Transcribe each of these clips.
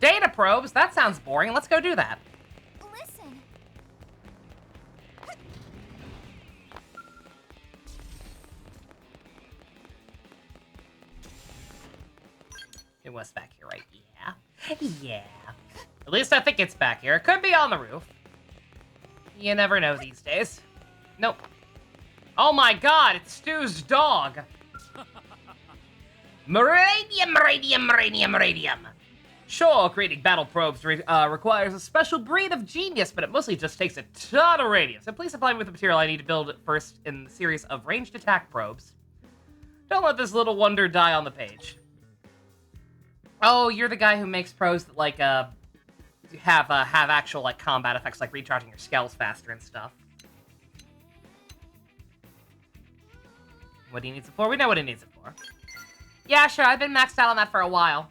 Data probes? That sounds boring. Let's go do that. Listen. It was back here, right? Yeah. Yeah. At least I think it's back here. It could be on the roof. You never know these days. Nope. Oh my god, it's Stu's dog. Meridium, meridium, meridium, meridium. Sure, creating battle probes requires a special breed of genius, but it mostly just takes a ton of radium. So please supply me with the material I need to build first in the series of ranged attack probes. Don't let this little wonder die on the page. Oh, you're the guy who makes probes that, like, have actual, like, combat effects, like recharging your skells faster and stuff. What he needs it for? We know what he needs it for. Yeah, sure, I've been maxed out on that for a while.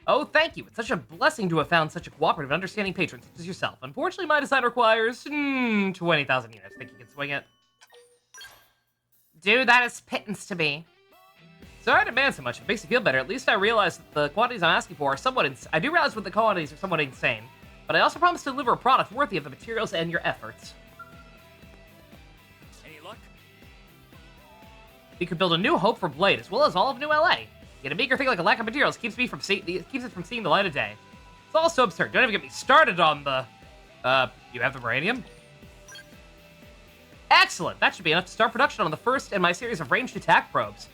Oh, thank you. It's such a blessing to have found such a cooperative and understanding patron such as yourself. Unfortunately, my design requires, 20,000 units. Think you can swing it? Dude, that is pittance to me. Sorry to demand so much. If it makes you feel better, at least I realize that the quantities I'm asking for are somewhat I do realize what the quantities are somewhat insane, but I also promise to deliver a product worthy of the materials and your efforts. Any luck? We could build a new hope for Blade, as well as all of New LA. Yet a meager thing like a lack of materials keeps it from seeing the light of day. It's all so absurd. Don't even get me started on the... you have the Meridium? Excellent! That should be enough to start production on the first in my series of ranged attack probes.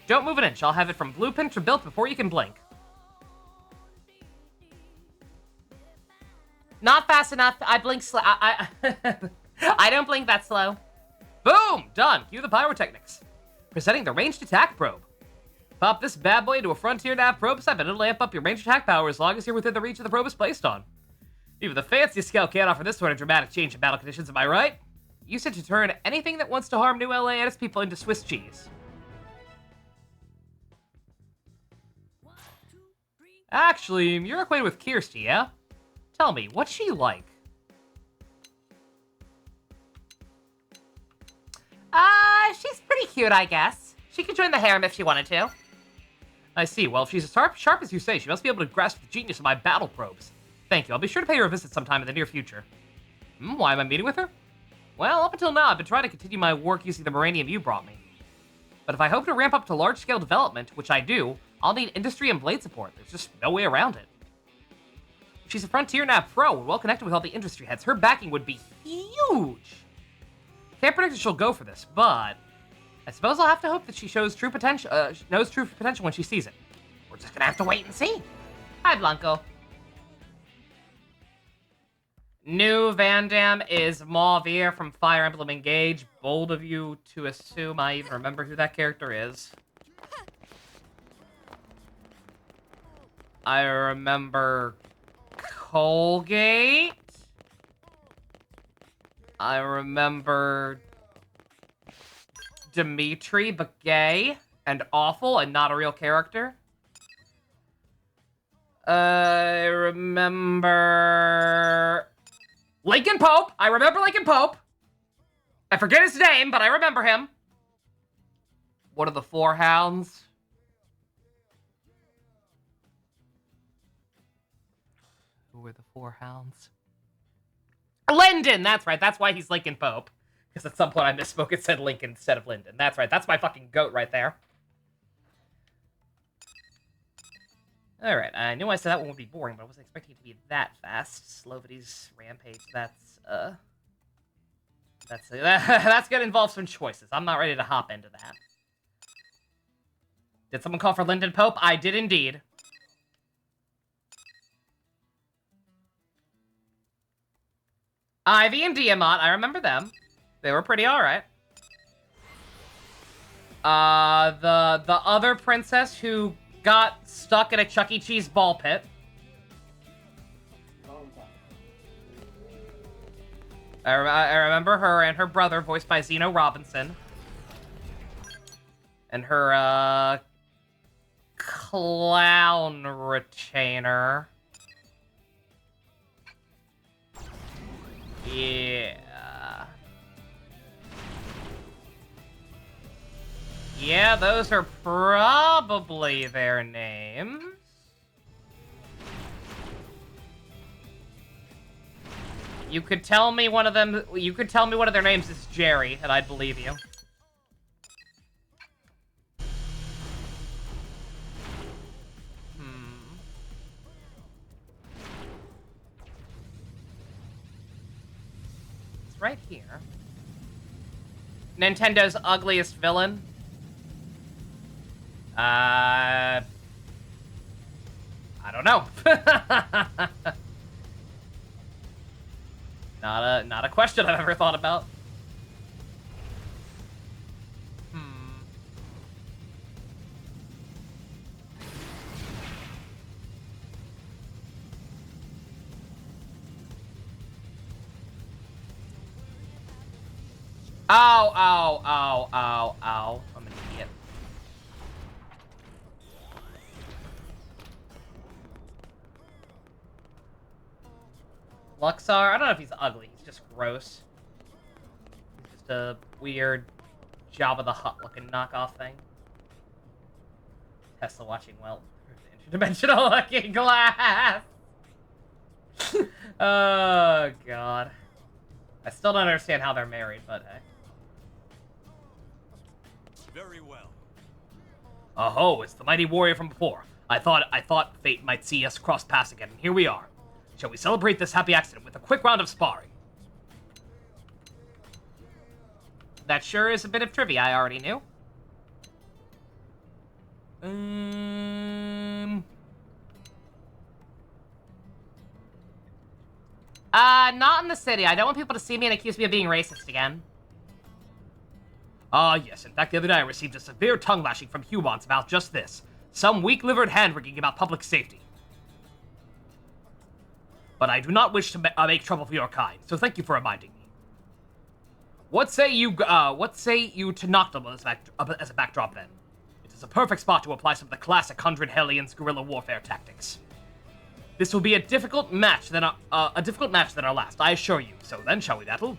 Don't move an inch. I'll have it from blueprint to built before you can blink. Not fast enough. I blink slow. I don't blink that slow. Boom! Done. Cue the pyrotechnics. Presenting the ranged attack probe. Pop this bad boy into a frontier nav probe set, and it'll amp up your ranged attack power as long as you're within the reach of the probe is placed on. Even the fanciest scout can't offer this sort of dramatic change in battle conditions, am I right? Use it to turn anything that wants to harm New LA and its people into Swiss cheese. Actually, you're acquainted with Kirsty, yeah? Tell me, what's she like? She's pretty cute, I guess. She could join the harem if she wanted to. I see. Well, if she's as sharp as you say, she must be able to grasp the genius of my battle probes. Thank you. I'll be sure to pay her a visit sometime in the near future. Why am I meeting with her? Well, up until now, I've been trying to continue my work using the Moranium you brought me. But if I hope to ramp up to large-scale development, which I do, I'll need industry and blade support. There's just no way around it. If she's a Frontier Nav Pro and well-connected with all the industry heads, her backing would be huge. Can't predict if she'll go for this, but I suppose I'll have to hope that she shows true potential, knows true potential when she sees it. We're just gonna have to wait and see. Hi, Blanco. New Van Damme is Mauvir from Fire Emblem Engage. Bold of you to assume I even remember who that character is. I remember Colgate. I remember Dimitri, but gay and awful and not a real character. I remember Lincoln Pope. I remember Lincoln Pope. I forget his name, but I remember him. What are the Four Hounds? Who were the Four Hounds? Lyndon! That's right. That's why he's Lincoln Pope. Because at some point I misspoke. It said Lincoln instead of Lyndon. That's right. That's my fucking goat right there. Alright. I knew I said that one would be boring, but I wasn't expecting it to be that fast. Slovity's Rampage. That's gonna involve some choices. I'm not ready to hop into that. Did someone call for Lyndon Pope? I did indeed. Ivy and Diamant, I remember them. They were pretty alright. The other princess who got stuck in a Chuck E. Cheese ball pit. I remember her and her brother, voiced by Zeno Robinson. And her, clown retainer. Yeah. Yeah, those are probably their names. You could tell me one of them. You could tell me one of their names is Jerry, and I'd believe you. It's right here. Nintendo's ugliest villain. I don't know. Not a question I've ever thought about. Ow, ow, ow, ow, ow. I'm an idiot. Luxar? I don't know if he's ugly. He's just gross. He's just a weird Jabba the Hutt looking knockoff thing. Tesla watching well. Interdimensional looking glass! Oh, God. I still don't understand how they're married, but hey. Very well. Oh, it's the mighty warrior from before. I thought fate might see us cross paths again, and here we are. Shall we celebrate this happy accident with a quick round of sparring? That sure is a bit of trivia I already knew. Not in the city. I don't want people to see me and accuse me of being racist again. Ah, yes. In fact, the other day I received a severe tongue lashing from humans about just this. Some weak-livered hand-wringing about public safety. But I do not wish to make trouble for your kind, so thank you for reminding me. What say you to Noctum as a backdrop then? It is a perfect spot to apply some of the classic 100 Hellions guerrilla warfare tactics. This will be a difficult match than our last, I assure you. So then, shall we battle?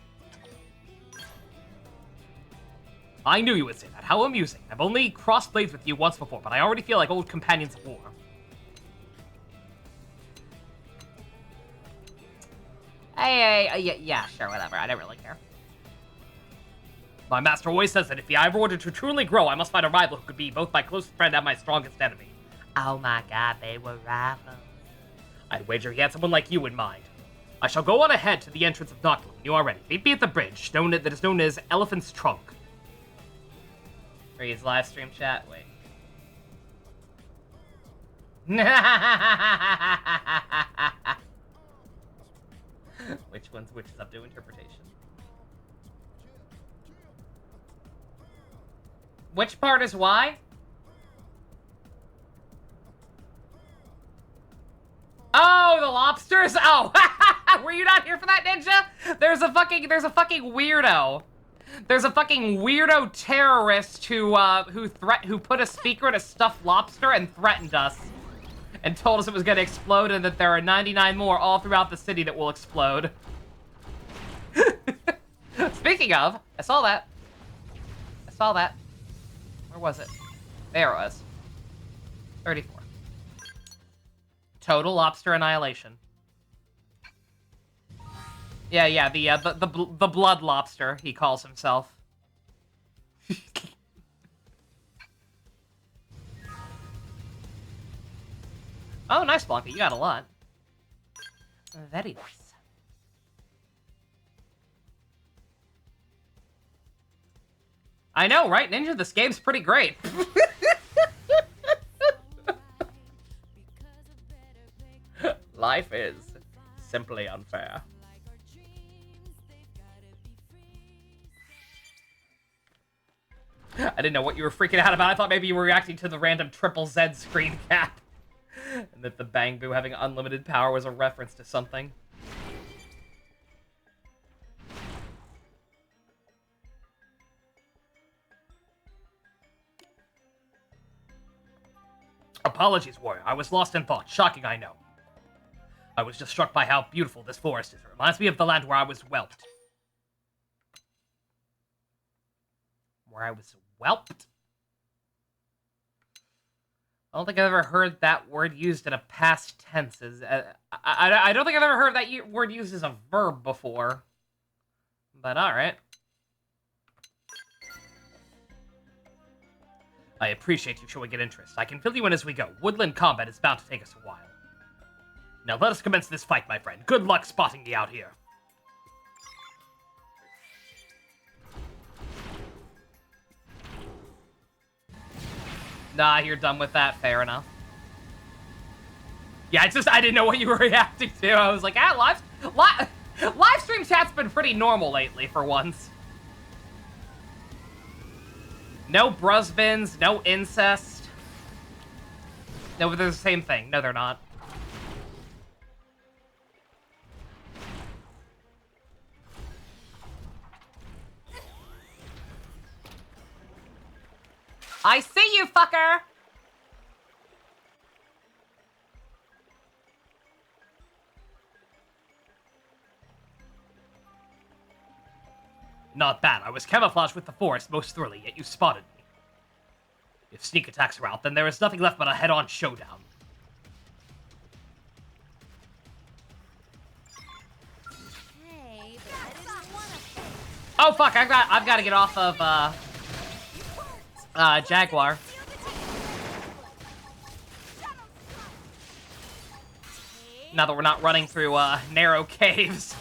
I knew you would say that. How amusing. I've only crossed blades with you once before, but I already feel like old companions of war. Yeah, sure, whatever. I don't really care. My master always says that if I ever wanted to truly grow, I must find a rival who could be both my closest friend and my strongest enemy. Oh my god, they were rivals. I'd wager he had someone like you in mind. I shall go on ahead to the entrance of Noctum when you are ready. Meet me at the bridge, that is known as Elephant's Trunk. Reads live stream chat. Wait. Which one's which is up to interpretation. Which part is why? Oh, the lobsters? Oh, were you not here for that, Ninja? There's a fucking weirdo. There's a fucking weirdo terrorist who put a speaker in a stuffed lobster and threatened us. And told us it was gonna explode and that there are 99 more all throughout the city that will explode. Speaking of, I saw that. Where was it? There it was. 34. Total lobster annihilation. Yeah, the blood lobster, he calls himself. Oh, nice, Blanca. You got a lot. Very nice. I know, right, Ninja? This game's pretty great. Life is simply unfair. I didn't know what you were freaking out about. I thought maybe you were reacting to the random triple Z screen cap. And that the Bang Boo having unlimited power was a reference to something. Apologies, warrior. I was lost in thought. Shocking, I know. I was just struck by how beautiful this forest is. It reminds me of the land where I was whelped. I don't think I've ever heard that word used in a past tense. I don't think I've ever heard that word used as a verb before. But alright. I appreciate you showing an interest. I can fill you in as we go. Woodland combat is bound to take us a while. Now let us commence this fight, my friend. Good luck spotting me out here. Nah, you're done with that. Fair enough. Yeah, I didn't know what you were reacting to. I was like, live stream chat's been pretty normal lately for once. No brusbins, no incest. No, they're the same thing. No, they're not. I see you, fucker! Not bad. I was camouflaged with the forest most thoroughly, yet you spotted me. If sneak attacks are out, then there is nothing left but a head-on showdown. Hey, but I didn't want to fight. Oh fuck! I've got to get off of Jaguar. Now that we're not running through narrow caves.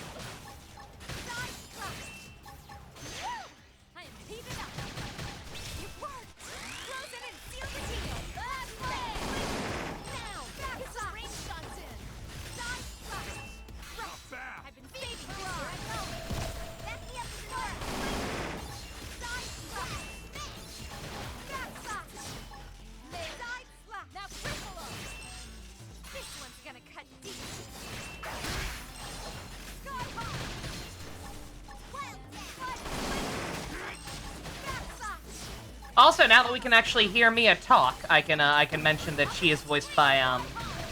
Also, now that we can actually hear Mia talk, I can mention that she is voiced by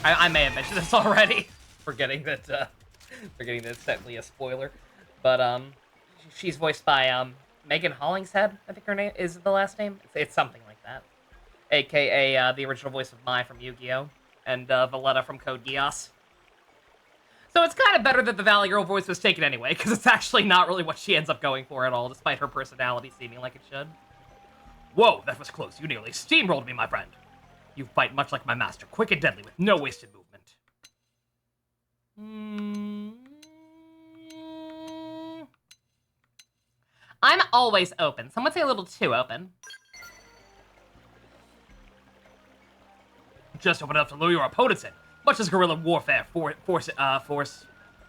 I may have mentioned this already, forgetting that it's technically a spoiler, but she's voiced by Megan Hollingshead, I think her name is the last name. It's something like that, aka the original voice of Mai from Yu-Gi-Oh, and Valletta from Code Geass. So it's kind of better that the Valley Girl voice was taken anyway, because it's actually not really what she ends up going for at all, despite her personality seeming like it should. Whoa, that was close. You nearly steamrolled me, my friend. You fight much like my master, quick and deadly, with no wasted movement. I'm always open. Some would say a little too open. Just open enough to lure your opponents in. Much as guerrilla warfare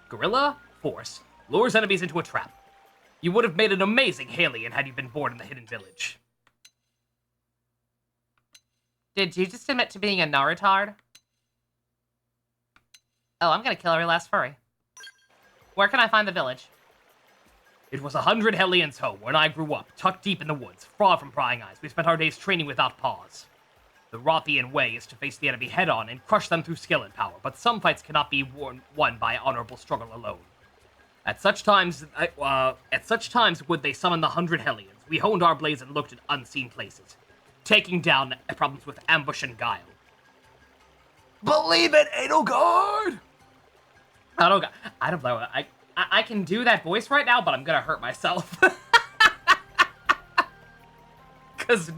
guerrilla force lures enemies into a trap. You would have made an amazing Hylian had you been born in the hidden village. Did you just admit to being a Narutard? Oh, I'm gonna kill every last furry. Where can I find the village? It was 100 Hellions' home when I grew up, tucked deep in the woods, far from prying eyes. We spent our days training without pause. The Rothian way is to face the enemy head-on and crush them through skill and power, but some fights cannot be won by honorable struggle alone. At such times would they summon the 100 Hellions. We honed our blades and looked at unseen places, taking down problems with ambush and guile. Believe it, Edelgard! I don't know. I can do that voice right now, but I'm gonna hurt myself. Because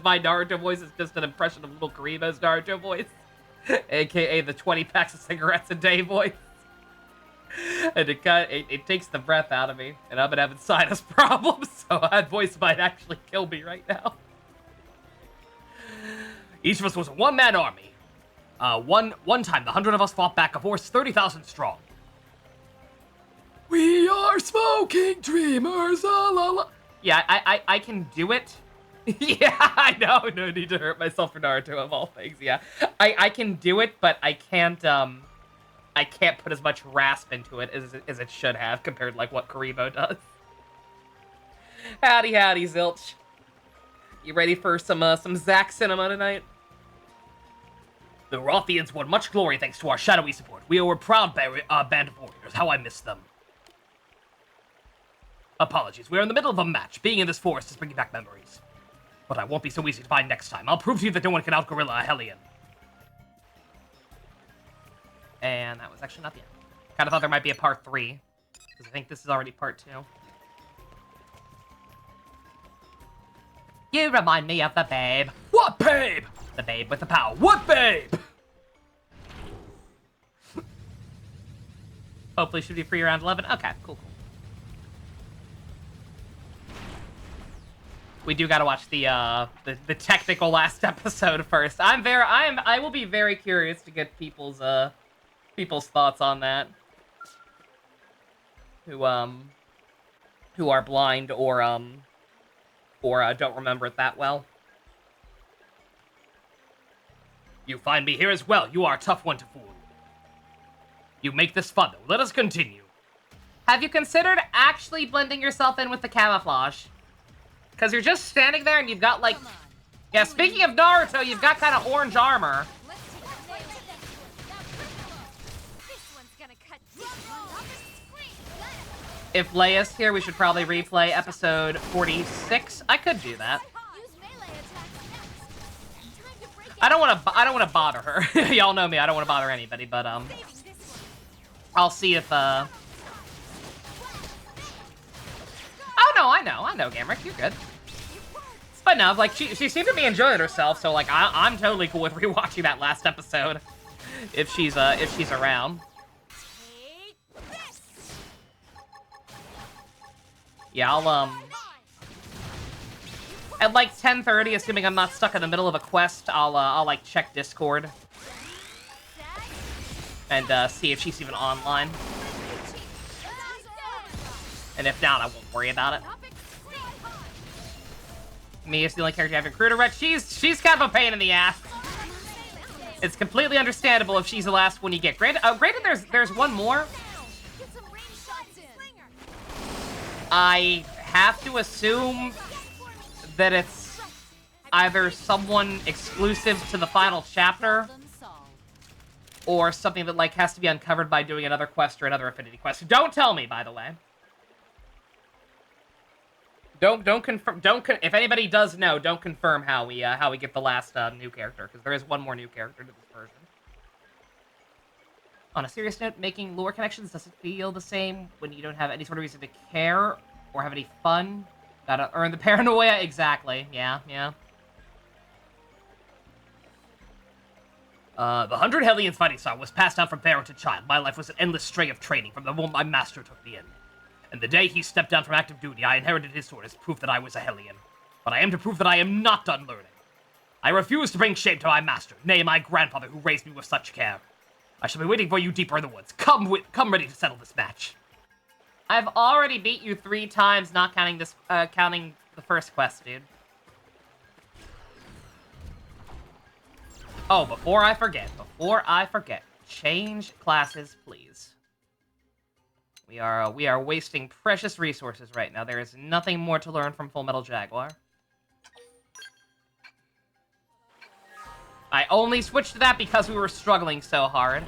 my Naruto voice is just an impression of little Karima's Naruto voice. AKA the 20 packs of cigarettes a day voice. And it takes the breath out of me, and I've been having sinus problems, so that voice might actually kill me right now. Each of us was a one-man army. One time, the 100 of us fought back a force 30,000 strong. We are smoking dreamers, la la la. Yeah, I can do it. Yeah, I know. No need to hurt myself for Naruto of all things. Yeah, I can do it, but I can't put as much rasp into it as it should have compared to like what Karibo does. Howdy, Zilch. You ready for some Zack cinema tonight? The Rothians won much glory thanks to our shadowy support. We are a proud band of warriors. How I miss them. Apologies, we are in the middle of a match. Being in this forest is bringing back memories. But I won't be so easy to find next time. I'll prove to you that no one can out-gorilla a Hellion. And that was actually not the end. Kind of thought there might be a part 3. Because I think this is already part 2. You remind me of the babe. What babe? The babe with the power. What babe? Hopefully should be free around 11. Okay, cool. We do gotta watch the technical last episode first. I will be very curious to get people's thoughts on that. Who are blind or don't remember it that well. You find me here as well. You are a tough one to fool. You make this fun, though. Let us continue. Have you considered actually blending yourself in with the camouflage? Because you're just standing there and you've got, like... Yeah, speaking of Naruto, you've got kind of orange armor. If Leia's here, we should probably replay episode 46. I could do that. I don't want to bother her. Y'all know me. I don't want to bother anybody, but I'll see if Oh no, I know, Gamrick, you're good. But no, like she seemed to be enjoying herself, so like I'm totally cool with rewatching that last episode if she's around. Yeah, I'll at like 10:30, assuming I'm not stuck in the middle of a quest, I'll like check Discord and see if she's even online. And if not, I won't worry about it. Mia's the only character I have recruited. Red, she's kind of a pain in the ass. It's completely understandable if she's the last one you get. Granted, there's one more. I have to assume that it's either someone exclusive to the final chapter or something that like has to be uncovered by doing another quest or another affinity quest. Don't tell me, by the way. Don't confirm. If anybody does know, don't confirm how we get the last new character, because there is one more new character to this version. On a serious note, making lore connections doesn't feel the same when you don't have any sort of reason to care or have any fun. Gotta earn the paranoia. Exactly. Yeah. The 100 Hellions fighting style was passed down from parent to child. My life was an endless string of training from the moment my master took me in. And the day he stepped down from active duty, I inherited his sword as proof that I was a Hellion. But I am to prove that I am not done learning. I refuse to bring shame to my master, nay, my grandfather who raised me with such care. I shall be waiting for you deeper in the woods. Come ready to settle this match. I've already beat you 3 times, not counting this, counting the first quest, dude. Oh, before I forget, change classes, please. We are wasting precious resources right now. There is nothing more to learn from Full Metal Jaguar. I only switched to that because we were struggling so hard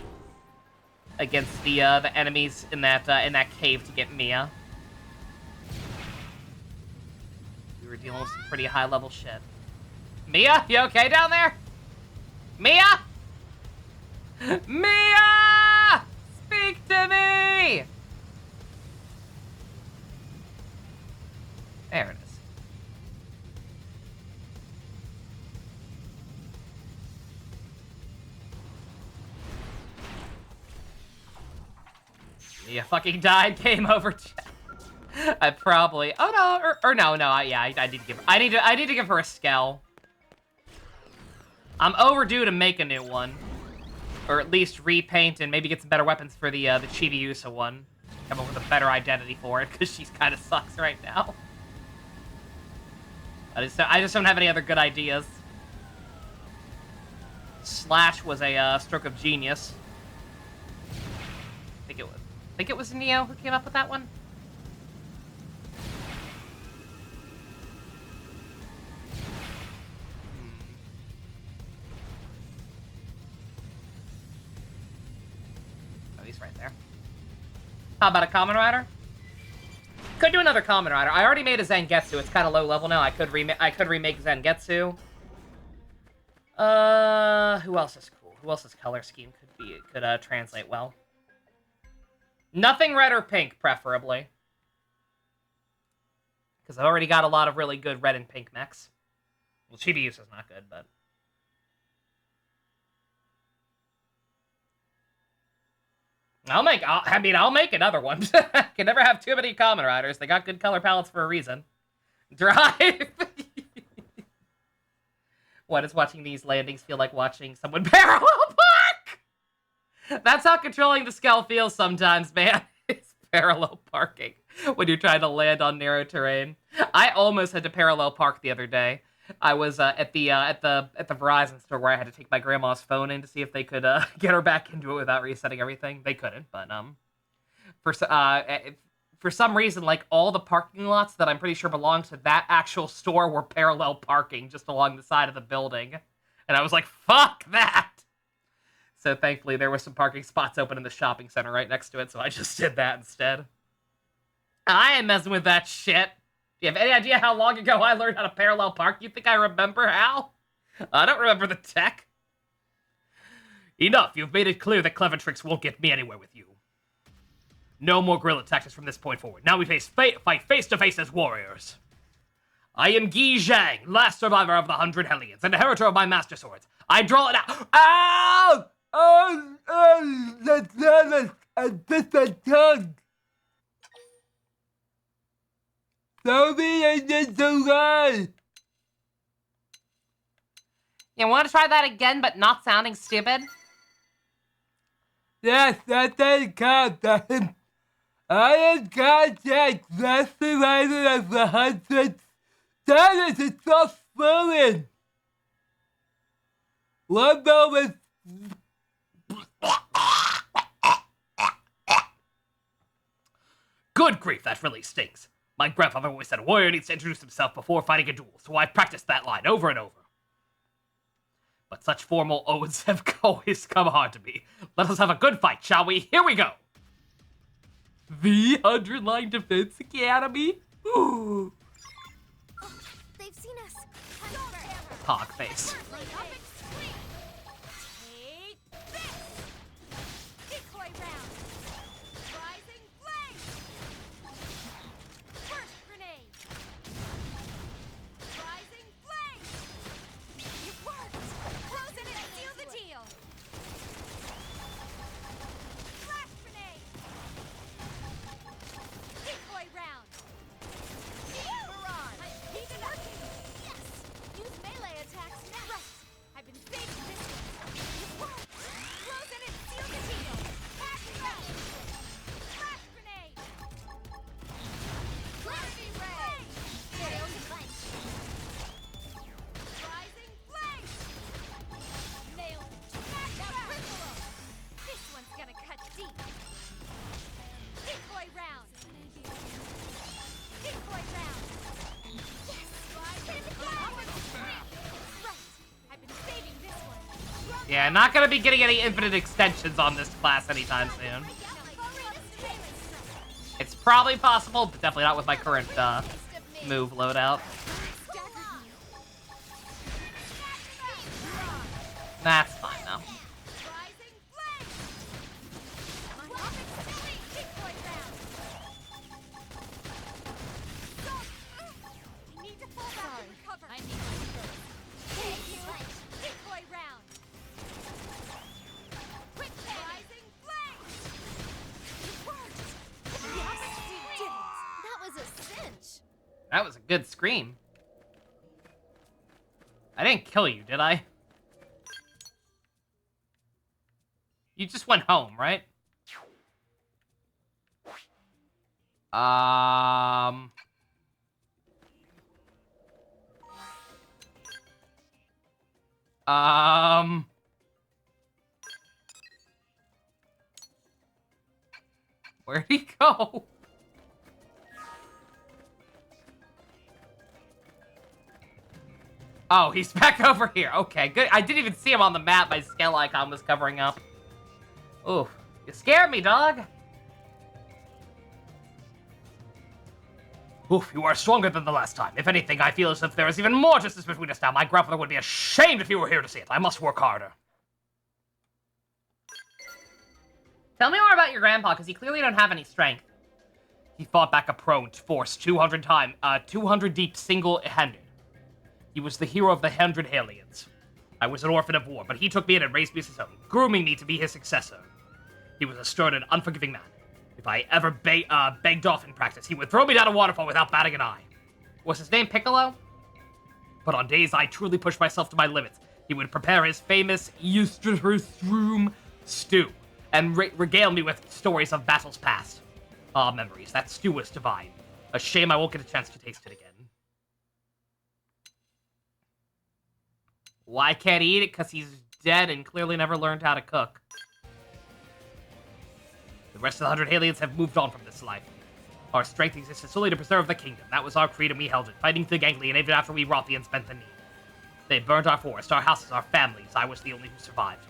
against the enemies in that cave to get Mia. We were dealing with some pretty high level shit. Mia, you okay down there? Mia? Mia! Speak to me! There it is. Mia fucking died. Game over. I probably. Oh no, or no. Yeah, I need to give. I need to give her a Skell. I'm overdue to make a new one, or at least repaint and maybe get some better weapons for the Chibiusa one. Come up with a better identity for it because she's kind of sucks right now. I just don't have any other good ideas. Slash was a stroke of genius. I think it was Neo who came up with that one. Oh, he's right there. How about a Kamen Rider? Could do another Kamen Rider. I already made a Zangetsu. It's kind of low level now. I could remake Zangetsu. Who else is cool? Who else's color scheme could translate well? Nothing red or pink, preferably. Because I've already got a lot of really good red and pink mechs. Well, Chibiusa's not good, but... I'll make another one. Can never have too many Kamen Riders. They got good color palettes for a reason. Drive! What, does watching these landings feel like watching someone parallel park? That's how controlling the scale feels sometimes, man. It's parallel parking when you're trying to land on narrow terrain. I almost had to parallel park the other day. I was at the Verizon store where I had to take my grandma's phone in to see if they could get her back into it without resetting everything. They couldn't, but for some reason, like all the parking lots that I'm pretty sure belong to that actual store were parallel parking just along the side of the building, and I was like, "Fuck that!" So thankfully, there were some parking spots open in the shopping center right next to it, so I just did that instead. I ain't messing with that shit. Do you have any idea how long ago I learned how to parallel park? You think I remember how? I don't remember the tech. Enough, you've made it clear that clever tricks won't get me anywhere with you. No more guerrilla tactics from this point forward. Now we fight face to face as warriors. I am Gi Zhang, last survivor of the 100 Hellions, and inheritor of my master swords. I draw it out. Ow! That's just a tongue. Sorry, I did so good. You want to try that again, but not sounding stupid? Yes, that doesn't count. I am Contact, last survivor of the 100. That is a soft fluid. One moment. Good grief, that really stinks. My grandfather always said a warrior needs to introduce himself before fighting a duel, so I've practiced that line over and over. But such formal oaths have always come hard to me. Let us have a good fight, shall we? Here we go! The 100-line Defense Academy? Ooh. Oh, they've seen us. Pog face. Take this! Decoy round! Rising flame! First grenade! Rising flame! It worked! Frozen and seal the deal! Flash grenade! Decoy round! Barrage! He's working! Yes! Use melee attacks now! Right! I've been saving this one! It worked! Frozen and seal the deal! Pass it out! Flash grenade! Flashy ray! Nailed punch! Rising flame! Nailed it! Smash out! This one's gonna cut deep! Decoy round! Decoy round! Yes! Hit him again! Right! I've been saving this one! Yeah, not gonna be getting any infinite extensions on this class anytime soon. It's probably possible, but definitely not with my current move loadout. That's fine though. Rising flame! My opportunity! Decoy round! I need to fall back and recover. I need to Thank you. Decoy round! Quick rising flame! It worked! Yes, you did it! That was a cinch! That was a good scream. I didn't kill you, did I? You just went home, right? Where'd he go? Oh, he's back over here. Okay, good. I didn't even see him on the map. My scale icon was covering up. Ooh, you scared me, dog. Oof, you are stronger than the last time. If anything, I feel as if there is even more distance between us now. My grandfather would be ashamed if you were here to see it. I must work harder. Tell me more about your grandpa, because he clearly don't have any strength. He fought back a prone force 200 deep, single-handed. He was the hero of the 100 aliens. I was an orphan of war, but he took me in and raised me as his own, grooming me to be his successor. He was a stern and unforgiving man. If I ever begged off in practice, he would throw me down a waterfall without batting an eye. Was his name Piccolo? But on days I truly pushed myself to my limits, he would prepare his famous Eustace-room stew and regale me with stories of battles past. Ah, memories. That stew was divine. A shame I won't get a chance to taste it again. Why can't he eat it? Because he's dead and clearly never learned how to cook. The rest of the 100 aliens have moved on from this life. Our strength existed solely to preserve the kingdom. That was our creed and we held it, fighting the Ganglion even after we Rothians bent the knee. They burned our forest, our houses, our families. I was the only who survived.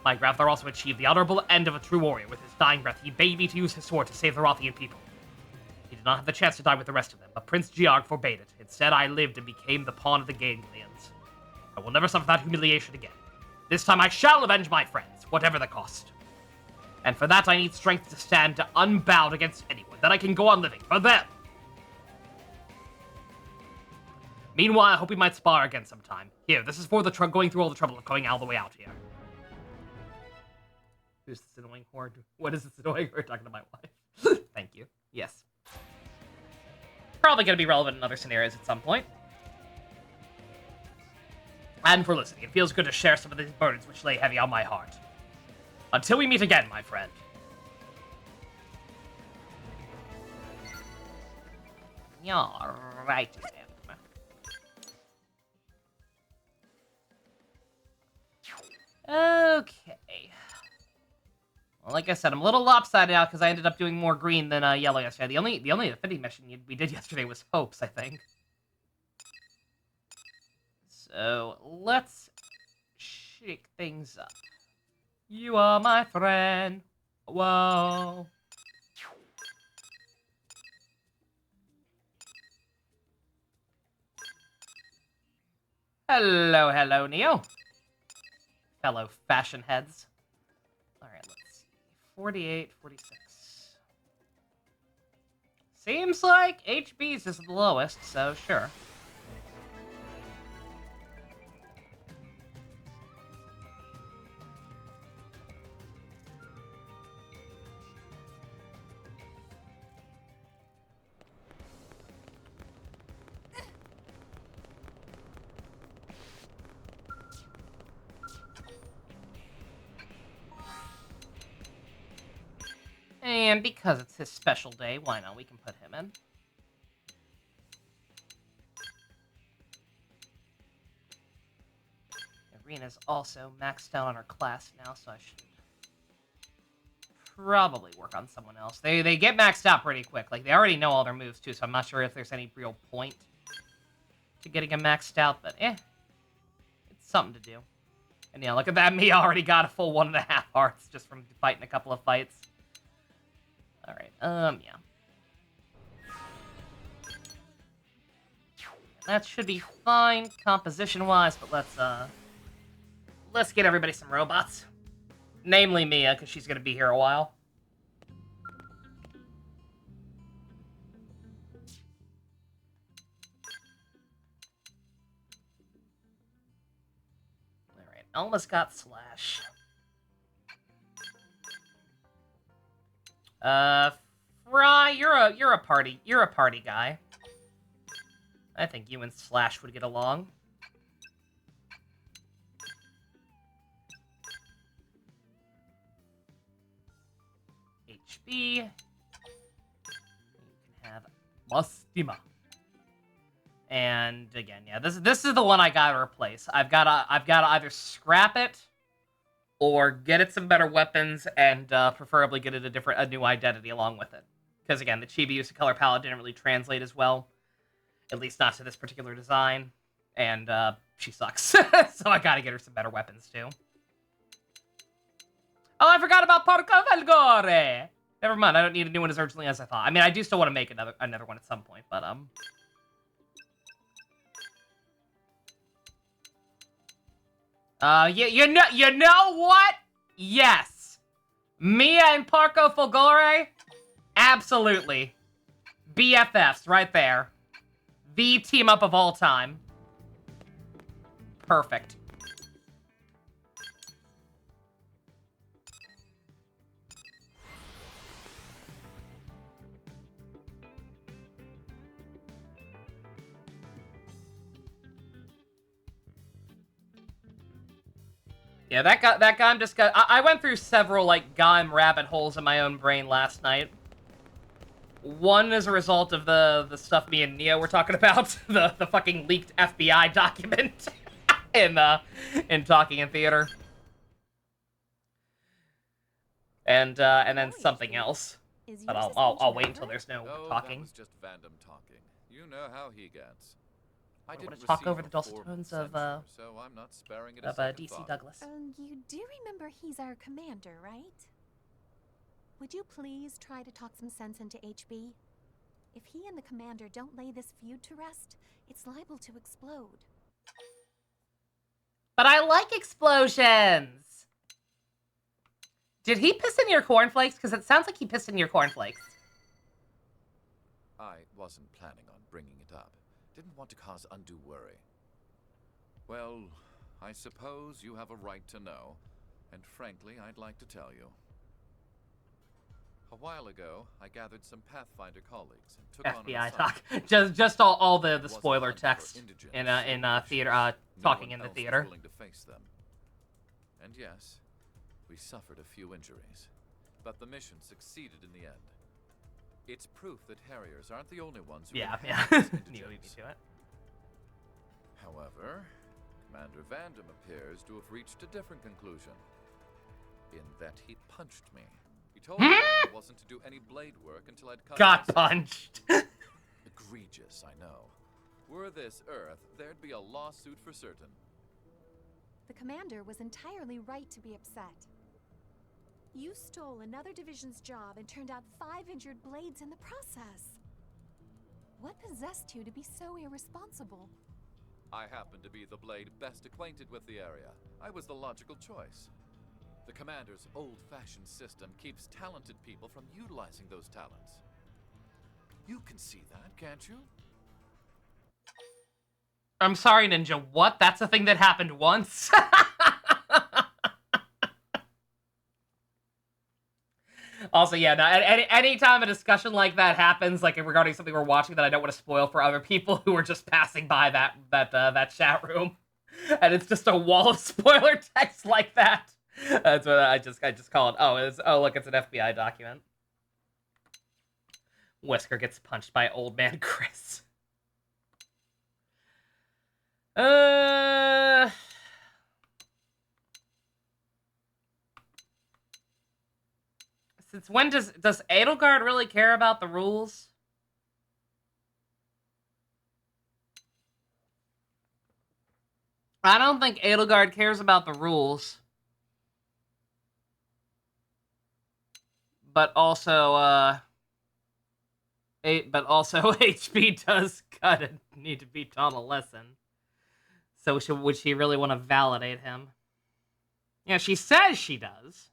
My grandfather also achieved the honorable end of a true warrior. With his dying breath, he begged me to use his sword to save the Rothian people. He did not have the chance to die with the rest of them, but Prince Georg forbade it. Instead, I lived and became the pawn of the Ganglions. I will never suffer that humiliation again. This time I shall avenge my friends, whatever the cost. And for that I need strength to stand unbowed against anyone, that I can go on living, for them. Meanwhile, I hope we might spar again sometime. Here, this is for the going through all the trouble of going all the way out here. Who's this annoying horde? What is this annoying horde talking to my wife? Thank you. Yes. Probably going to be relevant in other scenarios at some point. And for listening. It feels good to share some of these burdens which lay heavy on my heart. Until we meet again, my friend. You're right, Sam. Okay. Well, like I said, I'm a little lopsided out because I ended up doing more green than yellow yesterday. The only affinity mission we did yesterday was Hopes, I think. So let's shake things up. You are my friend. Whoa. Hello, hello, Neo. Fellow fashion heads. Alright, let's see. 48, 46. Seems like HB's is the lowest, so sure. And because it's his special day, why not? We can put him in. Arena's also maxed out on her class now, so I should probably work on someone else. They get maxed out pretty quick. Like, they already know all their moves, too, so I'm not sure if there's any real point to getting them maxed out, but it's something to do. And yeah, look at that. Me already got a full 1.5 hearts just from fighting a couple of fights. Alright, yeah. That should be fine composition-wise, but let's get everybody some robots. Namely Mia, because she's gonna be here a while. Alright, Elma's got Slash. Fry, you're a party guy. I think you and Slash would get along. HB. You can have Mustima. And again, yeah, this is the one I gotta replace. I've gotta either scrap it or get it some better weapons, and preferably get it a new identity along with it. Because again, the Chibi use of color palette didn't really translate as well. At least not to this particular design. And she sucks. So I gotta get her some better weapons too. Oh, I forgot about Porco Valgore! Never mind, I don't need a new one as urgently as I thought. I mean, I do still want to make another one at some point, but, you know what? Yes. Mia and Parco Folgore? Absolutely. BFFs right there. The team up of all time. Perfect. Yeah, that guy just got... I went through several, like, Gaim rabbit holes in my own brain last night. One as a result of the stuff me and Neo were talking about. The fucking leaked FBI document in Talking in Theater. And then something else. But I'll wait until there's no talking. That was just Vandom talking. You know how he gets. I want didn't to talk receive over the a dulcet formal tones of censure, so I'm not sparing it a DC thought. Douglas. You do remember he's our commander, right? Would you please try to talk some sense into HB? If he and the commander don't lay this feud to rest, it's liable to explode. But I like explosions! Did he piss in your cornflakes? Because it sounds like he pissed in your cornflakes. I wasn't planning on bringing it up. Didn't want to cause undue worry. Well, I suppose you have a right to know. And frankly, I'd like to tell you. A while ago, I gathered some Pathfinder colleagues and took on an FBI talk. assignment. just all the Was spoiler a hunt for text indigent in soldiers. theater No talking one in the else was theater. willing to face them. And yes, we suffered a few injuries, but the mission succeeded in the end. It's proof that Harriers aren't the only ones who Yeah. inhabit these Neo beat indigents. me to it. However, Commander Vandom appears to have reached a different conclusion. In that he punched me. He told me I wasn't to do any blade work until I'd cut Got myself. punched. Egregious, I know. Were this Earth, there'd be a lawsuit for certain. The commander was entirely right to be upset. You stole another division's job and turned out 5 injured blades in the process. What possessed you to be so irresponsible? I happen to be the blade best acquainted with the area. I was the logical choice. The commander's old-fashioned system keeps talented people from utilizing those talents. You can see that, can't you? I'm sorry, Ninja. What? That's a thing that happened once? Also, yeah, no, any time a discussion like that happens, like regarding something we're watching that I don't want to spoil for other people who are just passing by that chat room, and it's just a wall of spoiler text like that. That's what I just call it. Oh, look, it's an FBI document. Wesker gets punched by old man Chris. Since when does Edelgard really care about the rules? I don't think Edelgard cares about the rules. But also, HB does kinda need to be taught a lesson. So would she really want to validate him? Yeah, she says she does.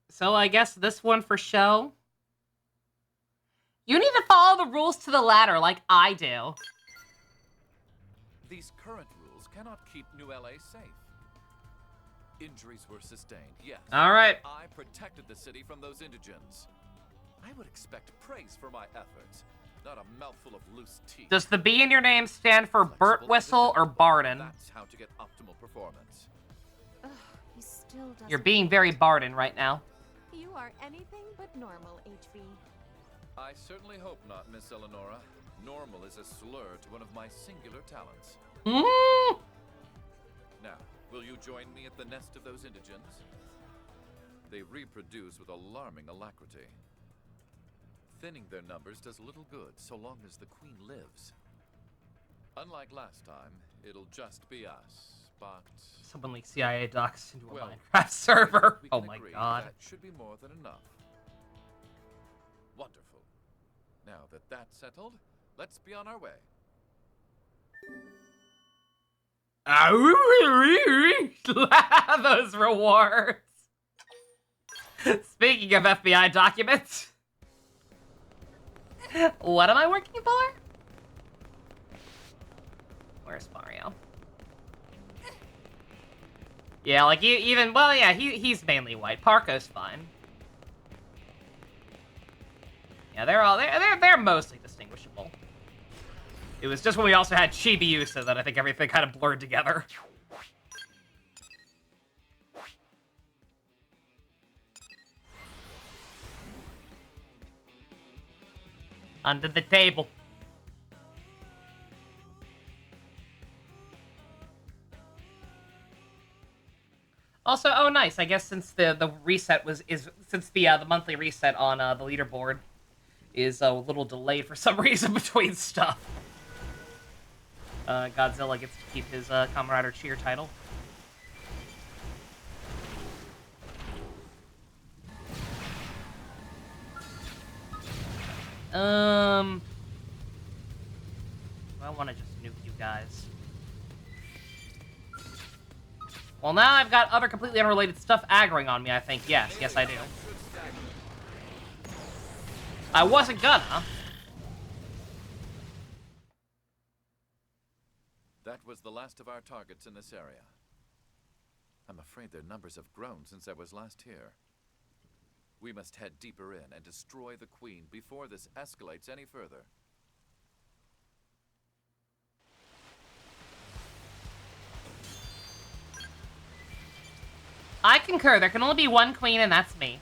So I guess this one for show. You need to follow the rules to the ladder like I do. These current rules cannot keep New LA safe. Injuries were sustained, yes. All right. I protected the city from those indigents. I would expect praise for my efforts, not a mouthful of loose teeth. Does the B in your name stand for Burt Whistle or Barden? That's how to get optimal performance. Ugh, he still doesn't. You're being very Barden right now. You are anything but normal, HB. I certainly hope not, Miss Eleonora. Normal is a slur to one of my singular talents. Mm. Now, will you join me at the nest of those indigents? They reproduce with alarming alacrity. Thinning their numbers does little good so long as the queen lives. Unlike last time, it'll just be us, but... Someone leaked CIA docs into a Well, Minecraft server. we Oh can my agree god. That should be more than enough. Wonderful. Now that that's settled, let's be on our way. Those rewards. Speaking of FBI documents, what am I working for? Where's Mario? Yeah, like even well, yeah, he's mainly white. Parko's fine. Yeah, they're mostly distinguishable. It was just when we also had Chibiusa that I think everything kind of blurred together. Under the table. Also, oh nice. I guess since the reset since the monthly reset on the leaderboard is a little delayed for some reason between stuff. Godzilla gets to keep his Kamen Rider Cheer title. I want to just nuke you guys. Well, now I've got other completely unrelated stuff aggroing on me, I think. Yes, I do. I wasn't gonna. That was the last of our targets in this area. I'm afraid their numbers have grown since I was last here. We must head deeper in and destroy the Queen before this escalates any further. I concur. There can only be one queen, and that's me.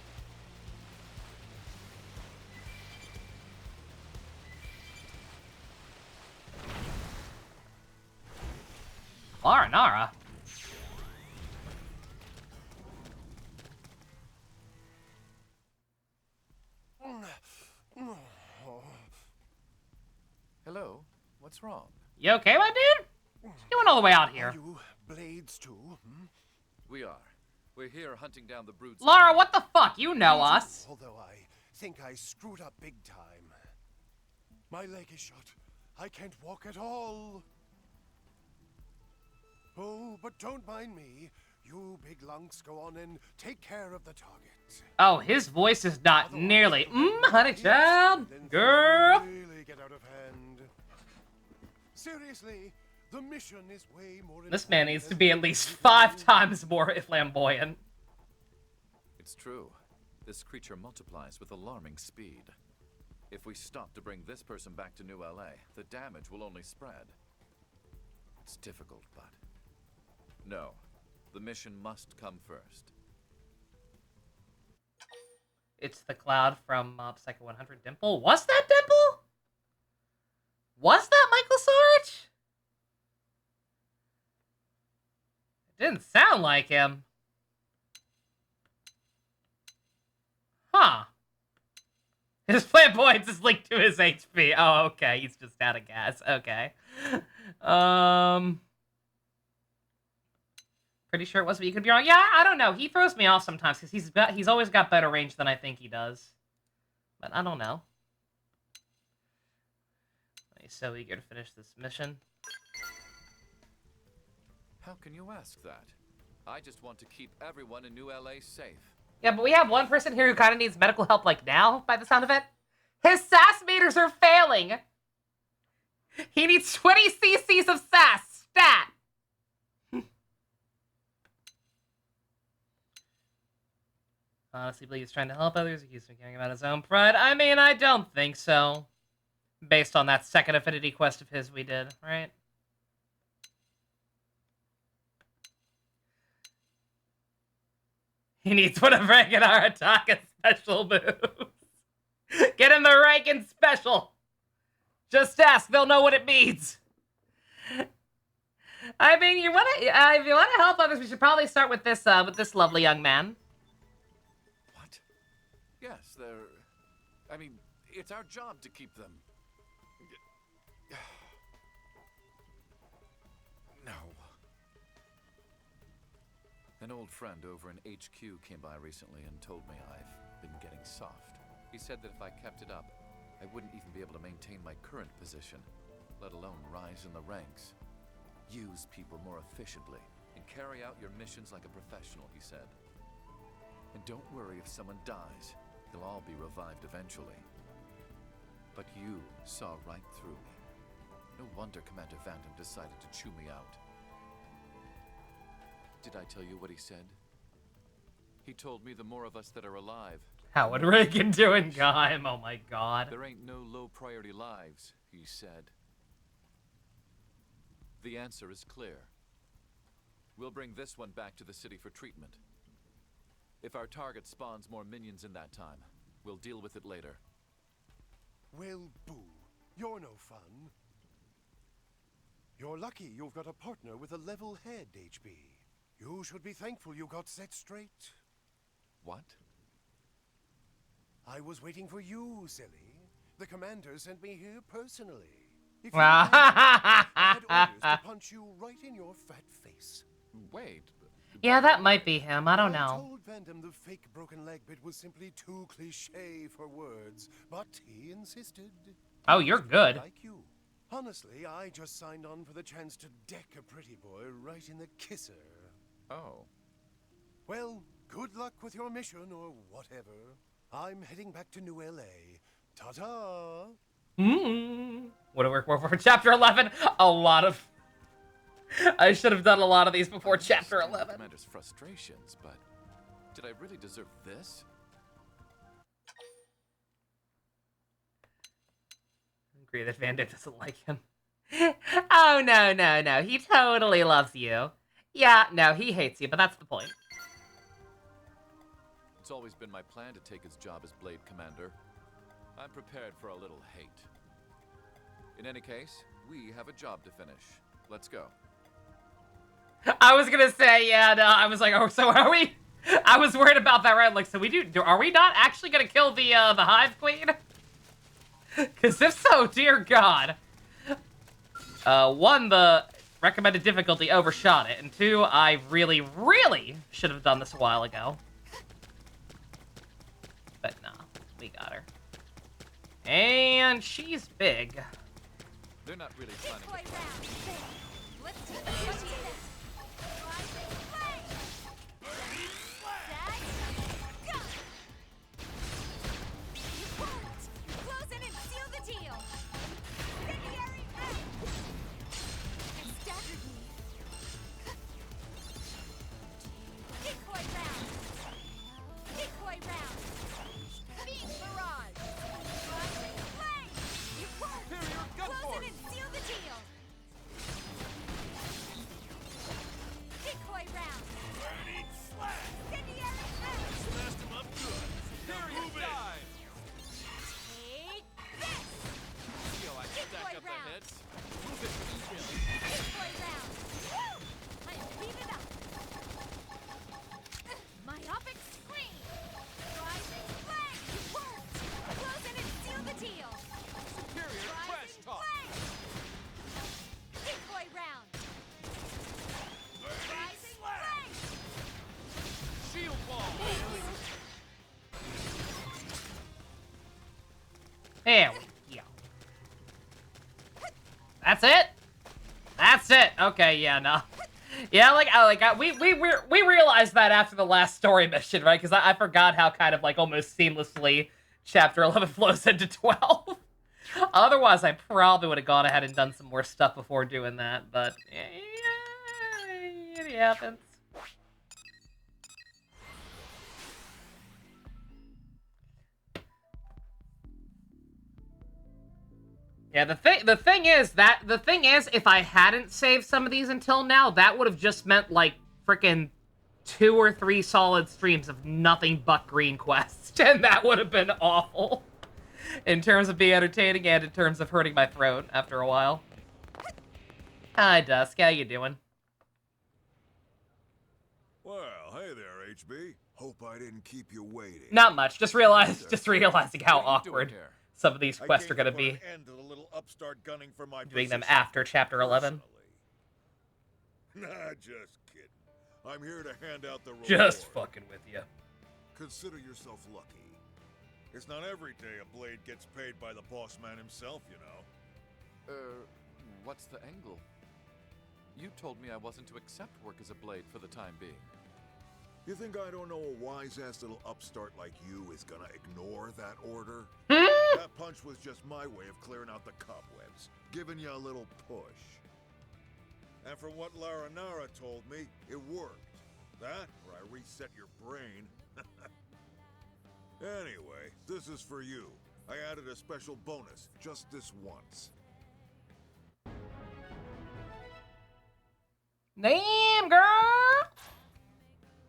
Marinara. Hello? What's wrong? You okay, my dude? What you doing all the way out here? Are you blades too? We are. We're here hunting down the brutes. Lara, what the fuck? You know us. Although I think I screwed up big time. My leg is shot. I can't walk at all. Oh, but don't mind me. You big lunks go on and take care of the target. Oh, his voice is not nearly. Honey child, Then girl. things Really get out of hand. Seriously, the mission is way more. This man needs to be at least 5 times more flamboyant. It's true. This creature multiplies with alarming speed. If we stop to bring this person back to New LA, the damage will only spread. It's difficult, but... No. The mission must come first. It's the cloud from Psycho 100 Dimple. Was that Dimple? Was that Michael Sorich? It didn't sound like him. Huh. His flamboyance is linked to his HP. Oh, okay. He's just out of gas. Okay. Pretty sure it was, but you could be wrong. Yeah, I don't know. He throws me off sometimes because he's always got better range than I think he does. But I don't know. He's so eager to finish this mission. How can you ask that? I just want to keep everyone in New LA safe. Yeah, but we have one person here who kind of needs medical help, like now, by the sound of it. His sass meters are failing. He needs 20 cc's of sass. Stat. Honestly, believe he's trying to help others. He's caring about his own pride. I mean, I don't think so. Based on that second affinity quest of his we did, right? He needs one of Reagan Arataka's special moves. Get him the Reagan special. Just ask, they'll know what it means. I mean, if you want to help others, we should probably start with this lovely young man. What? Yes, they're... I mean, it's our job to keep them. An old friend over in HQ came by recently and told me I've been getting soft. He said that if I kept it up, I wouldn't even be able to maintain my current position, let alone rise in the ranks. Use people more efficiently and carry out your missions like a professional, he said. And don't worry if someone dies. They'll all be revived eventually. But you saw right through me. No wonder Commander Vandam decided to chew me out. Did I tell you what he said? He told me the more of us that are alive. How would Reagan do in Gaim? Oh my god. There ain't no low priority lives, he said. The answer is clear. We'll bring this one back to the city for treatment. If our target spawns more minions in that time, we'll deal with it later. Well, boo. You're no fun. You're lucky you've got a partner with a level head, HB. You should be thankful you got set straight. What? I was waiting for you, silly. The commander sent me here personally. If you Wow. I had orders to punch you right in your fat face. Wait. Yeah, that might be him. I don't I know. told Vandam the fake broken leg bit was simply too cliché for words, but he insisted. Oh, you're good. Like you. Honestly, I just signed on for the chance to deck a pretty boy right in the kisser. Oh. Well, good luck with your mission or whatever. I'm heading back to New LA. Ta-ta! What do we work for chapter 11? A lot of... I should have done a lot of these before chapter 11. Commander's frustrations, but did I really deserve this? I agree that Van Dyke doesn't like him. Oh, no. He totally loves you. Yeah, no, he hates you, but that's the point. It's always been my plan to take his job as Blade Commander. I'm prepared for a little hate. In any case, we have a job to finish. Let's go. I was gonna say, yeah, no, I was like, oh, so are we? I was worried about that, right? Like, so are we not actually gonna kill the Hive Queen? Because if so, dear God. One, the recommended difficulty overshot it, and two, I really, really should have done this a while ago. But nah, we got her. And she's big. They're not really planning Decoy to... round. Let's take a look at this. Rising flame. Set. Go. You won't. Close in and seal the deal. Incendiary edge. You staggered me. Decoy round. Decoy round. Beam barrage. Rising flame. You won't. Close in and seal the deal. Decoy round. Incendiary edge. Smashed him up good. Period. Dive. Take this. Yo, I stack up the round. heads. Move it for detail. Decoy round. Woo! I beat it up. Myopic scream. Rising flame. You won't. Close in and seal the deal. Superior trash Rising talk. flame. Decoy round. Rising flame. Shield wall. There we go. That's it? That's it. Okay, yeah, no. Yeah, we realized that after the last story mission, right? Because I forgot how kind of like almost seamlessly chapter 11 flows into 12. Otherwise, I probably would have gone ahead and done some more stuff before doing that, but yeah, it happens. Yeah, the thing is, if I hadn't saved some of these until now, that would have just meant like frickin' 2 or 3 solid streams of nothing but green quests, and that would have been awful in terms of being entertaining and in terms of hurting my throat after a while. Hi, Dusk. How you doing? Well, hey there, HB. Hope I didn't keep you waiting. Not much. Just realizing how What are you doing awkward here? some of these I quests came are gonna to put be. an end to the little upstart gunning for my Doing them position after chapter 11. personally. Nah, just kidding. I'm here to hand out the reward. Just fucking with you. Consider yourself lucky. It's not every day a blade gets paid by the boss man himself, you know. What's the angle? You told me I wasn't to accept work as a blade for the time being. You think I don't know a wise-ass little upstart like you is gonna ignore that order? That punch was just my way of clearing out the cobwebs, giving you a little push. And from what Lara Nara told me, it worked. That, or I reset your brain. Anyway, this is for you. I added a special bonus, just this once. Damn, girl!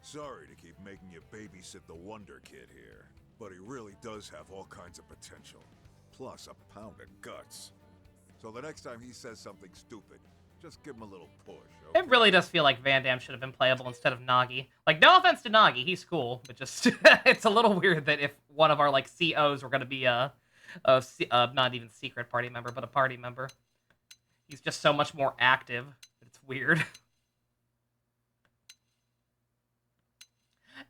Sorry to keep making you babysit the Wonder Kid here, but he really does have all kinds of potential. Plus a pound of guts. So the next time he says something stupid, just give him a little push, okay? It really does feel like Van Damme should have been playable instead of Nagi. Like, no offense to Nagi, he's cool, but just it's a little weird that if one of our like COs were gonna be a not even secret party member, but a party member, he's just so much more active. It's weird.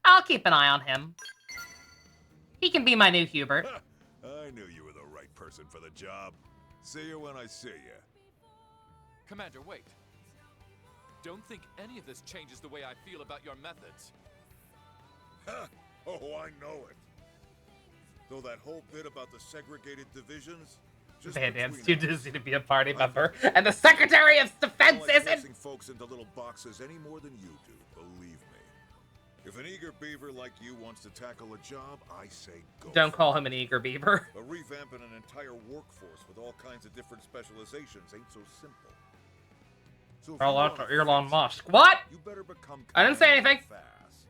I'll keep an eye on him. He can be my new Hubert. I knew you were the right person for the job. See you when I see you. Commander, wait. Don't think any of this changes the way I feel about your methods. Oh, I know it. Though that whole bit about the segregated divisions, just Van Damme's between too us, dizzy to be a party member, and the Secretary of I Defense don't like isn't. placing folks into little boxes any more than you do, believe me. If an eager beaver like you wants to tackle a job, I say go. Don't for call it. him an eager beaver. But revamping an entire workforce with all kinds of different specializations ain't so simple. So if you Roll out wanna to Elon fix Musk. it, What? you better become I didn't say kind anything. fast.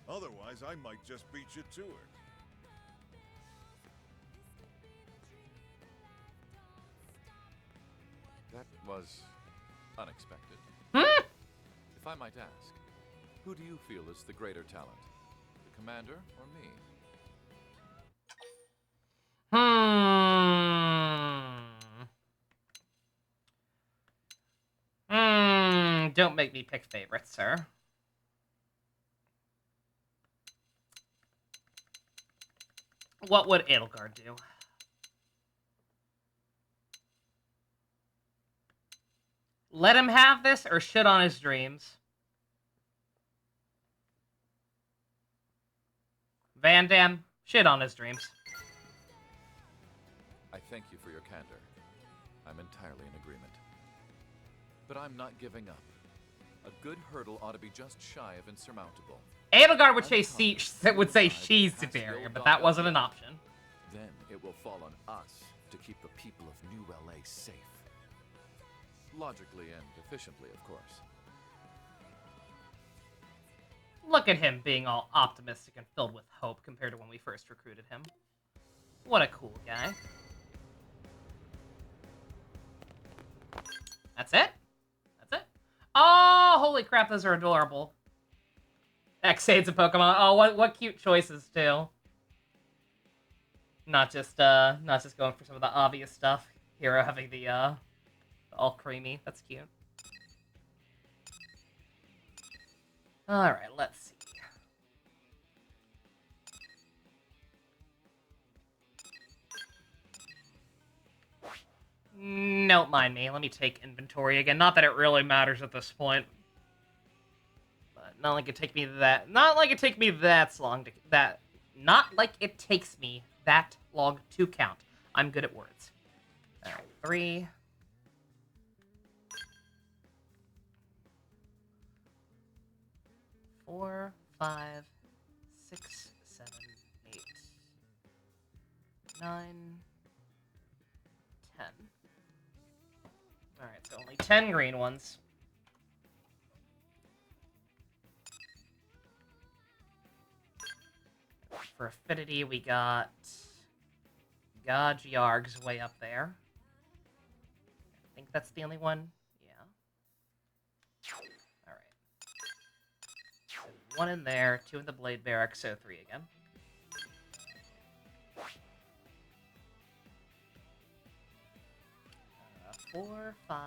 Otherwise, I might just beat you to it. That was unexpected. Hmm? If I might ask, who do you feel is the greater talent? The commander or me? Don't make me pick favorites, sir. What would Edelgard do? Let him have this or shit on his dreams? Van Damme, shit on his dreams. I thank you for your candor. I'm entirely in agreement. But I'm not giving up. A good hurdle ought to be just shy of insurmountable. Edelgard would say she's superior, but that wasn't an option. Then it will fall on us to keep the people of New LA safe. Logically and efficiently, of course. Look at him being all optimistic and filled with hope compared to when we first recruited him. What a cool guy. That's it? That's it? Oh, holy crap, those are adorable. X-Aids a Pokemon. Oh, what cute choices, too. Not just going for some of the obvious stuff. Hero having the all creamy. That's cute. Alright, let's see. Don't mind me. Let me take inventory again. Not that it really matters at this point. But not like it takes me that long to count. I'm good at words. Alright, 3. 4, 5, 6, 7, 8, 9, 10. Alright, so only 10 green ones. For affinity, we got Yarg's way up there. I think that's the only one. Yeah. Alright. So 1 in there, 2 in the Blade Barracks, so 3 again. Uh, 4, 5,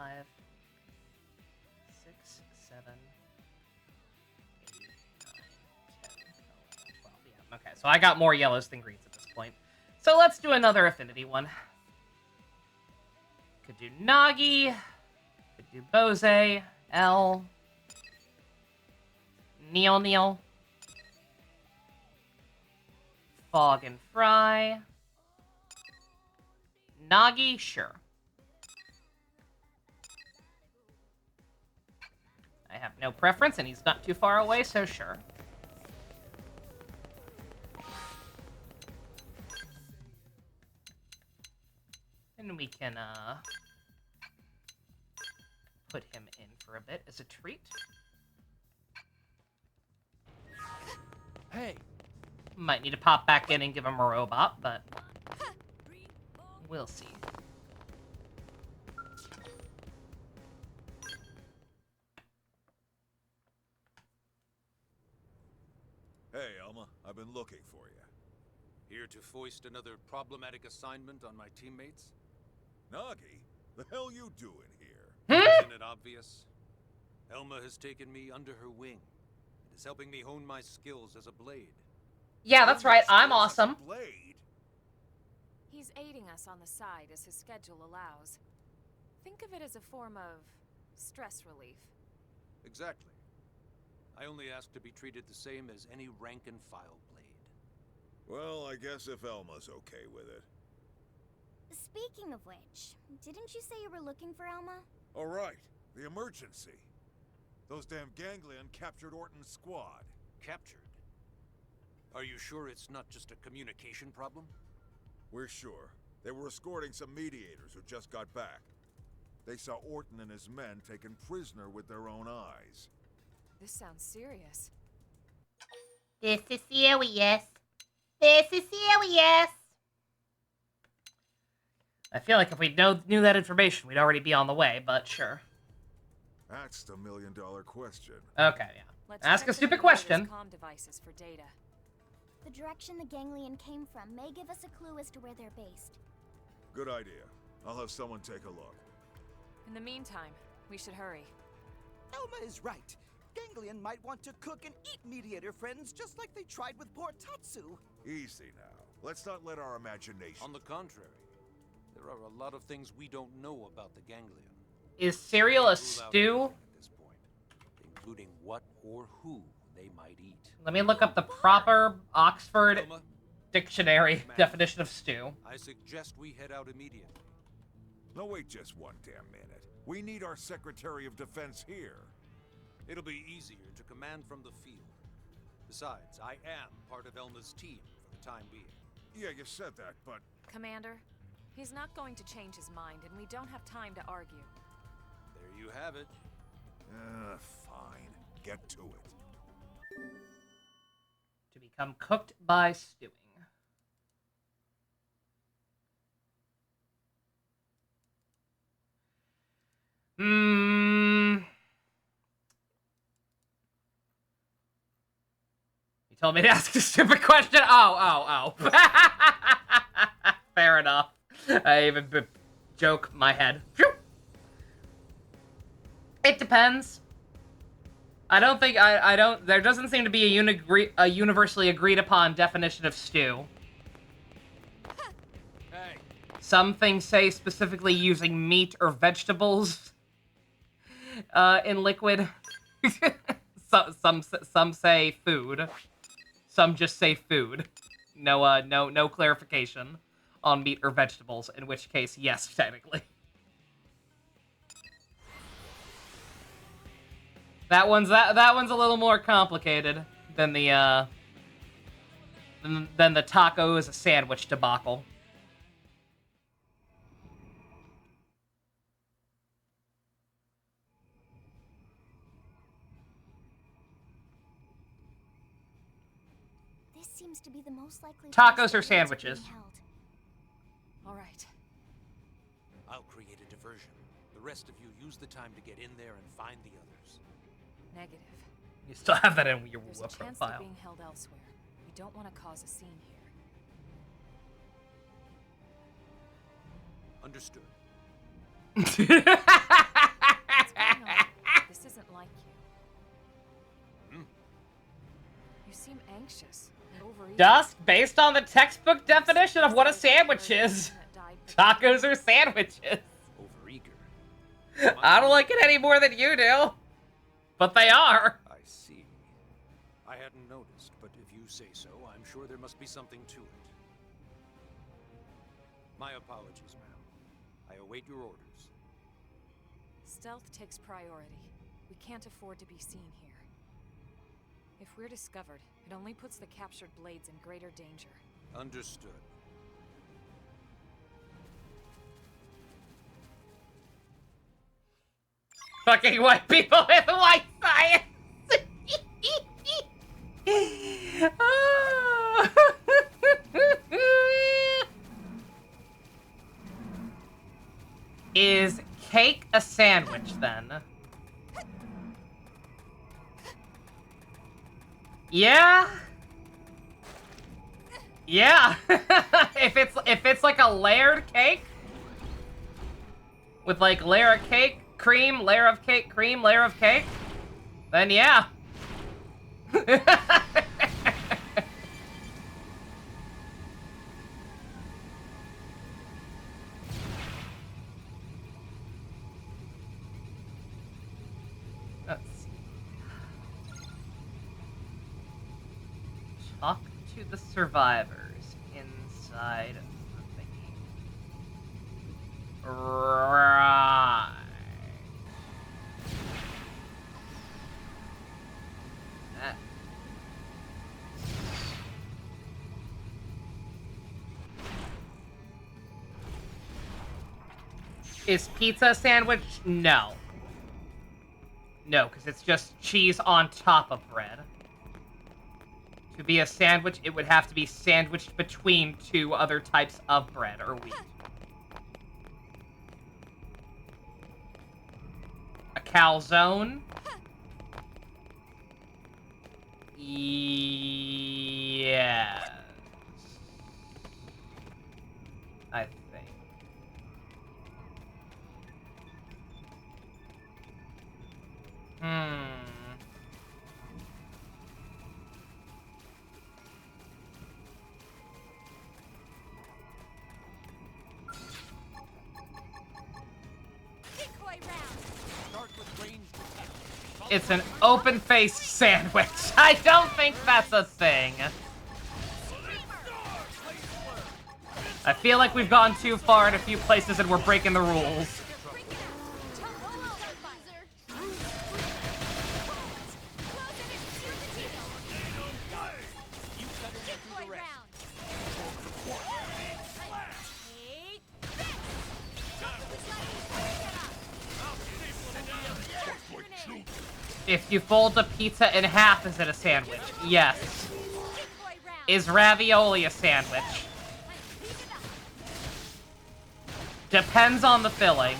6, 7, So I got more yellows than greens at this point. So let's do another affinity one. Could do Nagi. Could do Bose. L. Neil. Fog and Fry. Nagi, sure. I have no preference, and he's not too far away, so sure. And we can, put him in for a bit as a treat. Hey, Might need to pop back in and give him a robot, but we'll see. Hey, Elma, I've been looking for you. here to foist another problematic assignment on my teammates? Nagi, the hell you doing here? Isn't it obvious? Elma has taken me under her wing and is helping me hone my skills as a blade. Yeah, that's right. I'm awesome. Blade? He's aiding us on the side as his schedule allows. Think of it as a form of stress relief. Exactly. I only ask to be treated the same as any rank-and-file blade. Well, I guess if Elma's okay with it. Speaking of which, didn't you say you were looking for Elma? All right, the emergency. Those damn ganglion captured Orton's squad. Captured? Are you sure it's not just a communication problem? We're sure. They were escorting some mediators who just got back. They saw Orton and his men taken prisoner with their own eyes. This sounds serious. This is serious. This is serious. I feel like if we knew that information, we'd already be on the way, but sure. That's the million-dollar question. Okay, yeah. Let's Ask check a stupid the question. comm devices for data. The direction the ganglion came from may give us a clue as to where they're based. Good idea. I'll have someone take a look. In the meantime, we should hurry. Elma is right. Ganglion might want to cook and eat mediator friends just like they tried with poor Tatsu. Easy now. Let's not let our imagination... On the contrary, there are a lot of things we don't know about the ganglion. Is cereal a Rule out stew? everything at this point, including what or who they might eat. Let me look up the proper Oxford Elma, Dictionary Ma'am. definition of stew. I suggest we head out immediately. No, wait just one damn minute. We need our Secretary of Defense here. It'll be easier to command from the field. Besides, I am part of Elma's team for the time being. Yeah, you said that, but... Commander, he's not going to change his mind, and we don't have time to argue. There you have it. Fine. Get to it. To become cooked by stewing. You told me to ask a stupid question? Oh. Fair enough. I even joke my head. Phew. It depends. I don't think I don't. There doesn't seem to be a universally agreed upon definition of stew. Hey, Some things say specifically using meat or vegetables in liquid. Some say food. Some just say food. No clarification on meat or vegetables. In which case, yes, technically. That one's a little more complicated than the than the taco is a sandwich debacle. This seems to be the most likely Tacos place or the raid's sandwiches? being held. All right. I'll create a diversion. The rest of you use the time to get in there and find the others. Negative. You still have that in your There's a chance they're profile. being held elsewhere. We don't want to cause a scene here. Understood. What's going on? This isn't like you. Hmm? You seem anxious. Dusk, based on the textbook definition of what a sandwich is, tacos are sandwiches. Overeager. I don't like it any more than you do, but they are. I see. I hadn't noticed, but if you say so, I'm sure there must be something to it. My apologies, ma'am. I await your orders. Stealth takes priority. We can't afford to be seen here. If we're discovered, it only puts the captured blades in greater danger. Understood. Fucking white people with white science. Oh. Is cake a sandwich then? Yeah. Yeah. if it's like a layered cake with like layer of cake, cream, layer of cake, cream, layer of cake, then yeah. Let's see. Talk to the survivors inside the thingy. Right. That. Is pizza a sandwich? No. No, because it's just cheese on top of bread. To be a sandwich, it would have to be sandwiched between two other types of bread or wheat. A calzone? Yes. I think. Decoy round. It's an open-faced sandwich. I don't think that's a thing. I feel like we've gone too far in a few places and we're breaking the rules. If you fold a pizza in half, is it a sandwich? Yes. Is ravioli a sandwich? Depends on the filling.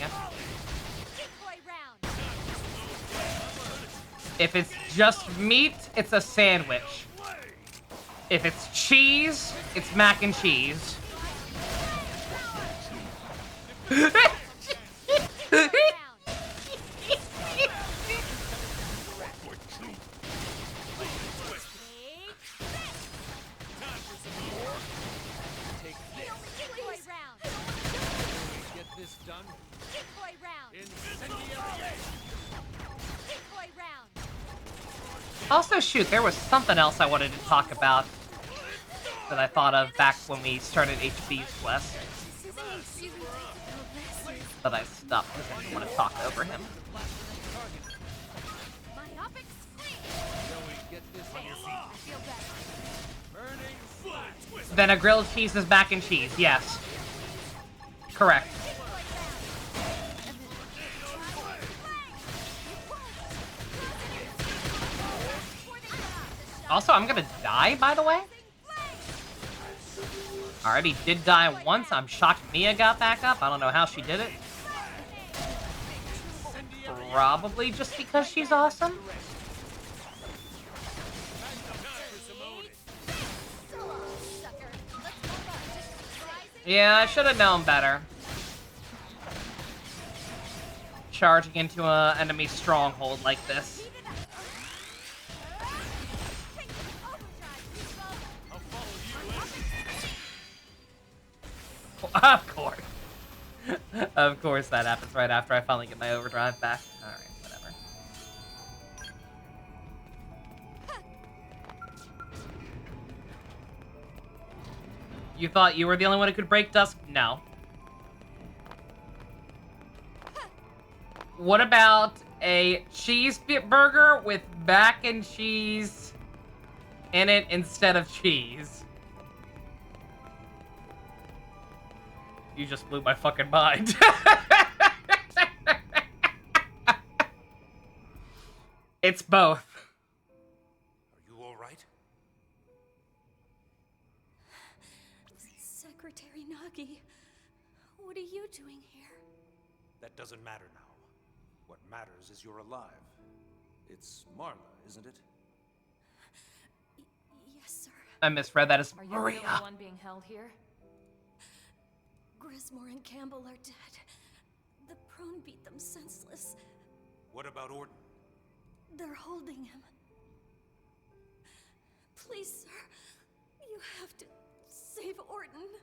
If it's just meat, it's a sandwich. If it's cheese, it's mac and cheese. Also, shoot, there was something else I wanted to talk about that I thought of back when we started HB's quest. But I stopped because I didn't want to talk over him. Then a grilled cheese is mac and cheese, yes. Correct. Also, I'm gonna die, by the way. I already did die once. I'm shocked Mia got back up. I don't know how she did it. Probably just because she's awesome. Yeah, I should have known better. Charging into an enemy stronghold like this. Of course. Of course that happens right after I finally get my overdrive back. Alright, whatever. You thought you were the only one who could break dusk? No. What about a cheeseburger with mac and cheese in it instead of cheese? You just blew my fucking mind. It's both. Are you all right? Secretary Nagi, what are you doing here? That doesn't matter now. What matters is you're alive. It's Marla, isn't it? Yes, sir. I misread that as Are you Maria. really the one being held here? Grismore and Campbell are dead. The prone beat them senseless. What about Orton? They're holding him. Please, sir, you have to save Orton.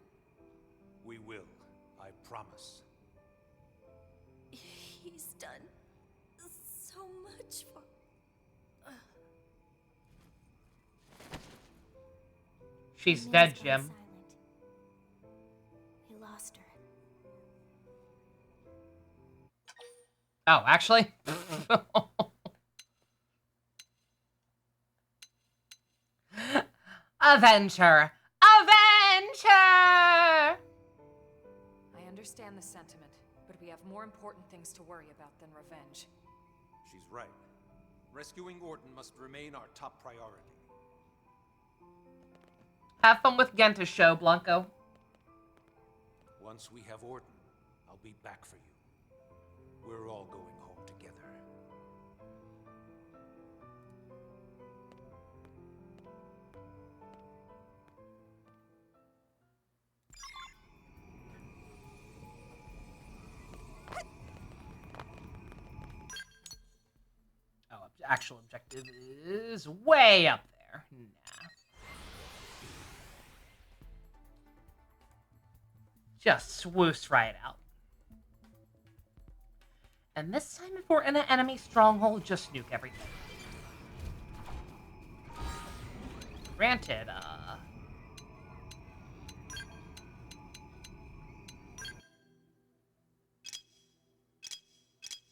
We will, I promise. He's done so much for... She's Mina's dead, gone Jim. silent. We lost her. Oh, actually? Avenger! Avenger! I understand the sentiment, but we have more important things to worry about than revenge. She's right. Rescuing Orton must remain our top priority. Have fun with Genta's show, Blanco. Once we have Orton, I'll be back for you. We're all going home together. Oh, actual objective is way up there. Nah. Just swoosh right out. And this time, if we're in an enemy stronghold, just nuke everything. Granted,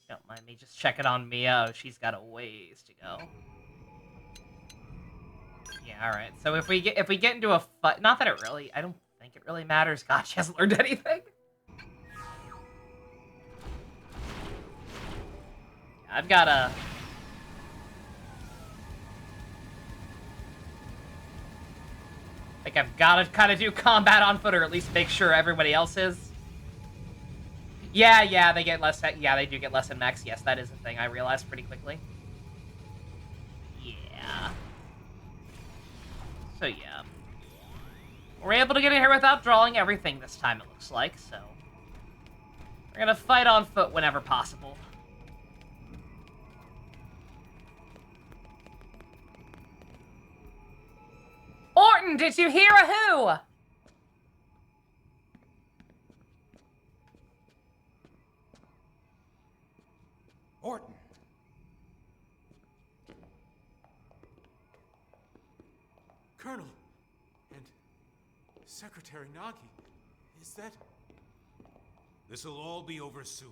don't mind me just checking on Mia. Oh, she's got a ways to go. Yeah, alright. So if we get into a fight, not that it really, I don't think it really matters. God, she hasn't learned anything. I've got a... Like, I've got to kind of do combat on foot, or at least make sure everybody else is. Yeah, they get less... Yeah, they do get less in max. Yes, that is a thing I realized pretty quickly. Yeah. So, yeah. We're able to get in here without drawing everything this time, it looks like, so... We're gonna fight on foot whenever possible. Orton, did you hear a who? Orton! Colonel and Secretary Nagi, is that... This'll all be over soon.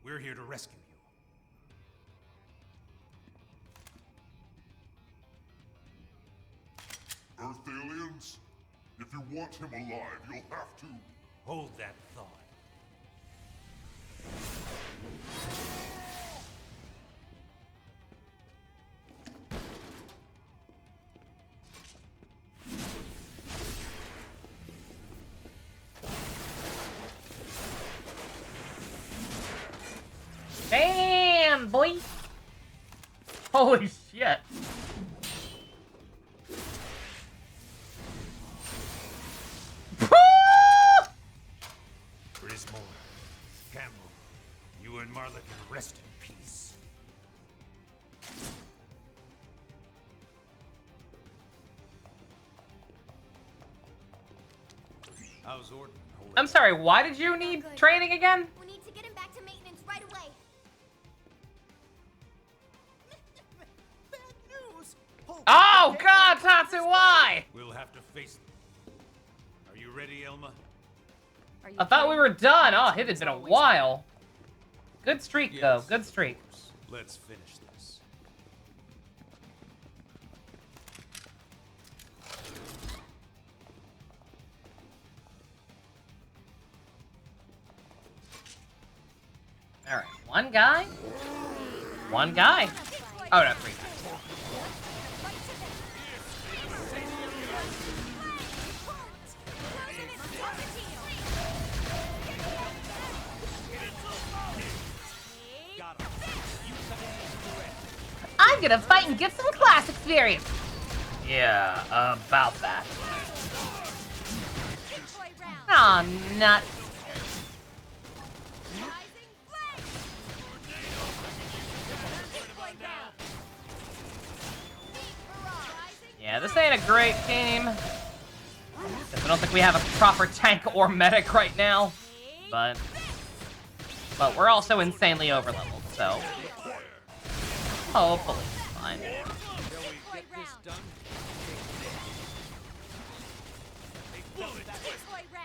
We're here to rescue you. Earth aliens? If you want him alive, you'll have to... Hold that thought. Damn, boy! Holy shit. Grismore, Campbell, you and Marla can rest in peace. How's Orton holding I'm sorry, why did you need training again? We need to get him back to maintenance right away. Bad news! Hold Oh the god, Gangly Tatsu, why? We'll have to face them. Are you ready, Elma? Are you I thought we kidding? were done. Oh, it had It's been a always while. Good streak, though. Yes, Good streak. of course. Let's finish this. Alright, one guy. One guy. Oh, no, three guys. I'm gonna fight and get some class experience. Yeah, about that. Aw, nuts. Yeah, this ain't a great team. I don't think we have a proper tank or medic right now. But we're also insanely overleveled, so hopefully it's fine.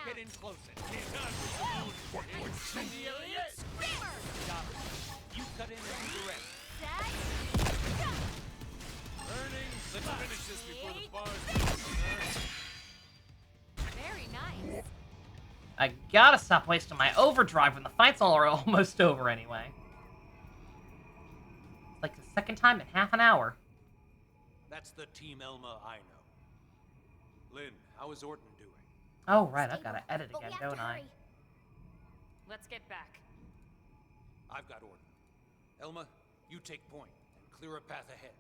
Get in closer. You cut in and do the rest. Let's finish this before the bars. Very nice. I gotta stop wasting my overdrive when the fights all are almost over anyway. It's like the second time in half an hour. That's the Team Elma I know. Lynn, how is Orton doing? Oh, right, I've gotta edit But we again, have don't to I? hurry. Let's get back. I've got Orton. Elma, you take point and clear a path ahead.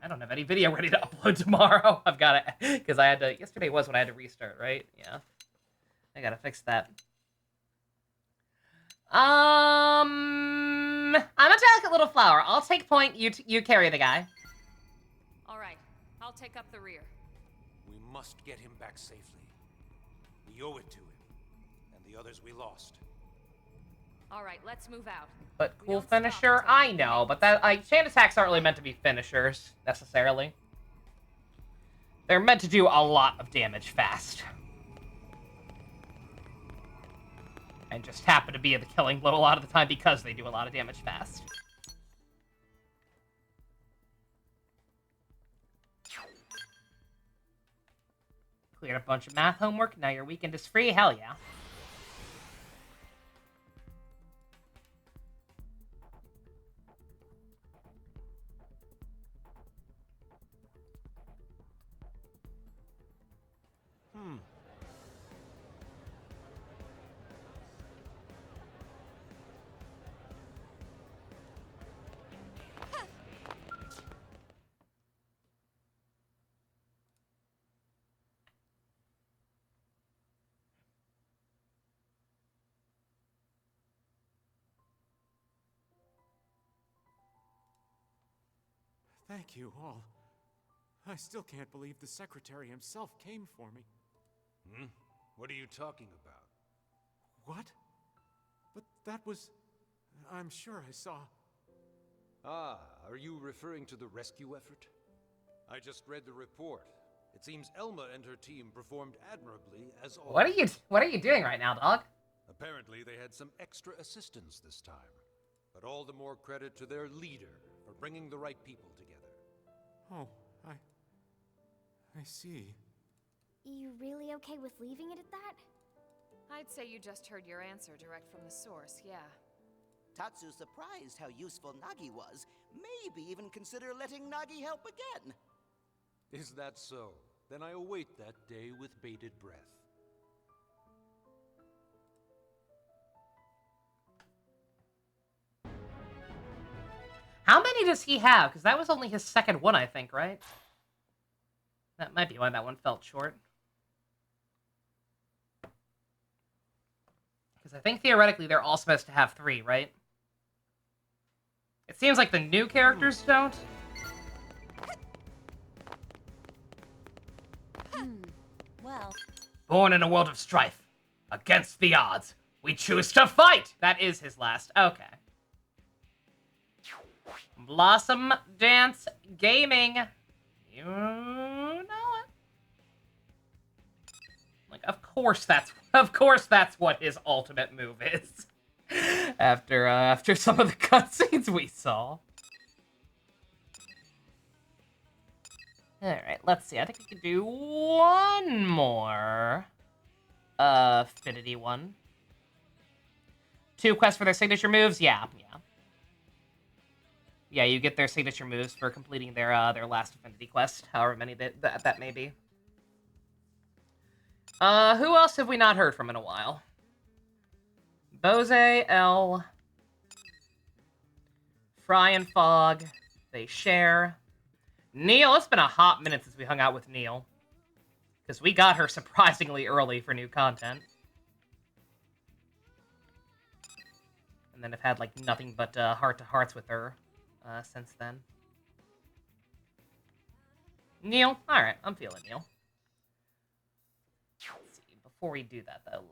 I don't have any video ready to upload tomorrow. I've gotta, because I had to, yesterday was when I had to restart, right? Yeah. I gotta fix that. I'm a delicate little flower. I'll take point, you carry the guy. All right, I'll take up the rear. We must get him back safely. We owe it to him, and the others we lost. All right, let's move out. But We cool don't stop finisher, until I we know, make but this that chain attacks aren't really meant to be finishers, necessarily. They're meant to do a lot of damage fast. And just happen to be the killing blow a lot of the time because they do a lot of damage fast. Cleared a bunch of math homework, now your weekend is free, hell yeah. Thank you all. I still can't believe the Secretary himself came for me. Hmm? What are you talking about? What? But that was... I'm sure I saw... Ah, are you referring to the rescue effort? I just read the report. It seems Elma and her team performed admirably, as always. What are you doing right now, dog? Apparently, they had some extra assistance this time. But all the more credit to their leader for bringing the right people together. Oh, I see. You really okay with leaving it at that? I'd say you just heard your answer direct from the source, yeah. Tatsu's surprised how useful Nagi was. Maybe even consider letting Nagi help again. Is that so? Then I await that day with bated breath. How many does he have? Because that was only his second one, I think, right? That might be why that one felt short. Because I think theoretically they're all supposed to have 3, right? It seems like the new characters don't. Well, Born in a world of strife, Against the odds, we choose to fight! That is his last. Okay. Blossom Dance Gaming. You know it. Like, of course that's what his ultimate move is. After some of the cutscenes we saw. Alright, let's see. I think we can do one more affinity one. 2 quests for their signature moves? Yeah. Yeah, you get their signature moves for completing their last affinity quest, however many that may be. Who else have we not heard from in a while? Bose, L, Fry and Fog, they share. Neil, it's been a hot minute since we hung out with Neil. Because we got her surprisingly early for new content. And then have had, like, nothing but heart-to-hearts with her since then. Neil? Alright, I'm feeling Neil. Let's see, before we do that, though,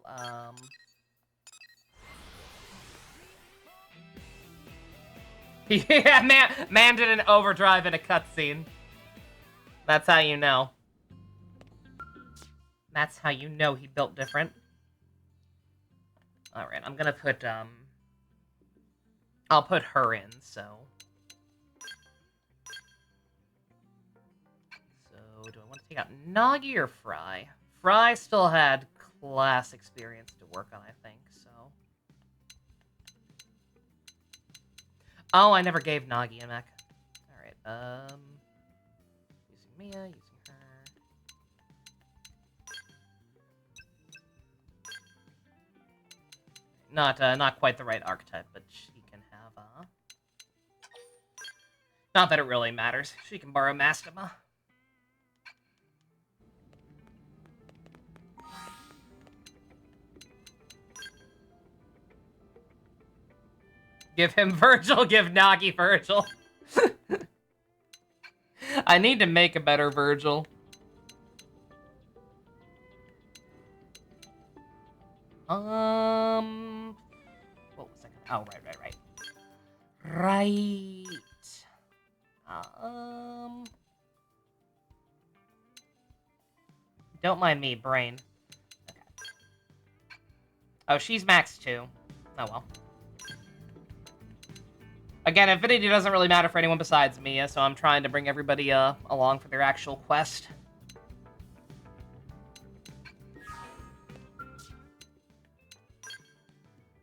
yeah, man did an overdrive in a cutscene. That's how you know. That's how you know he built different. Alright, I'm gonna put, I'll put her in, so... So, do I want to take out Nagi or Fry? Fry still had class experience to work on, I think, so... Oh, I never gave Nagi a mech. Alright, using Mia, using her. Not quite the right archetype, but she can have, Not that it really matters. She can borrow Mastema. Give him Virgil, give Nagi Virgil. I need to make a better Virgil. What was I gonna... Oh, right. Right. Don't mind me, brain. Okay. Oh, she's max 2. Oh, well. Again, Affinity doesn't really matter for anyone besides Mia, so I'm trying to bring everybody along for their actual quest.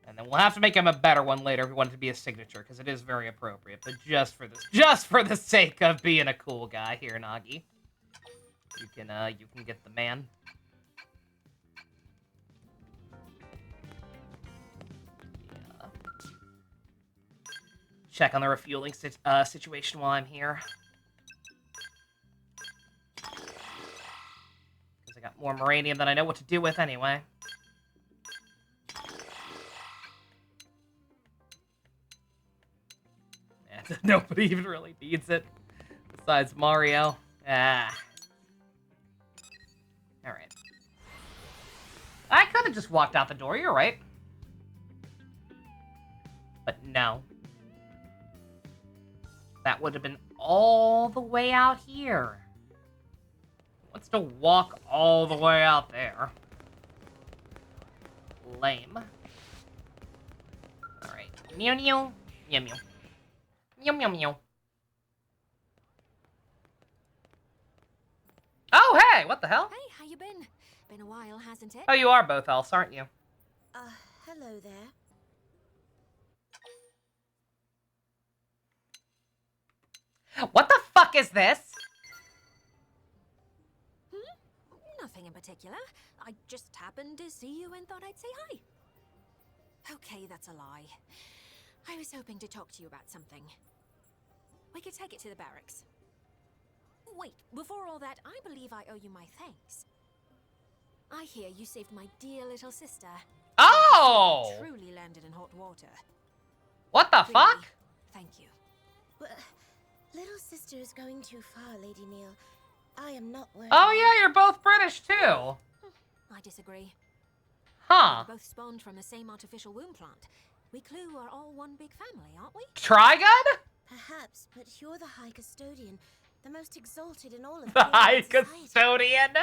And then we'll have to make him a better one later if we want it to be a signature, because it is very appropriate. But just for the sake of being a cool guy here, Nagi, you can get the man. Check on the refueling situation while I'm here. Because I got more Moranium than I know what to do with anyway. Yeah, nobody even really needs it. Besides Mario. Ah. Alright. I could have just walked out the door, you're right. But no. That would have been all the way out here. Wants to walk all the way out there. Lame. Alright. Meow meow. Meow meow. Meow meow meow. Oh, hey! What the hell? Hey, how you been? Been a while, hasn't it? Oh, you are both elves, aren't you? Hello there. What the fuck is this? Nothing in particular. I just happened to see you and thought I'd say hi. Okay, that's a lie. I was hoping to talk to you about something. We could take it to the barracks. Wait, before all that, I believe I owe you my thanks. I hear you saved my dear little sister. Oh! Truly landed in hot water. What the fuck? Thank you. But little sister is going too far, Lady Neil. I am not worthy. Oh yeah, you're both British too. I disagree. Huh. We're both spawned from the same artificial womb plant. We Clue are all one big family, aren't we? Trigun? Perhaps, but you're the High Custodian, the most exalted in all of The High Gangland society. Custodian?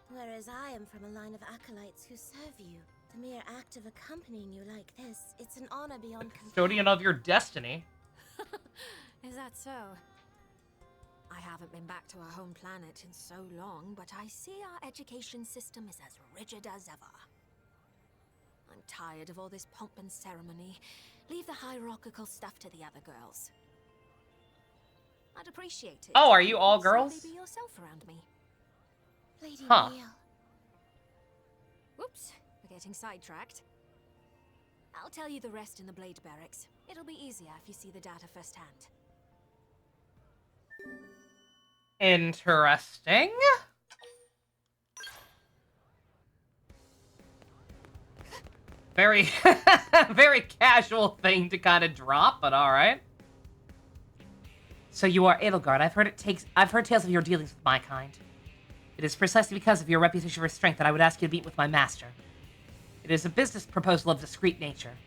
Whereas I am from a line of acolytes who serve you. The mere act of accompanying you like this, it's an honor beyond compare. Custodian of your destiny. Is that so? I haven't been back to our home planet in so long, but I see our education system is as rigid as ever. I'm tired of all this pomp and ceremony. Leave the hierarchical stuff to the other girls. I'd appreciate it. Oh, are you all if you'd girls? simply be yourself around me. Lady Huh. Neil. Whoops, we're getting sidetracked. I'll tell you the rest in the Blade Barracks. It'll be easier if you see the data firsthand. Interesting. Very, very casual thing to kind of drop, but all right. So you are Edelgard. I've heard tales of your dealings with my kind. It is precisely because of your reputation for strength that I would ask you to meet with my master. It is a business proposal of discreet nature.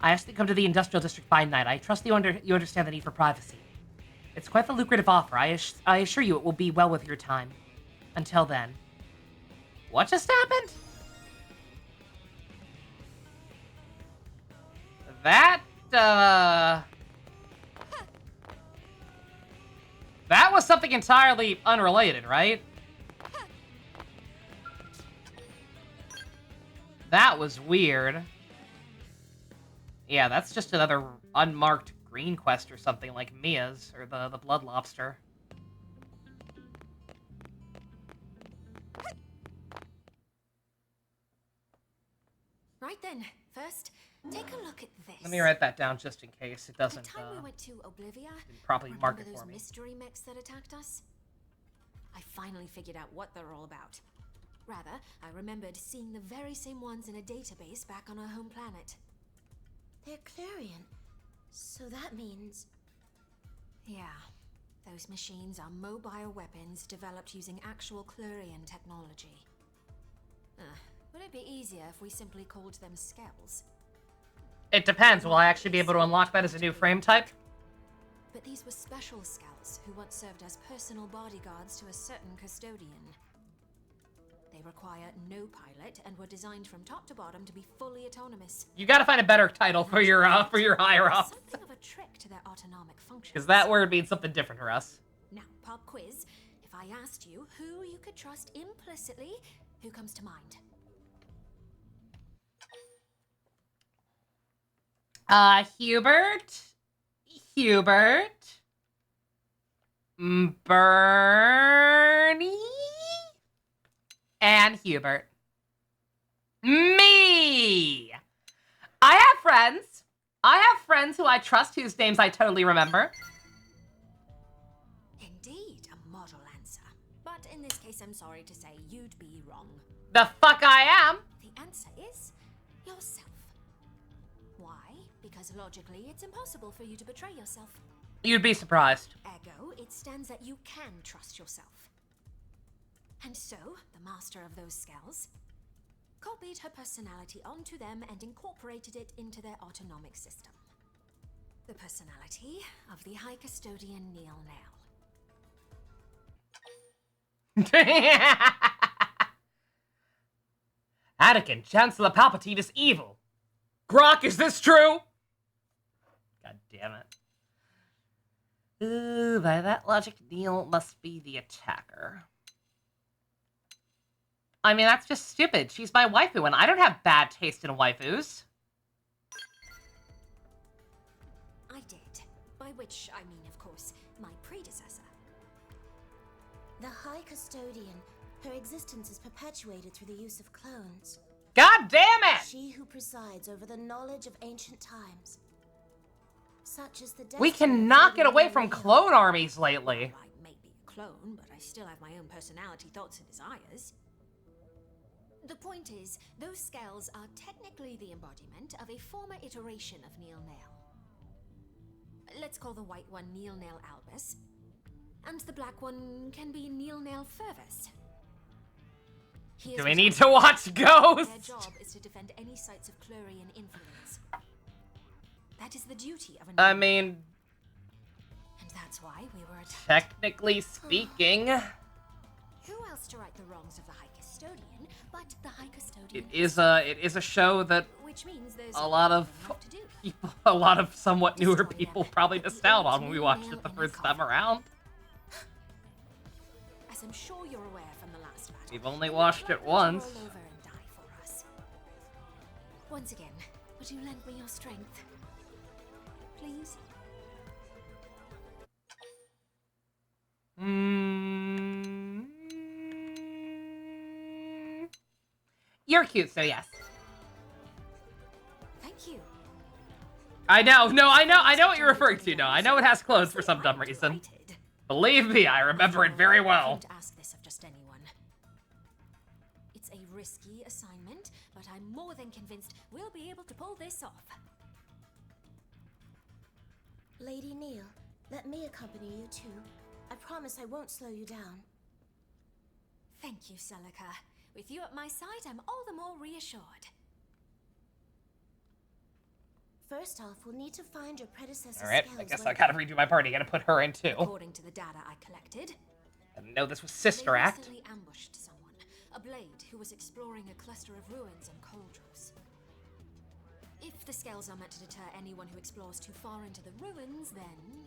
I ask you to come to the industrial district by night. I trust you understand the need for privacy. It's quite the lucrative offer. I assure you it will be well worth your time. Until then. What just happened? That was something entirely unrelated, right? That was weird. Yeah, that's just another unmarked green quest or something like Mia's, or the Blood Lobster. Right then, first, take a look at this. Let me write that down just in case it doesn't The time we went to Oblivia, properly mark remember it for those me. mystery mechs that attacked us? I finally figured out what they're all about. Rather, I remembered seeing the very same ones in a database back on our home planet. They're Clarion. So that means... Yeah, those machines are mobile weapons developed using actual Clarion technology. Would it be easier if we simply called them Skells? It depends. Will I actually be able to unlock that as a new frame type? But these were special Skells who once served as personal bodyguards to a certain custodian. They require no pilot and were designed from top to bottom to be fully autonomous. You gotta find a better title for your higher ups. Something of a trick to their autonomic functions. Because that word means something different for us. Now, pop quiz. If I asked you who you could trust implicitly, who comes to mind? Hubert, Bernie, and Hubert. Me! I have friends. Who I trust, whose names I totally remember. Indeed, a model answer. But in this case, I'm sorry to say you'd be wrong. The fuck I am? The answer is yourself. Why? Because logically, it's impossible for you to betray yourself. You'd be surprised. Ergo, it stands that you can trust yourself. And so, the master of those Skells copied her personality onto them and incorporated it into their autonomic system. The personality of the High Custodian Neil Nail. Anakin, Chancellor Palpatine is evil. Grok, is this true? God damn it. Ooh, by that logic, Neil must be the attacker. I mean, that's just stupid. She's my waifu, and I don't have bad taste in waifus. I did. By which, I mean, of course, my predecessor. The High Custodian. Her existence is perpetuated through the use of clones. God damn it! She who presides over the knowledge of ancient times. Such as the We destiny cannot of get away Lady from Neil. clone armies lately. I may be a clone, but I still have my own personality, thoughts, and desires. The point is, those Skells are technically the embodiment of a former iteration of Neil Nail. Let's call the white one Neil Nail Albus, and the black one can be Neil Nail Fervus. Here's Do we what need I to know. watch Their Ghost? job is to defend any sites of Chlorian influence. That is the duty of a I noble. mean, And that's why we were attacked. technically speaking, Who else to right the wrongs of the High Custodian but the High Custodian? it is a show that Which means there's a lot of enough to do. people, a lot of somewhat newer Destroy people them. probably Put missed the out on old when we nail watched it the in first the time coffin. around. As I'm sure you're aware from the last battle. We've only they watched would it likely to once. roll over and die for us. Once again, would you lend me your strength? Please? You're cute, so yes. Thank you. I know, no, I know what you're referring to. No, I know it has clothes for some dumb reason. Believe me, I remember it very I well. couldn't ask this of just anyone. It's a risky assignment, but I'm more than convinced we'll be able to pull this off. Lady Neil, let me accompany you too. I promise I won't slow you down. Thank you, Celica. With you at my side, I'm all the more reassured. First off, we'll need to find your predecessor's Alright, I scales guess when- I gotta redo my party. Gotta put her in too. According to the data I collected, I didn't know this was Sister they Act. recently ambushed someone, a blade who was exploring a cluster of ruins in Coldros. If the scales are meant to deter anyone who explores too far into the ruins, then...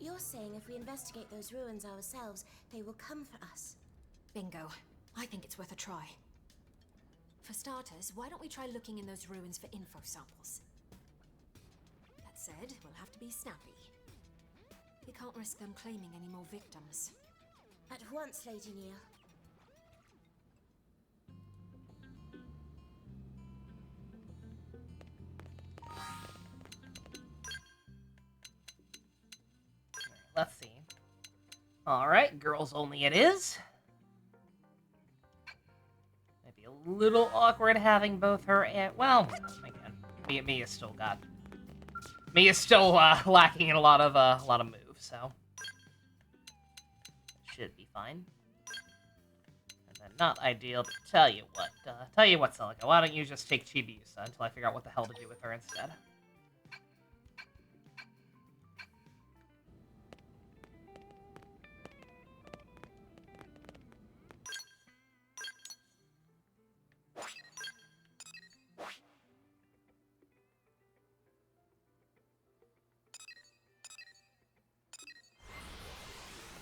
You're saying if we investigate those ruins ourselves, they will come for us. Bingo. I think it's worth a try. For starters, why don't we try looking in those ruins for info samples? That said, we'll have to be snappy. We can't risk them claiming any more victims. At once, Lady Neil. Let's see. Alright, girls only it is. Maybe a little awkward having both her and... Well, again, Mia's still got... Mia's still lacking in a lot of moves, so... Should be fine. And then not ideal, but tell you what, Celica, why don't you just take Chibiusa until I figure out what the hell to do with her instead.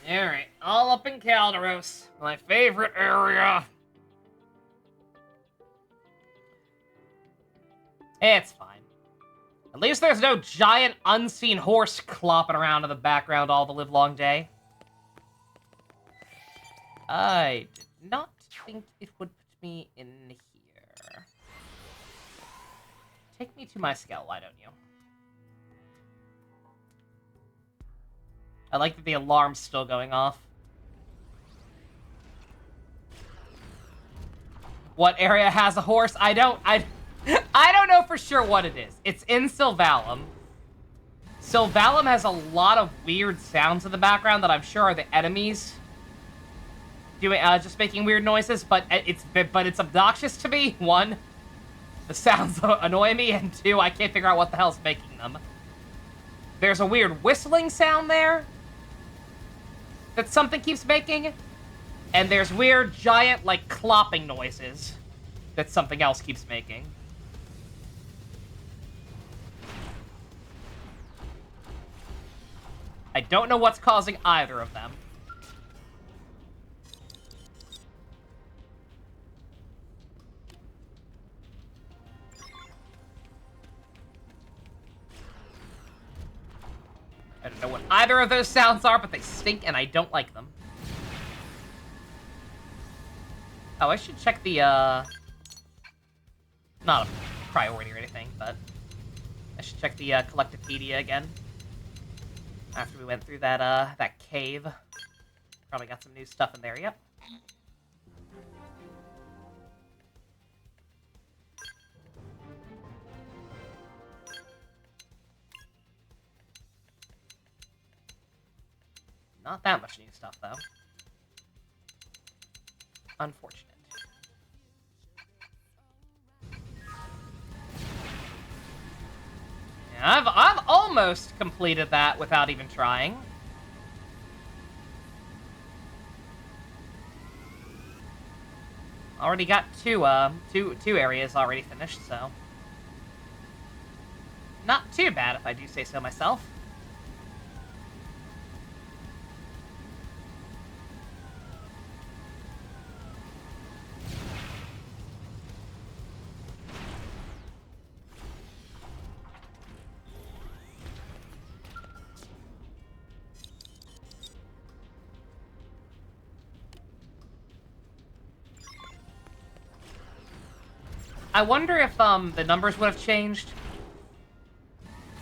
Alright, all up in Calderos, my favorite area. It's fine. At least there's no giant unseen horse clopping around in the background all the livelong day. I did not think it would put me in here. Take me to my skull, why don't you? I like that the alarm's still going off. What area has a horse? I don't know for sure what it is. It's in Sylvalum. Sylvalum has a lot of weird sounds in the background that I'm sure are the enemies doing, just making weird noises, but it's obnoxious to me. One, the sounds annoy me, and two, I can't figure out what the hell's making them. There's a weird whistling sound there that something keeps making, and there's weird, giant, like, clopping noises that something else keeps making. I don't know what's causing either of them. I don't know what either of those sounds are, but they stink and I don't like them. Oh, I should check the, not a priority or anything, but I should check the, Collectivepedia again. After we went through that, that cave. Probably got some new stuff in there, yep. Not that much new stuff, though. Unfortunate. I've almost completed that without even trying. Already got two areas already finished, so not too bad if I do say so myself. I wonder if the numbers would have changed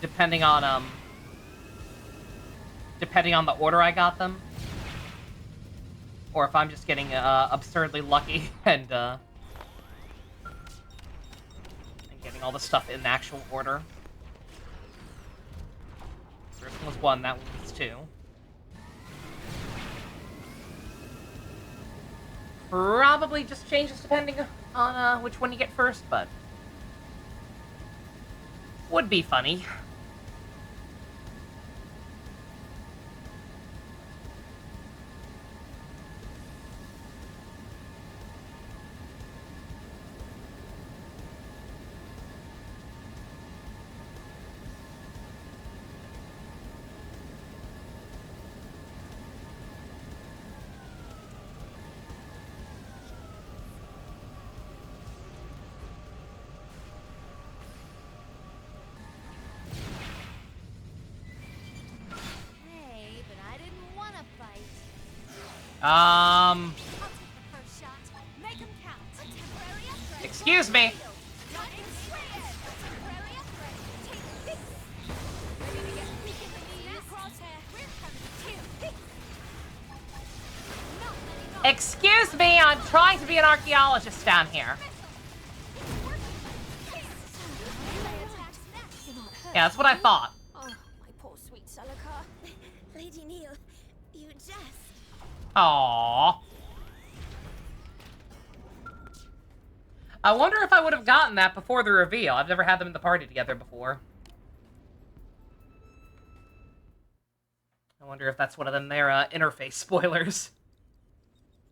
depending on the order I got them, or if I'm just getting absurdly lucky and getting all the stuff in the actual order. So this one was 1, that one was 2. Probably just changes depending on which one you get first, but would be funny. Excuse me. Excuse me, I'm trying to be an archaeologist down here. Yeah, that's what I thought. Oh, my poor sweet Celica. Lady Neil, you jest. Aww. I wonder if I would have gotten that before the reveal. I've never had them in the party together before. I wonder if that's one of them their interface spoilers.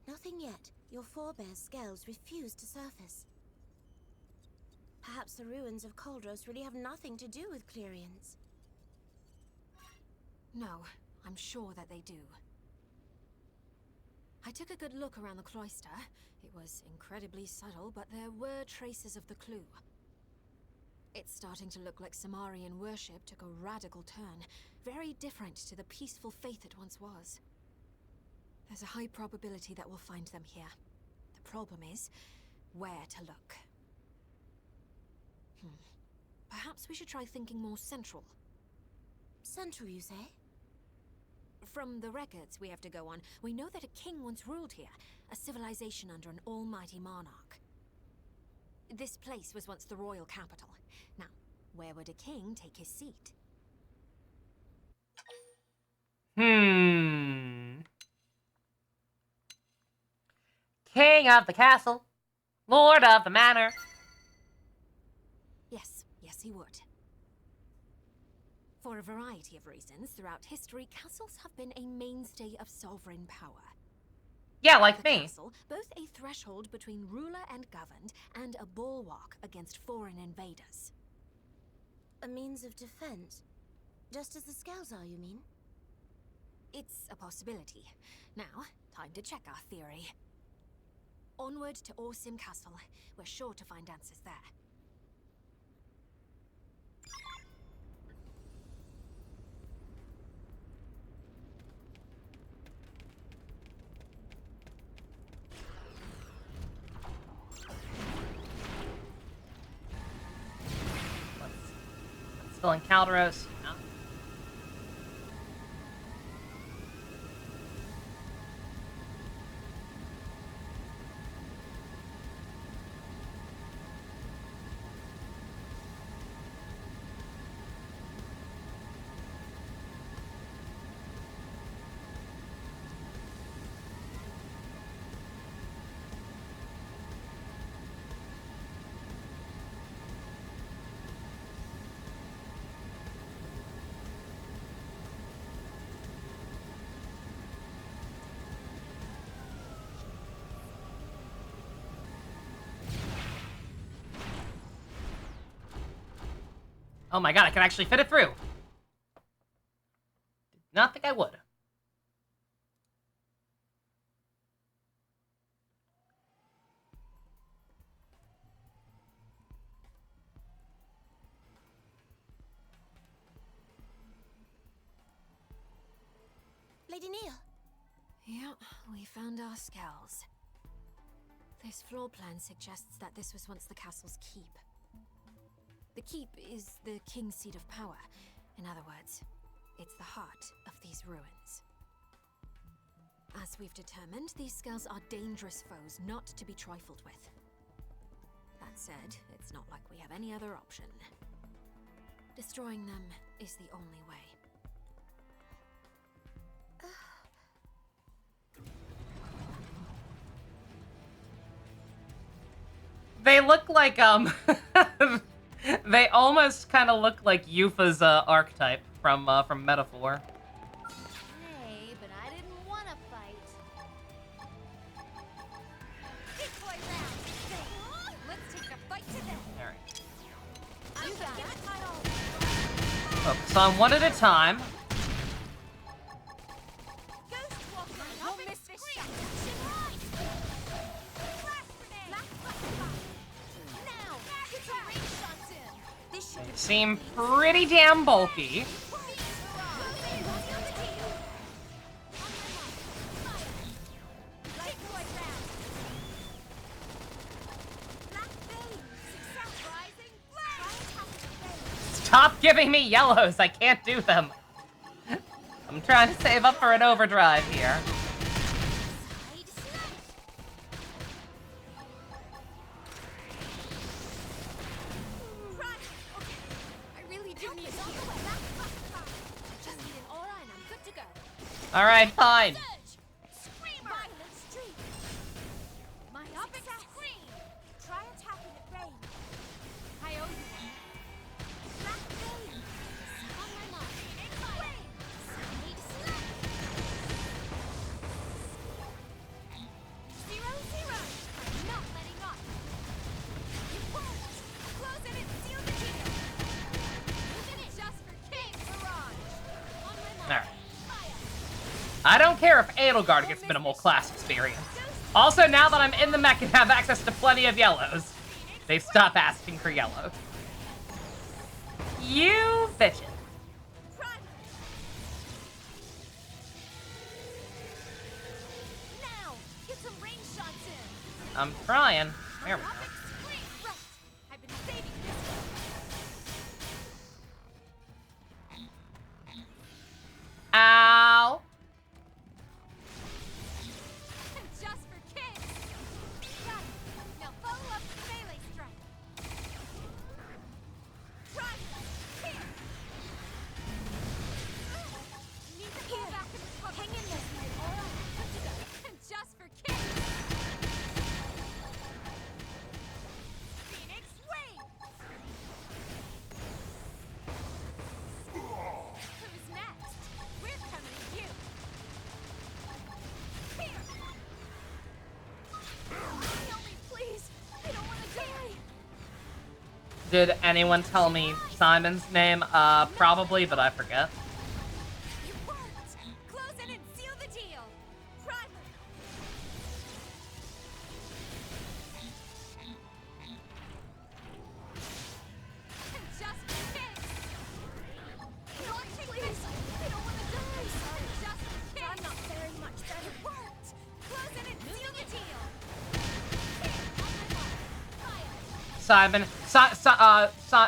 Nothing yet. Your forebears' scales refuse to surface. Perhaps the ruins of Koldros really have nothing to do with Clerians. No, I'm sure that they do. I took a good look around the cloister. It was incredibly subtle, but there were traces of the clue. It's starting to look like Samarian worship took a radical turn, very different to the peaceful faith it once was. There's a high probability that we'll find them here. The problem is, where to look. Perhaps we should try thinking more central. Central, you say? From the records we have to go on, we know that a king once ruled here, a civilization under an almighty monarch. This place was once the royal capital. Now, where would a king take his seat? King of the castle, lord of the manor. Yes, he would. For a variety of reasons, throughout history, castles have been a mainstay of sovereign power. Yeah, like the me. Castle, both a threshold between ruler and governed, and a bulwark against foreign invaders. A means of defense? Just as the scales are, you mean? It's a possibility. Now, time to check our theory. Onward to Orsim Castle. We're sure to find answers there. Still in Calderos. No. Oh my god, I can actually fit it through. Did not think I would. Lady Neil. Yep, we found our skulls. This floor plan suggests that this was once the castle's keep. The keep is the king's seat of power. In other words, it's the heart of these ruins. As we've determined, these skulls are dangerous foes not to be trifled with. That said, it's not like we have any other option. Destroying them is the only way. They look like, they almost kind of look like Yufa's archetype from Metaphor. Hey, but I didn't want to fight. Big boy round. Let's take a fight to them. Alright. You got it. Focus on one at a time. Ghost Walker, you'll miss this shot. Flash grenade. Now, get some range shots in. This should They seem pretty damn bulky. Stop giving me yellows, I can't do them. I'm trying to save up for an overdrive here. Alright, fine. My epic scream. Try attacking at range. I owe you one. Black Flame. On my mark. Flame. Side slap. 0-0. I'm not letting up. It worked. Close it and seal the deal. You did it just for King Mirage. On my mark. Alright. I don't care if Edelgard gets minimal class experience. Also, now that I'm in the mech and have access to plenty of yellows, they stop asking for yellows. You bitches. Now, get some range shots in. I'm trying. There we go. I've been saving this Ow. one. Just for King. Got it. Now follow up the melee strike. Try here. Need to pull back and recover. Hang in there. All right, good to go. And just for King. Phoenix Wing. Who's next? We're coming to you. Here. Help me, please. I don't want to die. Did anyone tell me Simon's name? Probably, but I forget. It worked. Close it and seal the deal. Primer. And just for King. Lord, take this. I don't want to die. And just for King. I'm not very much better. It worked. Close it and seal the deal. Here, on my mark. Fire.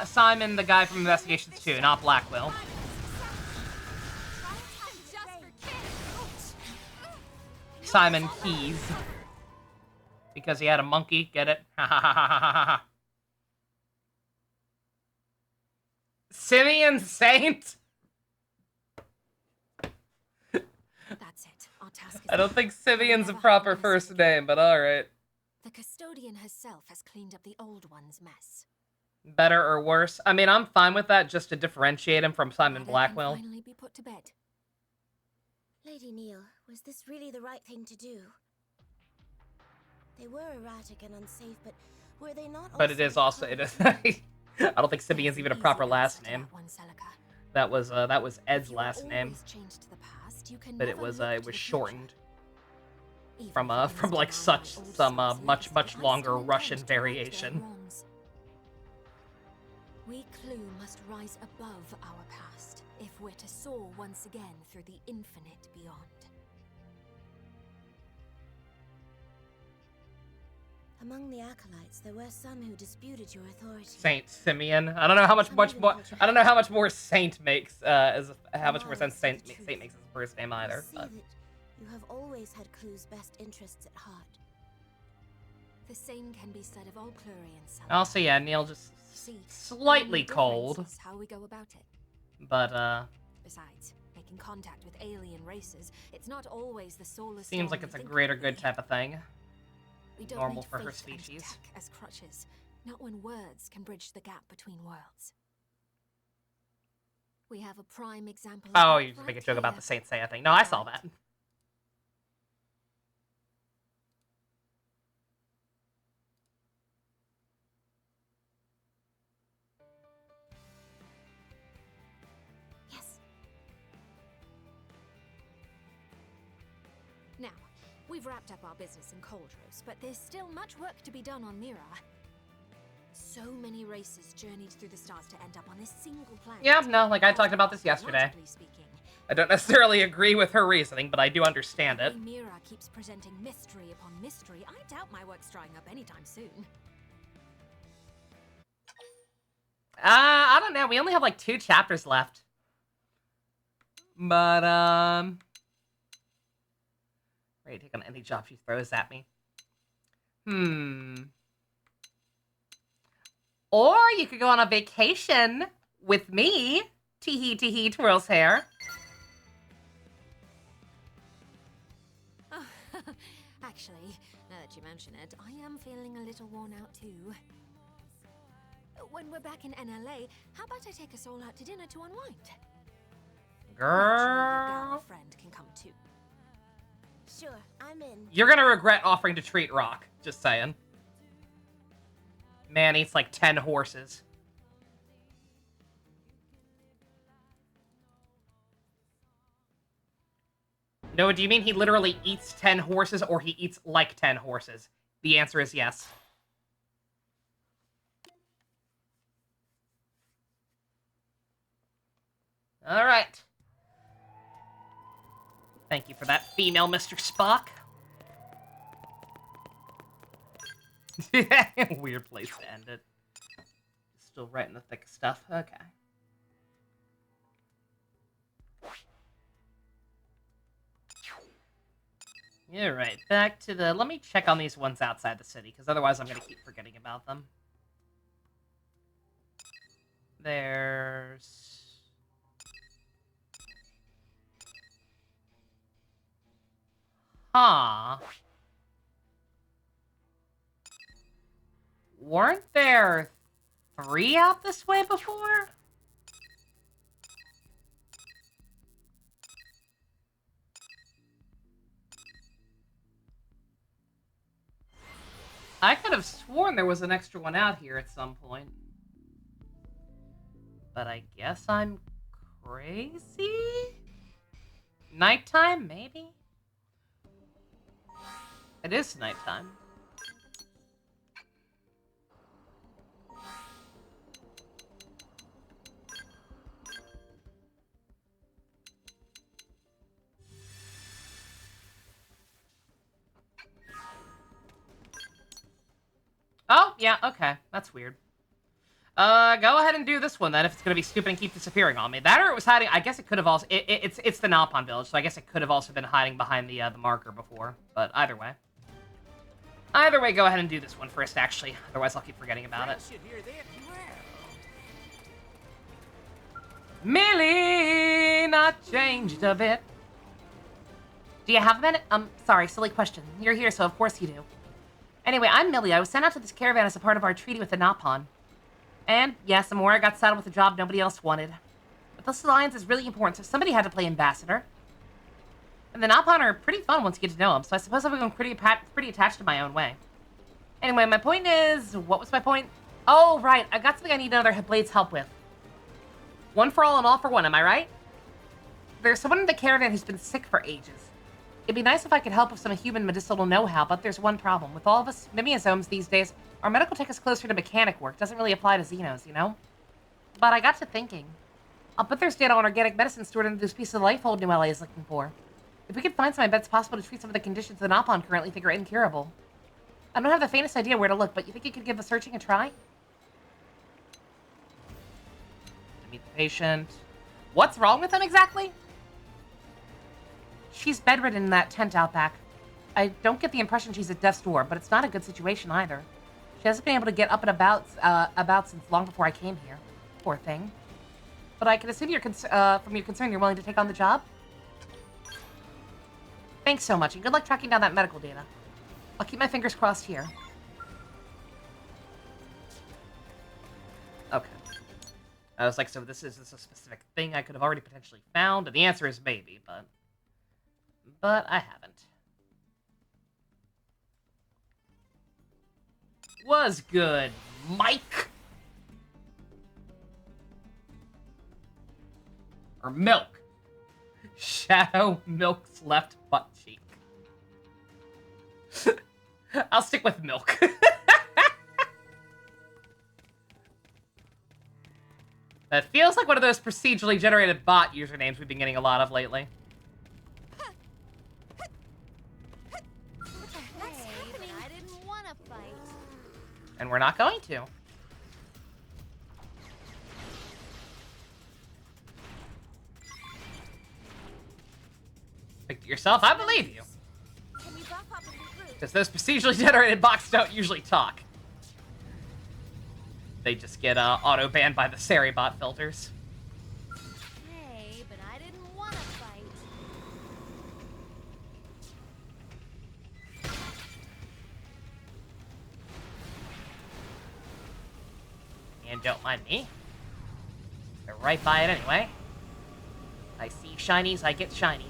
Simon, the guy from Investigations 2, not Blackwell. Simon Keys. Because he had a monkey, get it? Simeon Saint? That's it. Our task is I don't think Simeon's a proper first name, but alright. The custodian herself has cleaned up the old one's mess. Better or worse? I mean, I'm fine with that just to differentiate him from Simon Blackwell. Finally be put to bed. Lady Neil, was this really the right thing to do? They were erratic and unsafe, but were they not But it is also, it is, I don't think Simeon's even a proper last name. That was Ed's last name. Always chained to the past, you can But it never was look to the shortened future. from Even from things like denied such by old some stars much legacy, much I longer still intend Russian to right their variation. wrongs. We Clue must rise above our past if we're to soar once again through the infinite beyond. Among the acolytes, there were some who disputed your authority. Saint Simeon. I don't know how much more. I don't know how much more Saint makes how much more sense Saint makes his first name either. See that you have always had Clue's best interests at heart. The same can be said of all Clurians. Also, yeah, Neil just slightly cold. How we go about it. But Besides, making contact with alien races, it's not always the soulless. seems like it's a greater good type of thing. We don't Normal need for her faith and species. tech as crutches, not when words can bridge the gap between worlds. We have a prime example. Oh, of you just make a joke about the Saint Seiya thing. No, I saw that. Yes. Now, we've wrapped up our business in Coldros, but there's still much work to be done on Mira. So many races journeyed through the stars to end up on this single planet. Yeah, no, like I talked about this yesterday. I don't necessarily agree with her reasoning, but I do understand it. Mira keeps presenting mystery upon mystery. I doubt my work's drying up anytime soon. I don't know. We only have like 2 chapters left. But, ready to take on any job she throws at me. Or you could go on a vacation with me. Tee hee, twirls hair. Oh, actually, now that you mention it, I am feeling a little worn out too. When we're back in NLA, how about I take us all out to dinner to unwind? Naturally, your gal friend can come too. Sure, I'm in. You're gonna regret offering to treat Rock. Just saying. Man eats like 10 horses. No, do you mean he literally eats 10 horses or he eats like 10 horses? The answer is yes. All right. Thank you for that, female Mr. Spock. Weird place to end it. Still right in the thick of stuff. Okay. Alright, back to the... Let me check on these ones outside the city, because otherwise I'm going to keep forgetting about them. There's... Huh. Weren't there 3 out this way before? I could have sworn there was an extra one out here at some point. But I guess I'm crazy? Nighttime, maybe? It is nighttime. Oh, yeah, okay. That's weird. Go ahead and do this one, then, if it's gonna be stupid and keep disappearing on me. That or it was hiding... I guess it could have also... It's the Nalpon village, so I guess it could have also been hiding behind the marker before. But either way. Either way, go ahead and do this one first, actually. Otherwise, I'll keep forgetting about it. Millie, not changed a bit. Do you have a minute? Sorry, silly question. You're here, so of course you do. Anyway, I'm Millie. I was sent out to this caravan as a part of our treaty with the Nalpon. And, yes, Amora got saddled with a job nobody else wanted. But this alliance is really important, so somebody had to play ambassador. And the Nalpon are pretty fun once you get to know them, so I suppose I've become pretty attached to my own way. Anyway, my point is... What was my point? Oh, right. I got something I need another Blade's help with. One for all and all for one, am I right? There's someone in the caravan who's been sick for ages. It'd be nice if I could help with some human medicinal know-how, but there's one problem. With all of us Mimiazomes these days, our medical tech is closer to mechanic work. Doesn't really apply to Xenos, you know? But I got to thinking. I'll bet there's data on organic medicine stored into this piece of life hold New LA is looking for. If we could find some, I bet it's possible to treat some of the conditions the Nopon currently think are incurable. I don't have the faintest idea where to look, but you think you could give the searching a try? Meet the patient. What's wrong with him exactly? She's bedridden in that tent out back. I don't get the impression she's at death's door, but it's not a good situation either. She hasn't been able to get up and about since long before I came here. Poor thing. But I can assume from your concern you're willing to take on the job? Thanks so much, and good luck tracking down that medical data. I'll keep my fingers crossed here. Okay. I was like, so this is a specific thing I could have already potentially found? And the answer is maybe, but I haven't. Was good, Mike? Or Milk. Shadow Milk's left butt cheek. I'll stick with Milk. That feels like one of those procedurally generated bot usernames we've been getting a lot of lately. What's happening? I didn't want to fight. And we're not going to. Think to yourself, I believe you. Can we buff up and regroup? Because those procedurally generated bots don't usually talk. They just get auto-banned by the Seribot filters. Hey, but I didn't want to fight. And don't mind me. They're right by it anyway. I see shinies, I get shinies.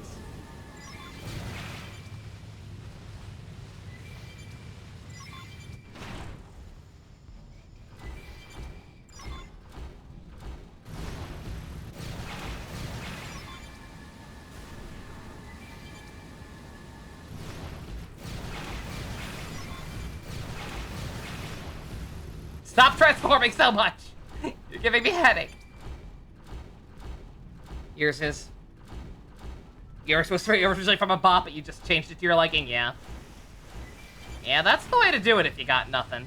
Stop transforming so much! You're giving me a headache. Yours was originally from a bot, but you just changed it to your liking, yeah. Yeah, that's the way to do it if you got nothing.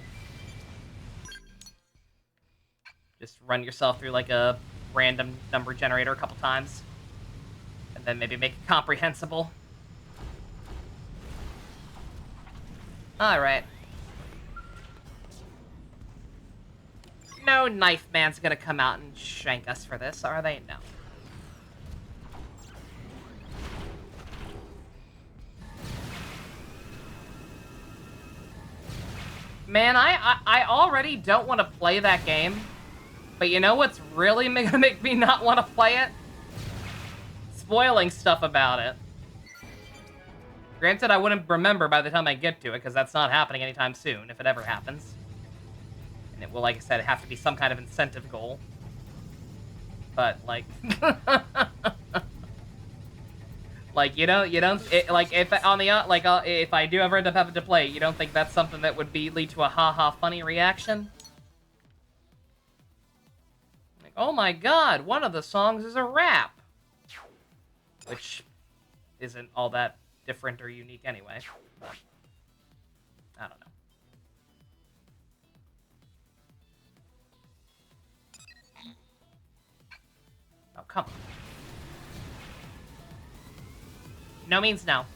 Just run yourself through like a random number generator a couple times. And then maybe make it comprehensible. Alright. No knife man's gonna come out and shank us for this, are they? No. Man, I already don't want to play that game. But you know what's really gonna make me not want to play it? Spoiling stuff about it. Granted, I wouldn't remember by the time I get to it, because that's not happening anytime soon, if it ever happens. And it will, like I said, have to be some kind of incentive goal. But, like... like, you don't, like, if on the, if I do ever end up having to play, you don't think that's something that would lead to a ha-ha funny reaction? Like, oh my god, one of the songs is a rap! Which isn't all that different or unique anyway. But, I don't know. Oh, come on. No means no.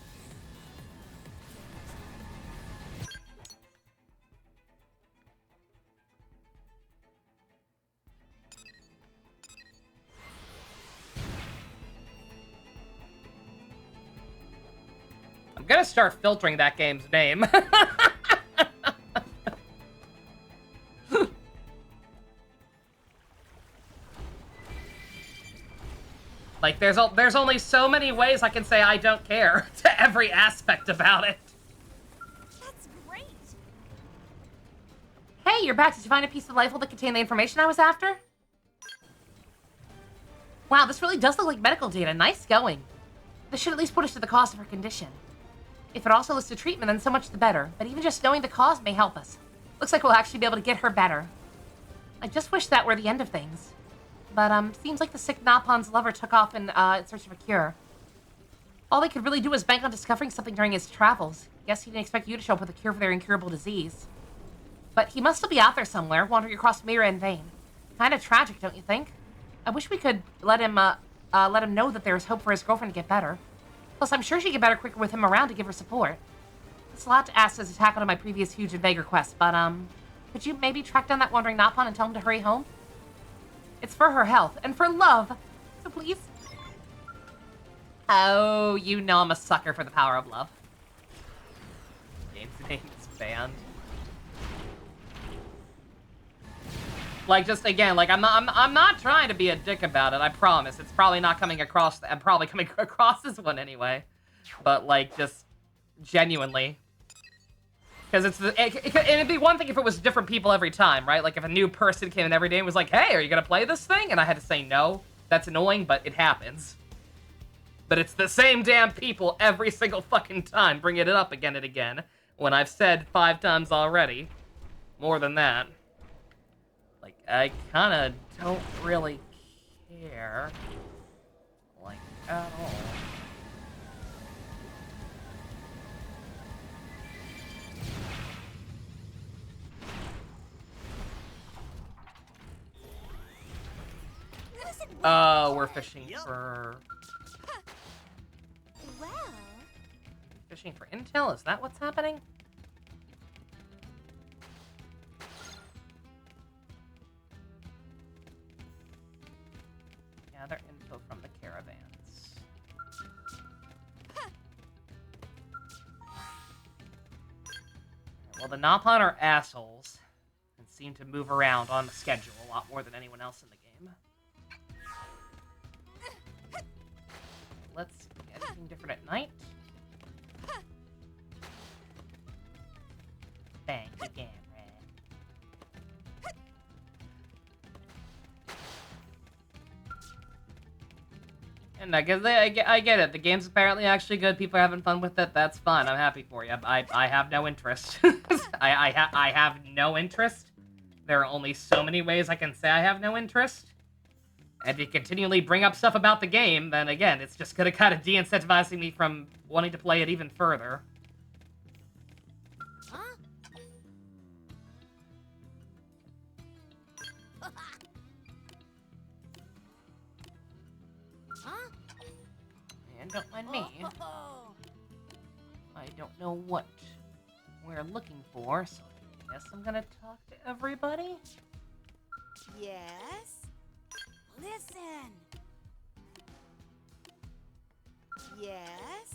I'm gonna start filtering that game's name. Like, there's only so many ways I can say I don't care to every aspect about it. That's great. Hey, you're back. Did you find a piece of the rifle that contained the information I was after? Wow, this really does look like medical data. Nice going. This should at least put us to the cause of her condition. If it also lists a treatment, then so much the better. But even just knowing the cause may help us. Looks like we'll actually be able to get her better. I just wish that were the end of things. But, seems like the sick Napon's lover took off in search of a cure. All they could really do was bank on discovering something during his travels. Guess he didn't expect you to show up with a cure for their incurable disease. But he must still be out there somewhere, wandering across Mira in vain. Kinda tragic, don't you think? I wish we could let him know that there's hope for his girlfriend to get better. Plus, I'm sure she'd get better quicker with him around to give her support. It's a lot to ask as a tackle to my previous huge and vague request, but, could you maybe track down that wandering Napon and tell him to hurry home? It's for her health, and for love, so please. Oh, you know I'm a sucker for the power of love. Game's name is banned. Like, just again, like I'm not trying to be a dick about it. I promise. It's probably not coming across. I'm probably coming across this one anyway. But like, just genuinely, because it'd be one thing if it was different people every time, right? Like if a new person came in every day and was like, "Hey, are you gonna play this thing?" and I had to say no. That's annoying, but it happens. But it's the same damn people every single fucking time bringing it up again and again. When I've said 5 times already, more than that. Like, I kinda don't really care. Like, at all. Oh, we're fishing for... Well... Fishing for intel? Is that what's happening? Gather info from the caravans. Well, the Napon are assholes and seem to move around on the schedule a lot more than anyone else in the game. Let's see. Anything different at night? Thank you, Gamera. And I get it. The game's apparently actually good. People are having fun with it. That's fun. I'm happy for you. I have no interest. I have no interest. There are only so many ways I can say I have no interest. And to continually bring up stuff about the game, then again, it's just gonna kind of de-incentivizing me from wanting to play it even further. Huh? Huh? And don't mind me. I don't know what we're looking for, so I guess I'm gonna talk to everybody. Yes? Listen. Yes?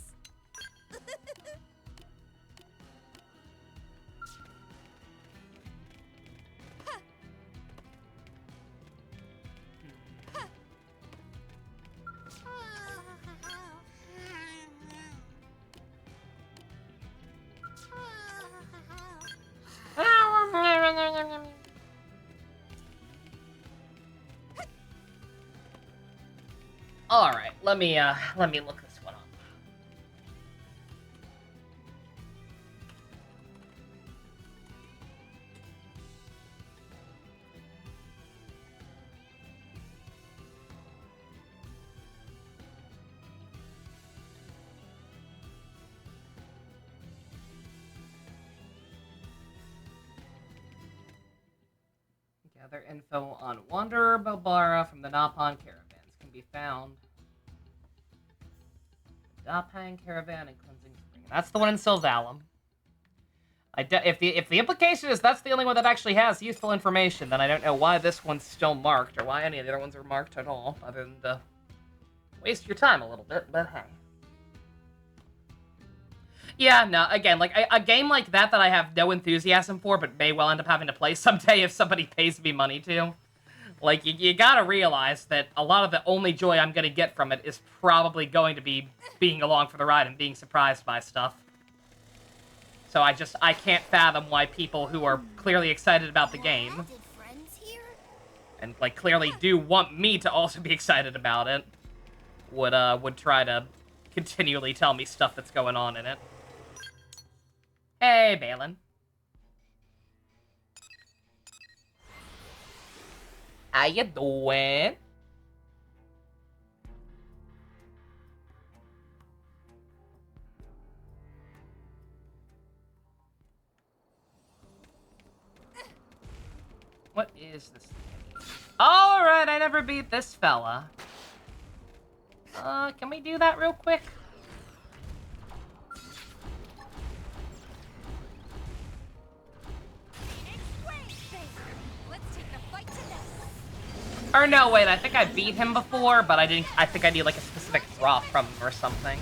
All right, let me look this one up. Gather info on Wanderer Bobara from the Napon caravans can be found. Dapang Caravan and Cleansing Spring. That's the one in Sylvalum. If the implication is that's the only one that actually has useful information, then I don't know why this one's still marked, or why any of the other ones are marked at all, other than to waste your time a little bit, but hey. Yeah, no, again, like, a game like that I have no enthusiasm for, but may well end up having to play someday if somebody pays me money to. Like, you gotta realize that a lot of the only joy I'm gonna get from it is probably going to be being along for the ride and being surprised by stuff. So I can't fathom why people who are clearly excited about the game and, like, clearly do want me to also be excited about it would try to continually tell me stuff that's going on in it. Hey, Balin. How you doing? What is this? Alright, I never beat this fella. Can we do that real quick? Or no, wait, I think I beat him before, but I think I need, like, a specific drop from him or something.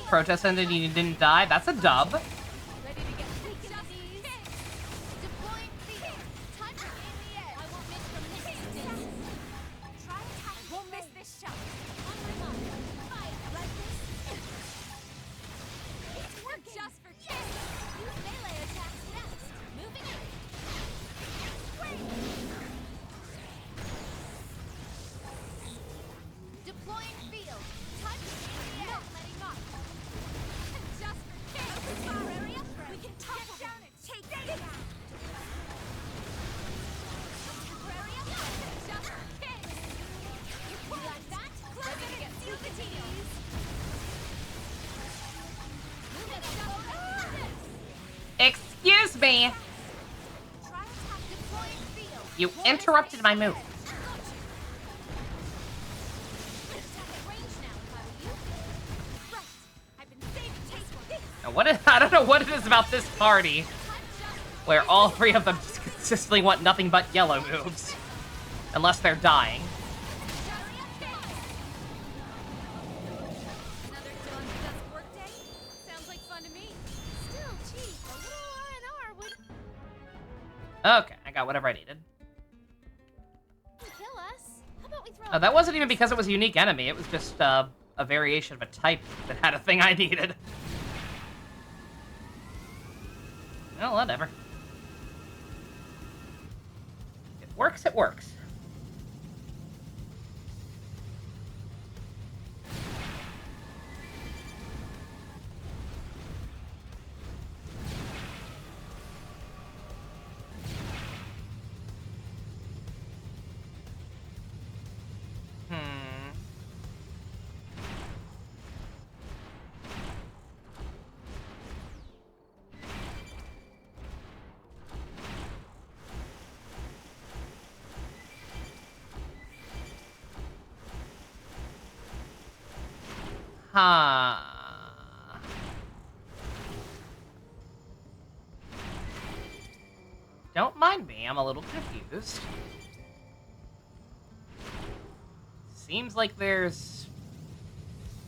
Protest ended and you didn't die? That's a dub. Excuse me. You interrupted my move. Now I don't know what it is about this party where all three of them just consistently want nothing but yellow moves. Unless they're dying. Okay, I got whatever I needed. Oh, that wasn't even because it was a unique enemy. It was just a variation of a type that had a thing I needed. Well, whatever. It works, it works. Huh. Don't mind me, I'm a little confused. Seems like there's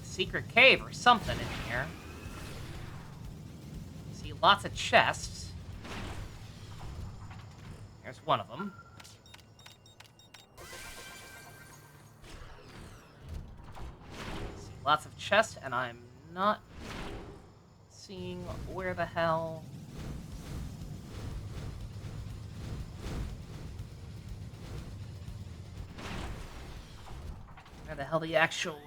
a secret cave or something in here. See lots of chests. There's one of them. Lots of chests, and I'm not seeing where the hell... Where the hell the actual,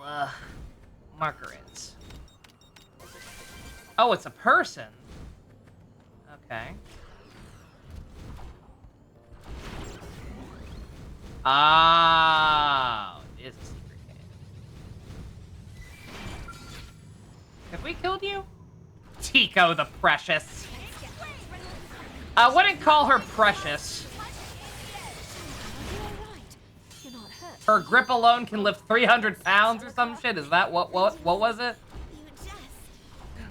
marker is. Oh, it's a person. Okay. Oh, it is a secret cave. Have we killed you? Tico the Precious. I wouldn't call her precious. Her grip alone can lift 300 pounds or some shit. Is that what was it?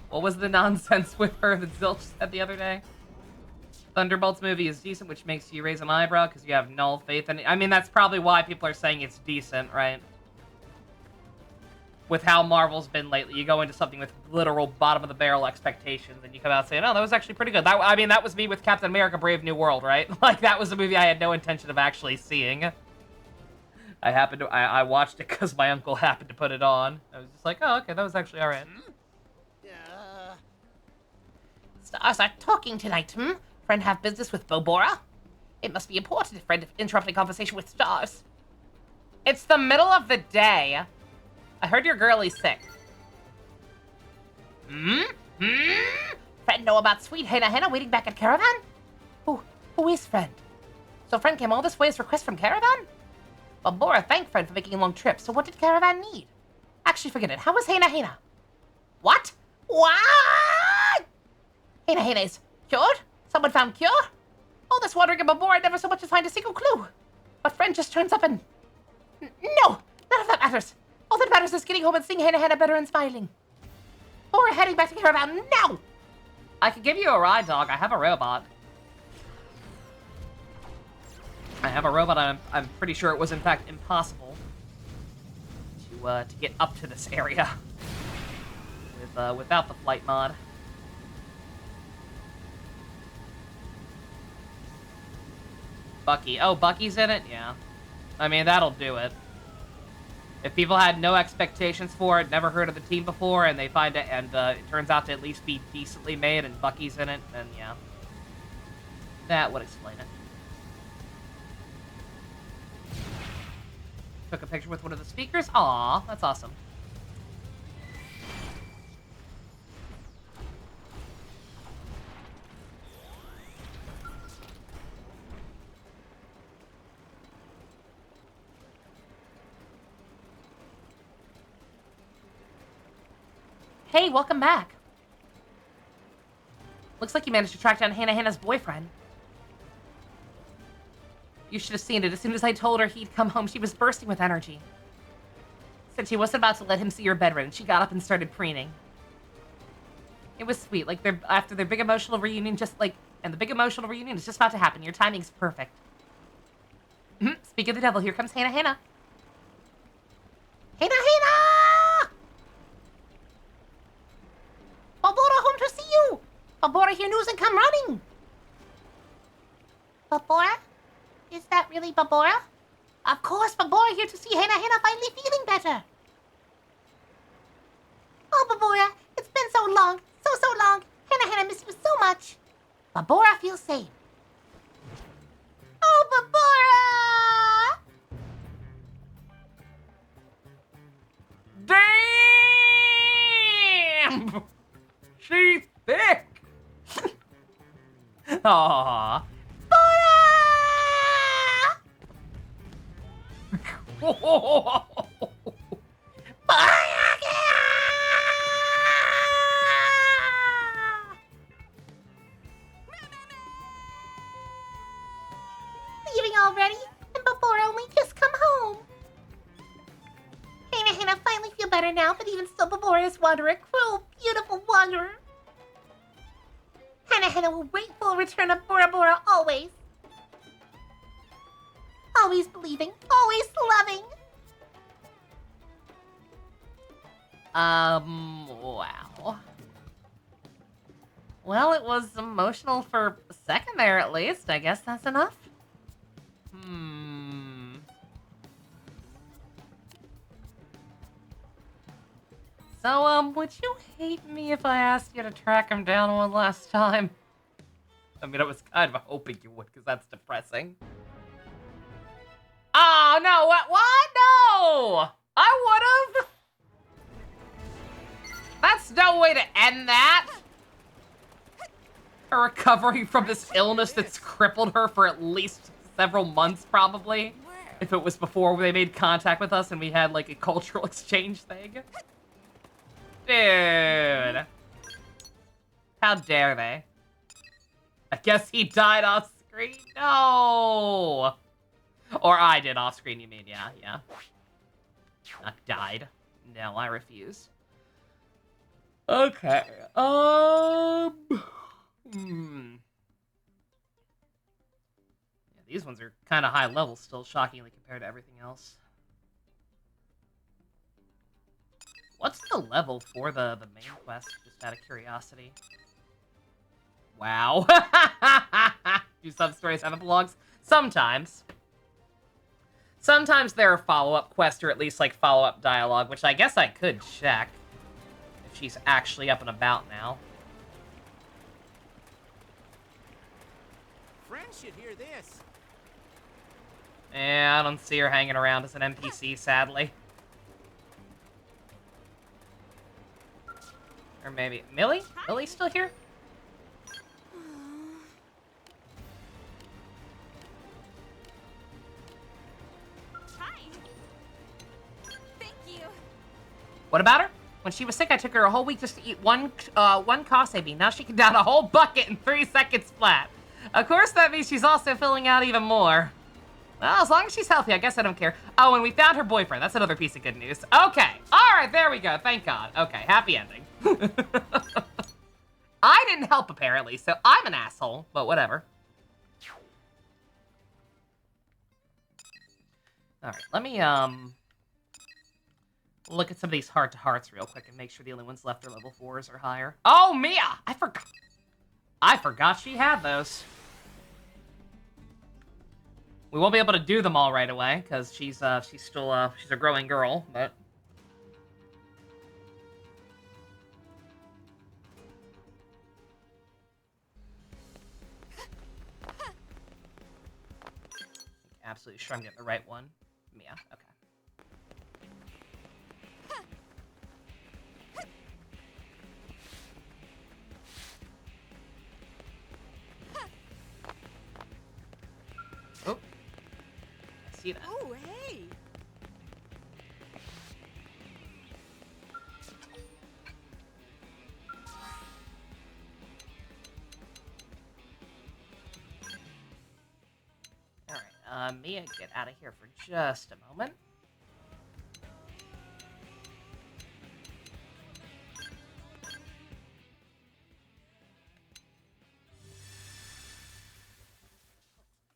What was the nonsense with her that Zilch said the other day? Thunderbolt's movie is decent, which makes you raise an eyebrow because you have null faith in it. I mean, that's probably why people are saying it's decent, right? With how Marvel's been lately, you go into something with literal bottom-of-the-barrel expectations, and you come out saying, oh, that was actually pretty good. I mean, that was me with Captain America Brave New World, right? Like, that was a movie I had no intention of actually seeing. I watched it because my uncle happened to put it on. I was just like, oh, okay, that was actually alright. Stars are talking tonight, Friend have business with Bobora? It must be important if Friend interrupting conversation with stars. It's the middle of the day. I heard your girlie's sick. Friend know about sweet Hannah waiting back at Caravan? Who is Friend? So Friend came all this way as request from Caravan? Bobora thanked Friend for making a long trip, so what did Caravan need? Actually, forget it. How was Hannah? What? What? Hannah is cured? Someone found cure? All this wandering in Bobora never so much as find a single clue. But Friend just turns up and... No! None of that matters. All that matters is getting home and seeing Hannah better and smiling. Or heading back to Caravan now! I could give you a ride, dog. I have a robot. I'm pretty sure it was in fact impossible to get up to this area without the flight mod. Bucky. Oh, Bucky's in it? Yeah. I mean, that'll do it. If people had no expectations for it, never heard of the team before, and they find it, and it turns out to at least be decently made, and Bucky's in it, then yeah. That would explain it. Took a picture with one of the speakers. Aw, that's awesome. Hey, welcome back. Looks like you managed to track down Hannah's boyfriend. You should have seen it. As soon as I told her he'd come home, she was bursting with energy. Said she wasn't about to let him see her bedroom. She got up and started preening. It was sweet. Like, after their big emotional reunion, and the big emotional reunion is just about to happen. Your timing's perfect. Speak of the devil, here comes Hannah. Hannah! Bobora, home to see you! Bobora, hear news and come running! Bobora? Is that really Bobora? Of course, Bobora here to see Hannah finally feeling better. Oh, Bobora, it's been so long, so long. Hannah miss you so much. Bobora feels same. Oh, Bobora! Damn! She's thick! Aww. Leaving already? And Bobora only just come home. Hannah finally feel better now, but even still Bobora is Wanderer, cruel, beautiful Wanderer. Hannah will wait for a return of Bora Bora always. Always believing, always loving. Wow. Well, it was emotional for a second there at least. I guess that's enough. So, would you hate me if I asked you to track him down one last time? I mean, I was kind of hoping you would, because that's depressing. Oh, no, what? No! I would've! That's no way to end that! Her recovering from this illness that's crippled her for at least several months, probably. If it was before they made contact with us and we had, like, a cultural exchange thing. Dude. How dare they? I guess he died off screen? No! Or I did off screen, you mean? Yeah. Not died. No, I refuse. Okay. Yeah, these ones are kind of high level still, shockingly, compared to everything else. What's the level for the main quest, just out of curiosity? Wow. Do sub-stories have epilogues? Sometimes. Sometimes there are follow-up quests, or at least, like, follow-up dialogue, which I guess I could check. If she's actually up and about now. should hear this. Yeah, I don't see her hanging around as an NPC, sadly. Or maybe... Millie? Millie's still here? Hi. Thank you. What about her? When she was sick, I took her a whole week just to eat one kase bean. Now she can down a whole bucket in 3 seconds flat. Of course, that means she's also filling out even more. Well, as long as she's healthy, I guess I don't care. Oh, and we found her boyfriend. That's another piece of good news. Okay. All right, there we go. Thank God. Okay, happy ending. I didn't help, apparently, so I'm an asshole, but whatever. All right, let me, look at some of these heart-to-hearts real quick and make sure the only ones left are level 4s or higher. Oh, Mia! I forgot she had those. We won't be able to do them all right away, because she's still, she's a growing girl, but... Absolutely sure I'm getting the right one. Mia, okay. Oh. I see that. Oh, hey. Alright, Mia, get out of here for just a moment.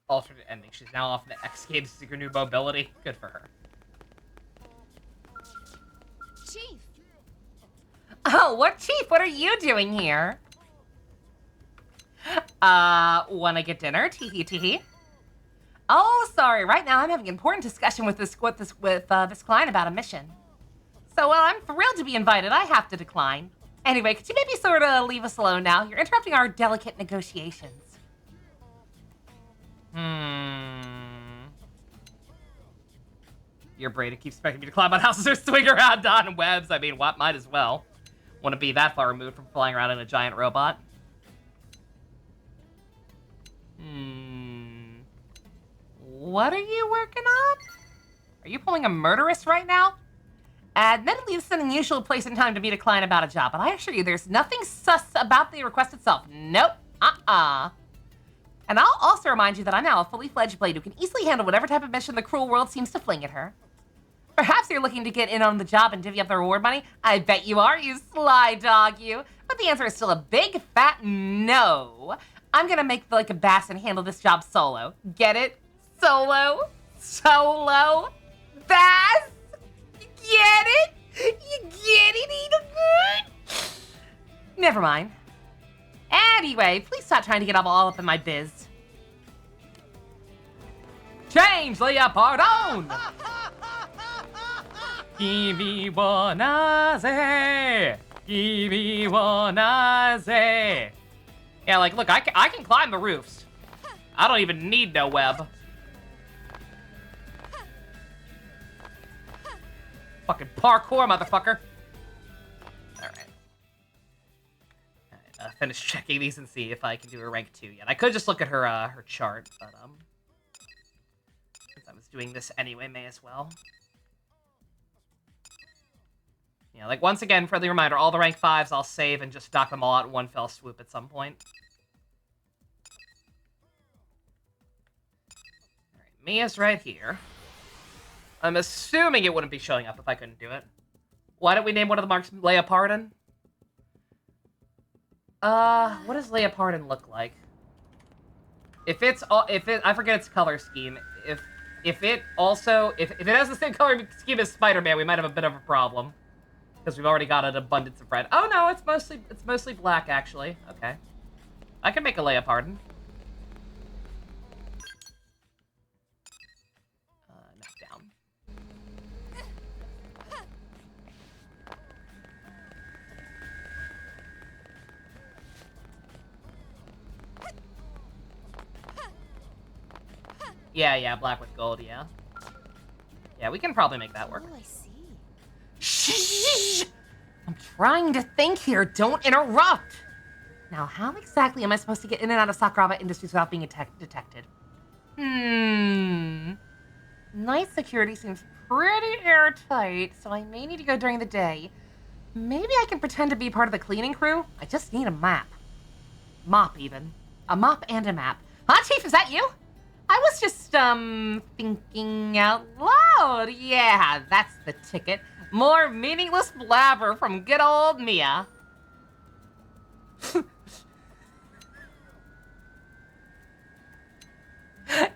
Alternate ending. She's now off in the X Games to seek her new mobility. Good for her. Chief. Oh, what Chief? What are you doing here? Wanna get dinner? Teehee teehee. Oh, sorry. Right now I'm having an important discussion with this client about a mission. So, well, I'm thrilled to be invited. I have to decline. Anyway, could you maybe sort of leave us alone now? You're interrupting our delicate negotiations. Your brain keeps expecting me to climb on houses or swing around on webs. I mean, what? Might as well. Wouldn't be that far removed from flying around in a giant robot. What are you working on? Are you pulling a murderess right now? Admittedly, this is an unusual place and time to meet a client about a job, but I assure you there's nothing sus about the request itself. Nope. And I'll also remind you that I'm now a fully fledged blade who can easily handle whatever type of mission the cruel world seems to fling at her. Perhaps you're looking to get in on the job and divvy up the reward money? I bet you are, you sly dog, you. But the answer is still a big fat no. I'm gonna make like a bass and handle this job solo. Get it? Solo? Solo? Bass? You get it? You get it, Eagle? Never mind. Anyway, please stop trying to get all up in my biz. Change, Leia, pardon! Kimi wa naze? Kimi wa naze? Yeah, like, look, I can climb the roofs. I don't even need no web. Fucking parkour, motherfucker. Alright. Finish checking these and see if I can do a rank 2 yet. I could just look at her her chart, but since I was doing this anyway, may as well. Yeah, like once again, friendly reminder, all the rank 5s I'll save and just knock them all out in one fell swoop at some point. Alright, Mia's right here. I'm assuming it wouldn't be showing up if I couldn't do it. Why don't we name one of the marks Leia Pardon? What does Leia Pardon look like? I forget its color scheme. If it has the same color scheme as Spider-Man, we might have a bit of a problem. Because we've already got an abundance of red. Oh no, it's mostly black actually. Okay. I can make a Leia Pardon. Knock down. Yeah, black with gold, yeah. Yeah, we can probably make that work. Oh, I see. Shh! I'm trying to think here. Don't interrupt. Now, how exactly am I supposed to get in and out of Sakuraba Industries without being detected? Night security seems pretty airtight, so I may need to go during the day. Maybe I can pretend to be part of the cleaning crew? I just need a map. Mop, even. A mop and a map. Huh, Chief, is that you? I was just, thinking out loud. Yeah, that's the ticket. More meaningless blabber from good old Mia.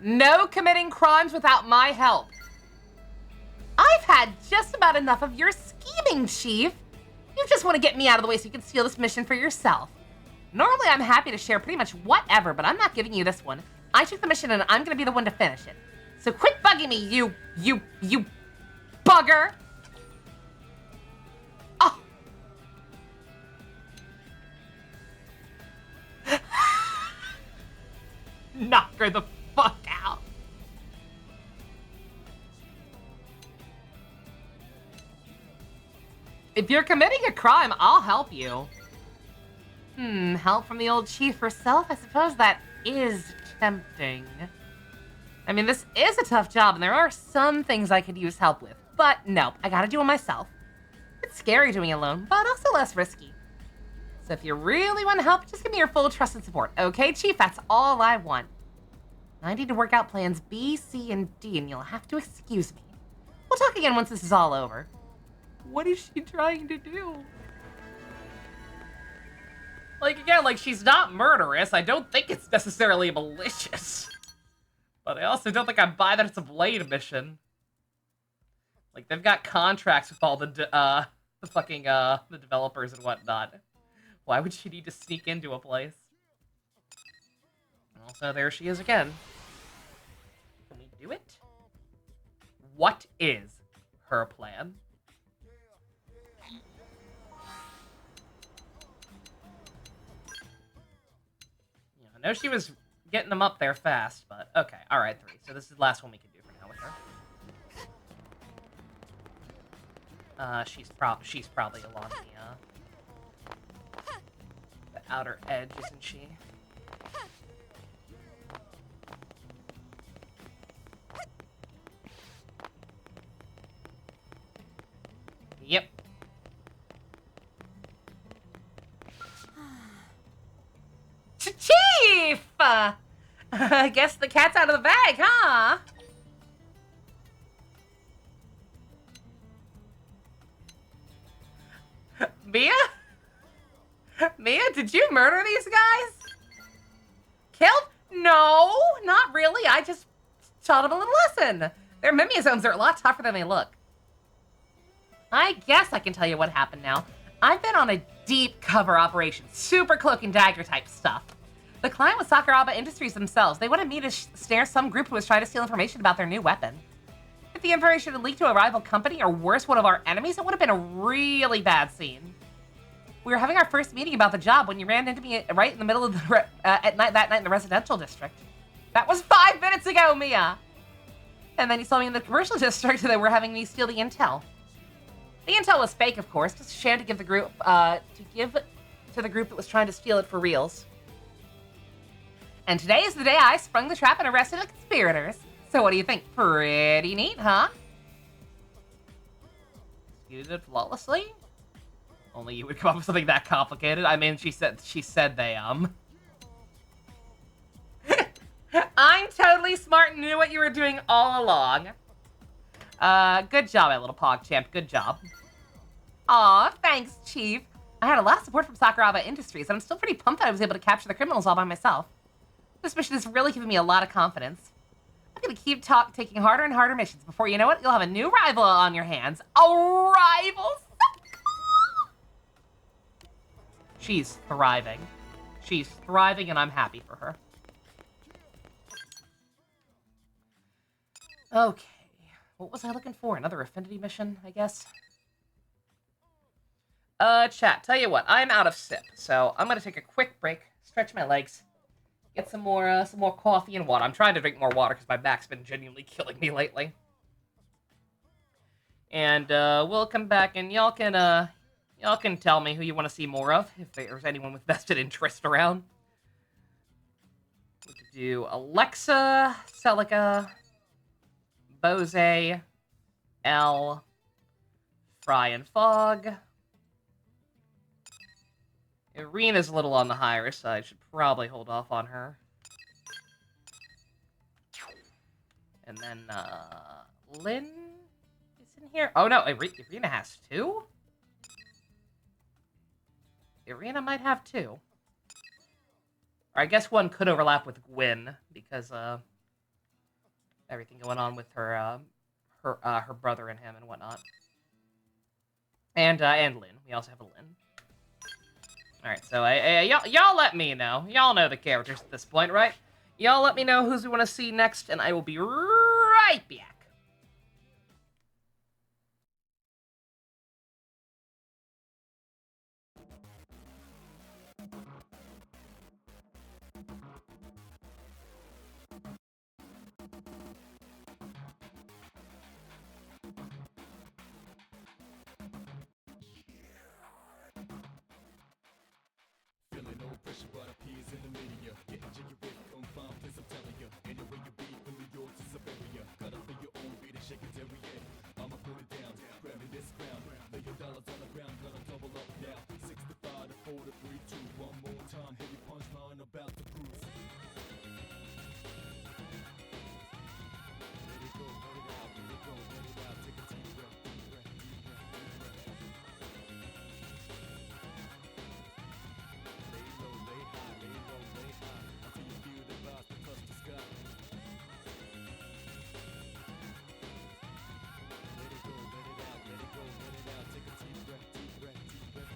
No committing crimes without my help. I've had just about enough of your scheming, Chief. You just want to get me out of the way so you can steal this mission for yourself. Normally, I'm happy to share pretty much whatever, but I'm not giving you this one. I took the mission and I'm gonna be the one to finish it. So quit bugging me, you bugger! Oh! Knock her the fuck out. If you're committing a crime, I'll help you. Help from the old chief herself? I suppose that is tempting. I mean, this is a tough job, and there are some things I could use help with. But no, I gotta do it myself. It's scary doing it alone, but also less risky. So if you really want to help, just give me your full trust and support. Okay, Chief? That's all I want. I need to work out plans B, C, and D, and you'll have to excuse me. We'll talk again once this is all over. What is she trying to do? Like, again, like, she's not murderous. I don't think it's necessarily malicious. But I also don't think I buy that it's a Blade mission. Like, they've got contracts with all the developers and whatnot. Why would she need to sneak into a place? Also, there she is again. Can we do it? What is her plan? I know she was getting them up there fast, but okay. All right, 3. So this is the last one we can do for now with her. She's probably along the outer edge, isn't she? Yep. Chief! I guess the cat's out of the bag, huh? Mia? Mia, did you murder these guys? Killed? No, not really. I just taught them a little lesson. Their mimizones are a lot tougher than they look. I guess I can tell you what happened now. I've been on a deep cover operation, super cloak and dagger type stuff. The client was Sakuraba Industries themselves. They wanted me to snare some group who was trying to steal information about their new weapon. If the information had leaked to a rival company, or worse, one of our enemies, it would have been a really bad scene. We were having our first meeting about the job when you ran into me right in the middle of the that night in the residential district. That was 5 minutes ago, Mia! And then you saw me in the commercial district and they were having me steal the intel. The intel was fake, of course, just shared to give the group, to the group that was trying to steal it for reals. And today is the day I sprung the trap and arrested the conspirators. So what do you think? Pretty neat, huh? Executed flawlessly? Only you would come up with something that complicated. I mean, she said they, I'm totally smart and knew what you were doing all along. Good job, my little PogChamp. Good job. Aw, thanks, Chief. I had a lot of support from Sakuraba Industries, and I'm still pretty pumped that I was able to capture the criminals all by myself. This mission has really given me a lot of confidence. I'm gonna keep taking harder and harder missions. Before you know it, you'll have a new rival on your hands. A rival? She's thriving. She's thriving, and I'm happy for her. Okay. What was I looking for? Another affinity mission, I guess? Chat, tell you what, I'm out of sip, so I'm gonna take a quick break, stretch my legs, Get some more coffee and water. I'm trying to drink more water because my back's been genuinely killing me lately. And we'll come back and y'all can tell me who you want to see more of if there's anyone with vested interest around. We could do Alexa, Celica, Bose, L, Fry and Fog. Irina's a little on the higher side. Should probably hold off on her. And then, Lynn is in here. Oh, no, Irina has 2? Irina might have 2. Or I guess one could overlap with Gwyn, because, everything going on with her, her brother and him and whatnot. And Lynn. We also have a Lynn. Alright, so y'all let me know. Y'all know the characters at this point, right? Y'all let me know who's we want to see next, and I will be right back. Feeling no pressure, but appears in the media. Getting jiggy with confound, please I'm telling you. Anyway you be, Philly yours is a barrier. Gotta feel your own beat and shake it every day. I'ma put it down, grabbing this crown. Lay your dollars on the ground, gonna double up now. 65 to 4 to 3, 2, one more time. Heavy punchline about to cruise. Let it go, let it out, let it go, let it out. Take a deep breath, deep breath, deep breath, deep breath. Lay low, lay high, lay low, lay high, until you feel the vibes to touch the sky. Let it go, let it out, let it go, let it out. Take a deep breath, deep breath, deep breath.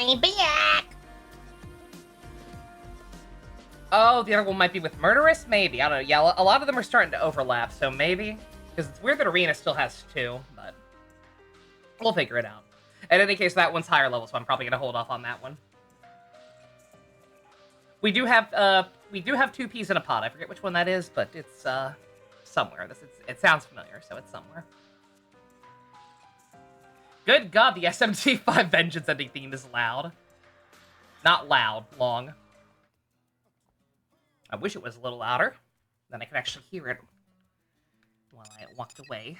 I'm back! Oh, the other one might be with Murderous? Maybe. I don't know. Yeah, a lot of them are starting to overlap, so maybe. Because it's weird that Arena still has 2, but we'll figure it out. In any case, that one's higher level, so I'm probably going to hold off on that one. We do have 2 peas in a pod. I forget which one that is, but it's somewhere. It sounds familiar, so it's somewhere. Good God, the SMT5 Vengeance ending theme is loud. Not loud, long. I wish it was a little louder. Then I could actually hear it while I walked away.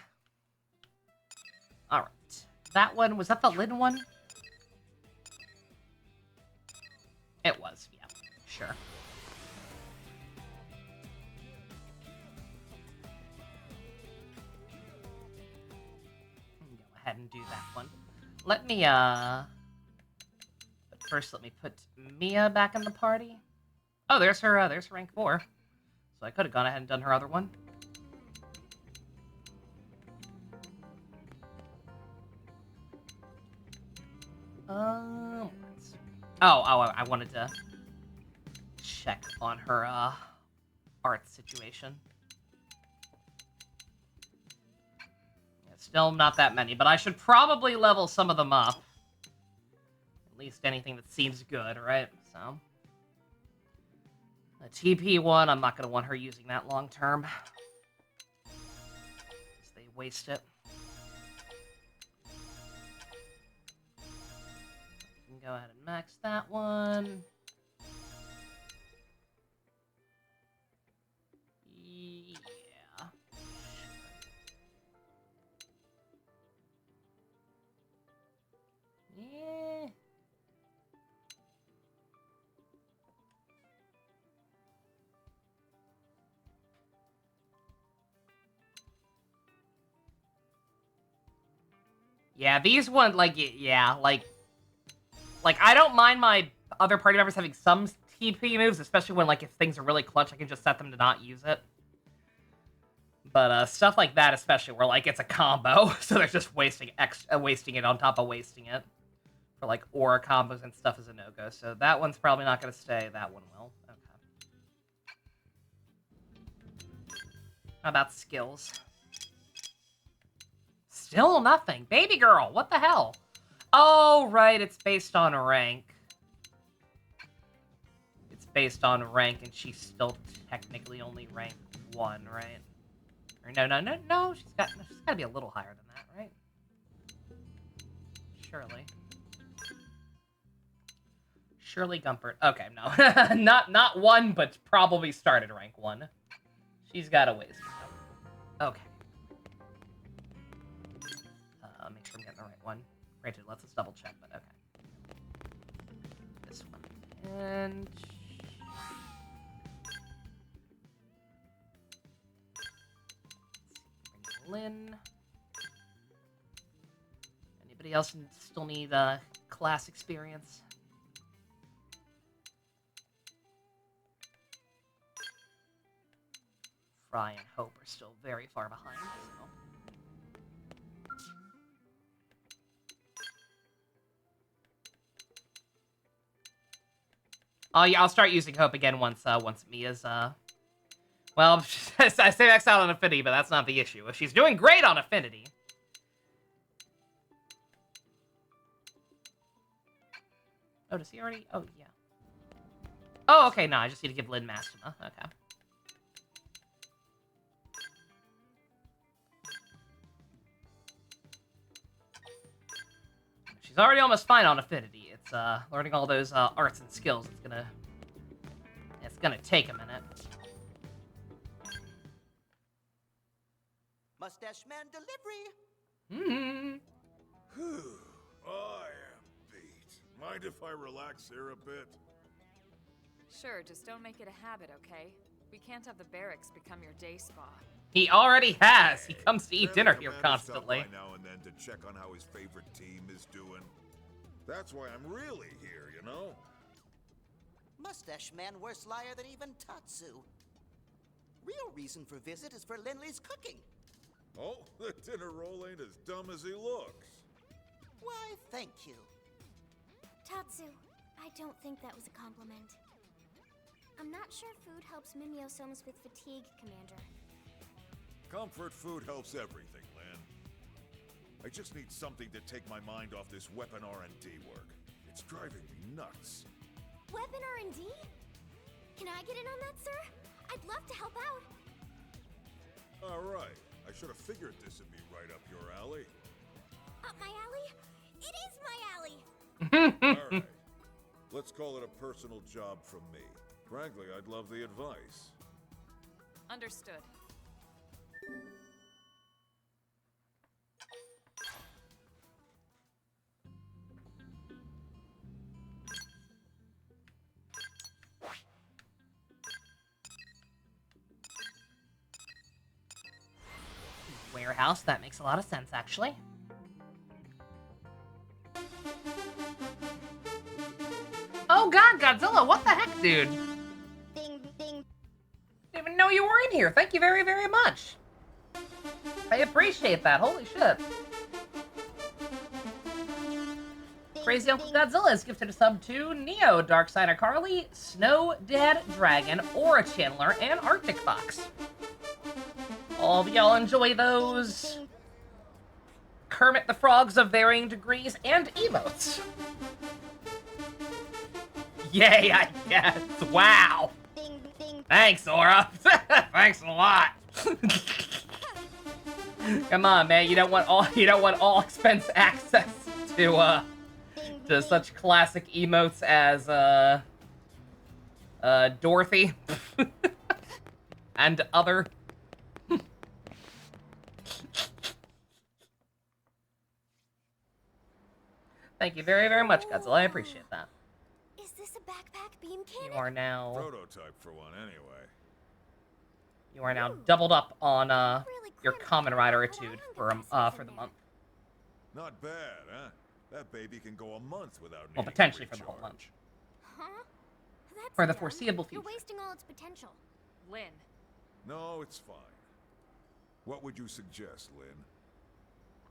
Alright. That one, was that the Lin one? It was, yeah. Sure. Go ahead and do that one. Let me, but first let me put Mia back in the party. Oh, there's her rank 4. So I could have gone ahead and done her other one. I wanted to check on her, art situation. Yeah, still not that many, but I should probably level some of them up. At least anything that seems good, right? So... a TP one, I'm not going to want her using that long term. They waste it. We can go ahead and max that one. Yeah. Yeah. Yeah, these ones, like, yeah, like, I don't mind my other party members having some TP moves, especially when, like, if things are really clutch, I can just set them to not use it. But, stuff like that, especially, where, like, it's a combo, so they're just wasting it on top of wasting it. For, like, aura combos and stuff is a no-go, so that one's probably not gonna stay, that one will. Okay. How about skills? Still nothing. Baby girl, what the hell? Oh, right, it's based on rank. It's based on rank, and she's still technically only rank 1, right? Or no, she's got to be a little higher than that, right? Surely Gumpert. Okay, no. not 1, but probably started rank 1. She's got a ways to go. Okay. Make sure I'm getting the right one. Granted, let's just double check, but okay. This one. And... Lynn. Anybody else still need class experience? Fry and Hope are still very far behind, so... Oh yeah, I'll start using Hope again once Mia's, well, I say max out on Affinity, but that's not the issue. If she's doing great on Affinity... Oh, does he already... Oh, yeah. Oh, okay, no, I just need to give Lynn Mastema. Okay. She's already almost fine on Affinity. It's, learning all those, arts and skills. It's gonna take a minute. Mustache Man delivery! I am beat. Mind if I relax here a bit? Sure, just don't make it a habit, okay? We can't have the barracks become your day spa. He already has. He comes to eat dinner here Commander constantly. stop by now and then to check on how his favorite team is doing. That's why I'm really here, you know? Mustache Man worse liar than even Tatsu. Real reason for visit is for Linley's cooking. Oh, the dinner roll ain't as dumb as he looks. Why, thank you. Tatsu, I don't think that was a compliment. I'm not sure food helps Mimyosomes with fatigue, Commander. Comfort food helps everything, Lynn. I just need something to take my mind off this weapon R&D work. It's driving me nuts. Weapon R&D? Can I get in on that, sir? I'd love to help out. All right. I should have figured this would be right up your alley. Up my alley? It is my alley! All right. Let's call it a personal job from me. Frankly, I'd love the advice. Understood. Warehouse, that makes a lot of sense, actually. Oh god, Godzilla, what the heck, dude? Ding, ding. Didn't even know you were in here. Thank you very, very much. I appreciate that. Holy shit. Crazy Uncle Godzilla has gifted a sub to Neo, Darksider Carly, Snow Dad Dragon, Aura Channeler, and Arctic Fox. All of y'all enjoy those Kermit the Frogs of varying degrees and emotes. Yay, I guess. Wow. Thanks, Aura. Thanks a lot. Come on, man. You don't want all expense access to such classic emotes as Dorothy and other. Thank you very, very much, Godzilla. I appreciate that. Is this a backpack beam cannon? You are now Prototype for one, anyway. you are now doubled up on your Common Rider attitude for the month. Not bad, huh? That baby can go a month without needing Well, potentially a for the whole month. Huh? That's For the dumb. foreseeable You're future. wasting all its potential. Lynn. No, it's fine. What would you suggest, Lynn?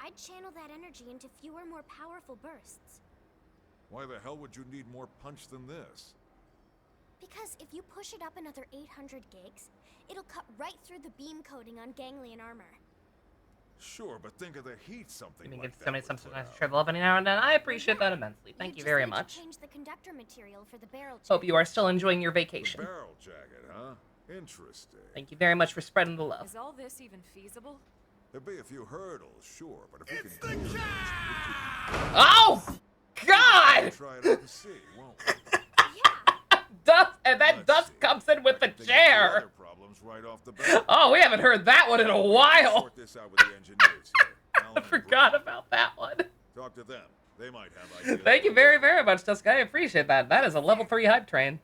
I'd channel that energy into fewer, more powerful bursts. Why the hell would you need more punch than this? Because if you push it up another 800 gigs, it'll cut right through the beam coating on ganglion armor. Sure, but think of the heat something You mean like give that somebody would some put nice out. travel every now and then. I appreciate that immensely. Thank you just very need to much. change the conductor material for the barrel Hope you are still enjoying your The vacation. barrel jacket, huh? Interesting. Thank you very much for spreading the love. Is all this even feasible? There'd be a few hurdles, sure, but if we can do it, Oh! God! try it out and see, won't we? Dust, and then dust comes in with the Think of the chair. other problems right off the bat. Oh, we haven't heard that one in a while. Sort this out with the engineers here. Alan I and forgot Brett. about that one. Talk to them. They might have ideas. Thank you very, very much, Dusk. I appreciate that. That is a level 3 hype train.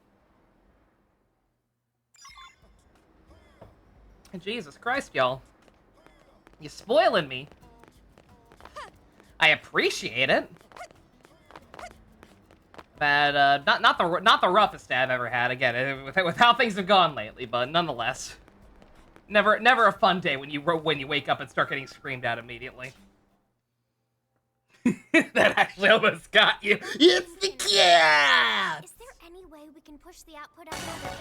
Jesus Christ, y'all. You spoiling me. I appreciate it. That not the roughest stab I've ever had. Again, with how things have gone lately, but nonetheless, never a fun day when you wake up and start getting screamed at immediately. That actually almost got you. It's the cat. Is there any way we can push the output up another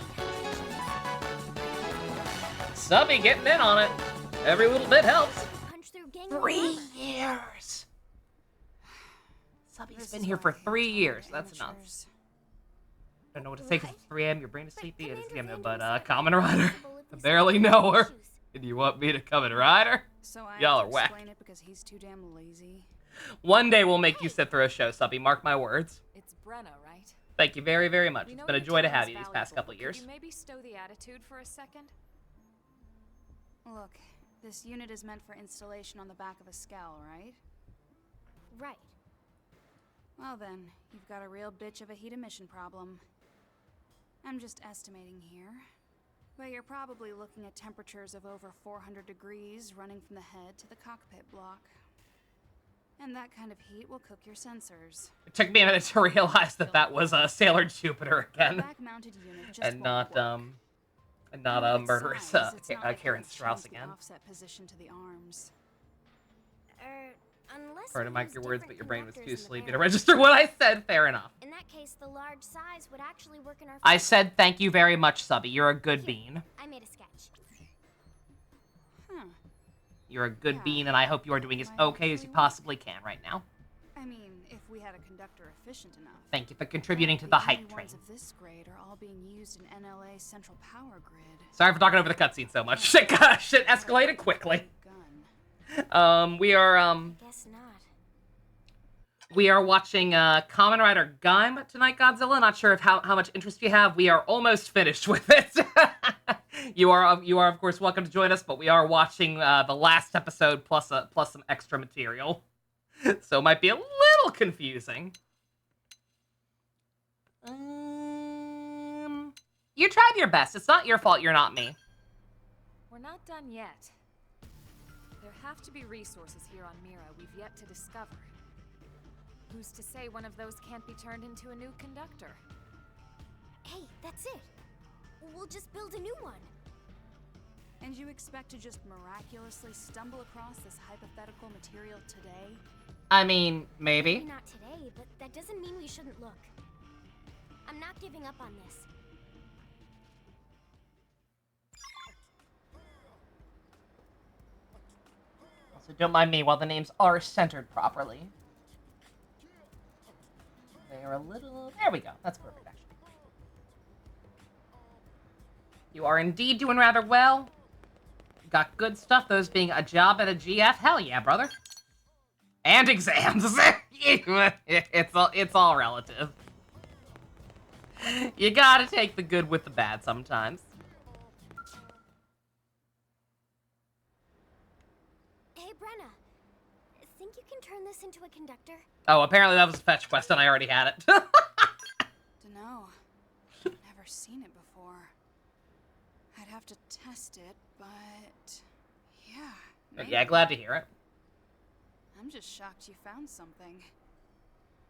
800 Subby getting in on it. Every little bit helps. punch through ganglion 3 armor? years. Subby's been here for 3 years. That's enough. Don't know what to say because it's 3 a.m. Your brain is sleepy. It is game, but Common Rider. I barely know her. And you want me to come and ride her? So I Y'all have are to whack. explain it because he's too damn lazy. One day we'll make you sit through a show, Subby. Mark my words. It's Brenna, right? Thank you very, very much. We It's know been a your joy to time have is you these past valuable, couple but years. Could you maybe stow the attitude for a second? Look, this unit is meant for installation on the back of a scow, right? Right. Well then, you've got a real bitch of a heat emission problem. I'm just estimating here. But you're probably looking at temperatures of over 400 degrees running from the head to the cockpit block. And that kind of heat will cook your sensors. It took me a minute to realize that was Sailor Jupiter The again, back-mounted unit just and won't work. not And with its murderous size, it's not like Karen it would Strauss change the again. offset position to the arms. Unless Pardon we my use your words, different but your brain was conductors too in the sleepy to barrel. register what I said. Fair enough. In that case, the large size would actually work in our I favor. said thank you very much, Subby. You're a good Here, bean. I made a sketch. Huh. You're a good Yeah, bean, and I hope you are doing as might okay as you actually possibly can right now. I mean, if we had a conductor efficient enough. Thank you for contributing to But the only hype train. ones of this grade are all being used in NLA's central power grid. Sorry for talking over the cutscene so much. Shit escalated quickly. We are Guess not. we are watching Kamen Rider Gaim tonight, Godzilla. Not sure how much interest you have. We are almost finished with it. You are of course welcome to join us, but we are watching the last episode plus some extra material, so it might be a little confusing. You tried your best. It's not your fault you're not me. We're not done yet. There have to be resources here on Mira we've yet to discover. Who's to say one of those can't be turned into a new conductor? Hey, that's it. We'll just build a new one. And you expect to just miraculously stumble across this hypothetical material today? I mean, maybe. Maybe not today, but that doesn't mean we shouldn't look. I'm not giving up on this. Also, don't mind me while the names are centered properly. They are a little... There we go. That's perfect, actually. You are indeed doing rather well. Got good stuff, those being a job at a GF. Hell yeah, brother. And exams. It's all relative. You gotta take the good with the bad sometimes. Hey, Brenna. Think you can turn this into a conductor? Oh, apparently that was a fetch quest and I already had it. Dunno. Never seen it before. I'd have to test it, but... yeah. Maybe. Yeah, glad to hear it. I'm just shocked you found something.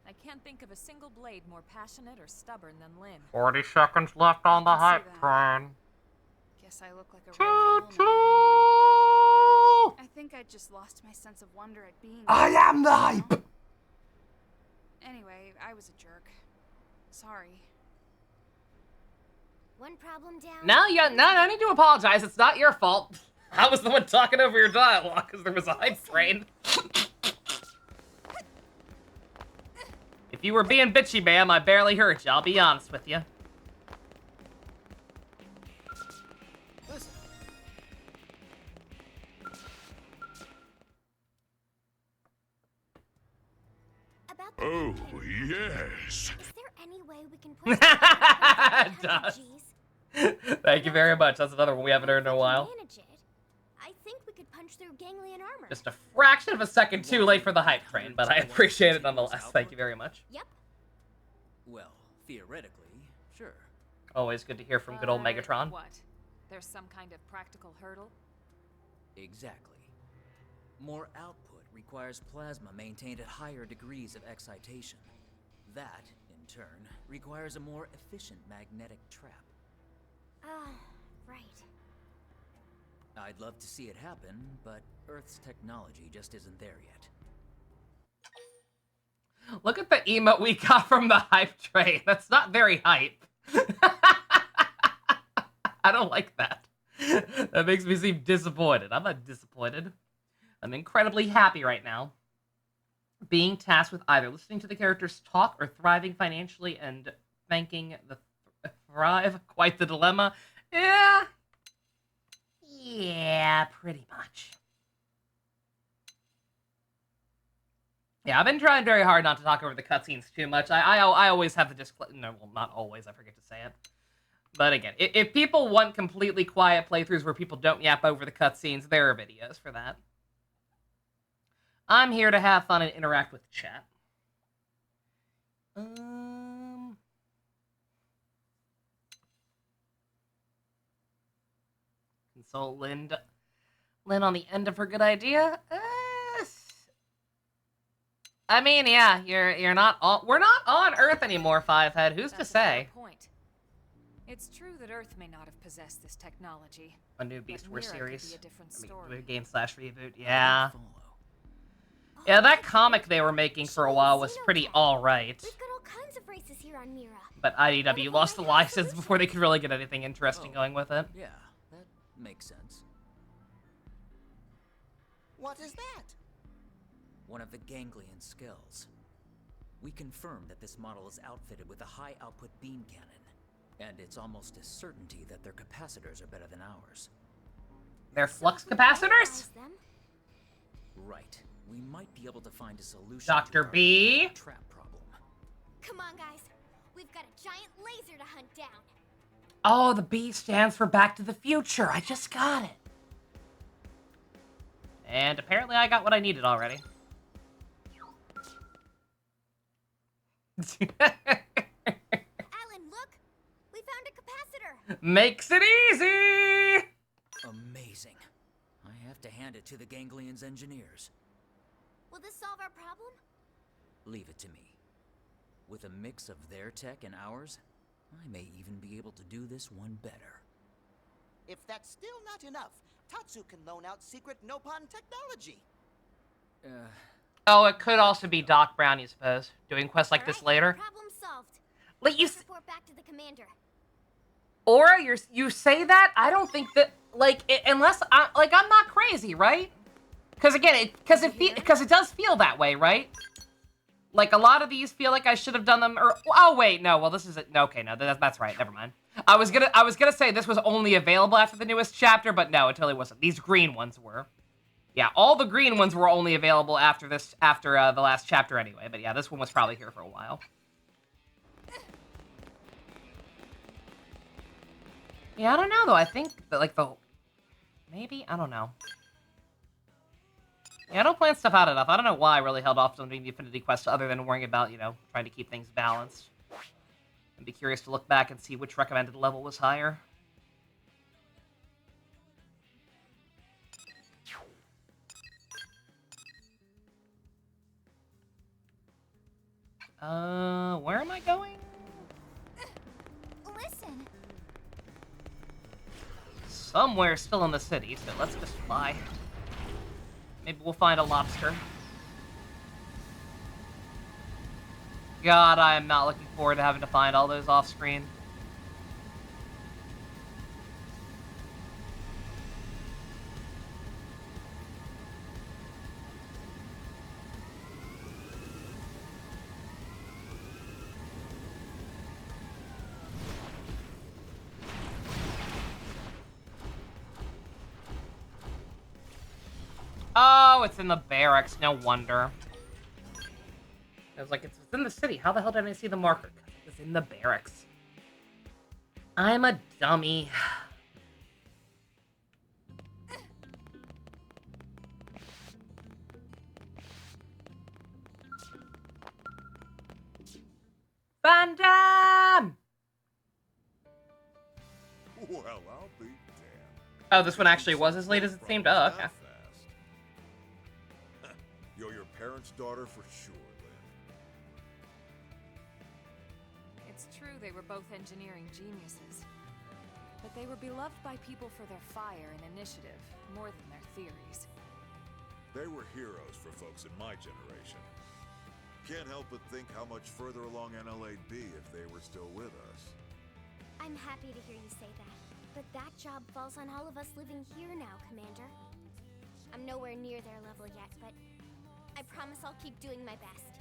I can't think of a single blade more passionate or stubborn than Lynn. 40 seconds left on the hype train. Guess I look like a real fool now. I think I just lost my sense of wonder at being... I am the hype! Anyway, I was a jerk. Sorry. One problem down. No need to apologize. It's not your fault. I was the one talking over your dialogue because there was a hype train. If you were being bitchy, ma'am, I barely heard you. I'll be honest with you. Listen. About the Oh, engine. yes. Is there any way we can put it Does. Thank you very much. That's another one we haven't heard in a while. manage it? I think we could punch through ganglion armor. Just a fraction of a second too late for the hype train, but I appreciate it nonetheless. Thank you very much. Yep. Well, theoretically, sure. Always good to hear from good old Megatron. What? There's some kind of practical hurdle? Exactly. More output requires plasma maintained at higher degrees of excitation. That, in turn, requires a more efficient magnetic trap. Right. I'd love to see it happen, but Earth's technology just isn't there yet. Look at the emote we got from the hype train. That's not very hype. I don't like that. That makes me seem disappointed. I'm not disappointed. I'm incredibly happy right now. Being tasked with either listening to the characters talk or thriving financially and thanking the thrive. Quite the dilemma. Yeah, pretty much. Yeah, I've been trying very hard not to talk over the cutscenes too much. I always have the disclaimer. No, well, not always. I forget to say it. But again, if people want completely quiet playthroughs where people don't yap over the cutscenes, there are videos for that. I'm here to have fun and interact with chat. Consult Lynn on the end of her good idea. I mean, yeah, you're not on. We're not on Earth anymore, Fivehead. Who's to say? Point. It's true that Earth may not have possessed this technology. A new Beast Wars Mira could series. be a different story. Game / reboot. Yeah. Yeah, that comic they were making for a while was pretty alright. We've got all kinds of races here on Mira. But IDW lost the license before they could really get anything interesting going with it. Yeah, that makes sense. What is that? One of the ganglion skills. We confirmed that this model is outfitted with a high-output beam cannon, and it's almost a certainty that their capacitors are better than ours. Their flux capacitors? Right. We might be able to find a solution Dr. to B? our trap problem. Come on, guys. We've got a giant laser to hunt down. Oh, the B stands for Back to the Future. I just got it. And apparently I got what I needed already. Alan, look! We found a capacitor! Makes it easy! Amazing. I have to hand it to the Ganglion's engineers. Will this solve our problem? Leave it to me. With a mix of their tech and ours, I may even be able to do this one better. If that's still not enough, Tatsu can loan out secret Nopon technology. Oh, it could also be Doc Brown, you suppose. Doing quests like this later. Problem solved. Like you report back to the commander. Aura, you say that? I don't think that, like, unless I'm not crazy, right? Because again, because it does feel that way, right? Like a lot of these feel like I should have done them. Or oh wait, no. Well, this is it. Okay, no, that's right. Never mind. I was gonna say this was only available after the newest chapter, but no, it totally wasn't. These green ones were. Yeah, all the green ones were only available after the last chapter anyway. But yeah, this one was probably here for a while. Yeah, I don't know though. I think that like maybe I don't know. Yeah, I don't plan stuff out enough. I don't know why I really held off on doing the Affinity Quest other than worrying about, you know, trying to keep things balanced. I'd be curious to look back and see which recommended level was higher. Where am I going? Listen. Somewhere still in the city, so let's just fly. Maybe we'll find a lobster. God, I am not looking forward to having to find all those off-screen. Oh, it's in the barracks. No wonder. I was like, it's in the city. How the hell did I see the marker? It's in the barracks. I'm a dummy. Van Damme! Well, I'll be damned. Oh, this one actually was as late as it seemed. Oh, okay. You're your parents' daughter for sure, Lynn. It's true they were both engineering geniuses. But they were beloved by people for their fire and initiative, more than their theories. They were heroes for folks in my generation. Can't help but think how much further along NLA'd be if they were still with us. I'm happy to hear you say that. But that job falls on all of us living here now, Commander. I'm nowhere near their level yet, but I promise I'll keep doing my best.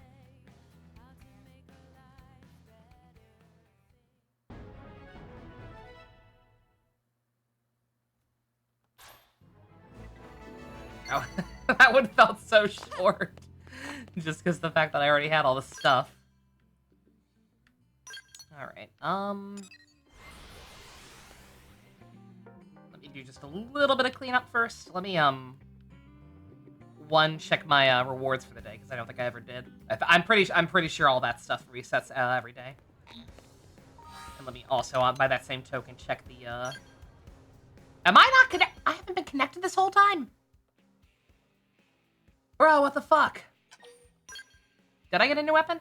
Oh, that one felt so short. Just because the fact that I already had all the stuff. Alright, let me do just a little bit of cleanup first. Let me, check my, rewards for the day, because I don't think I ever did. I'm pretty sure all that stuff resets, every day. And let me also, by that same token, check the, Am I not connected? I haven't been connected this whole time? Bro, what the fuck? Did I get a new weapon?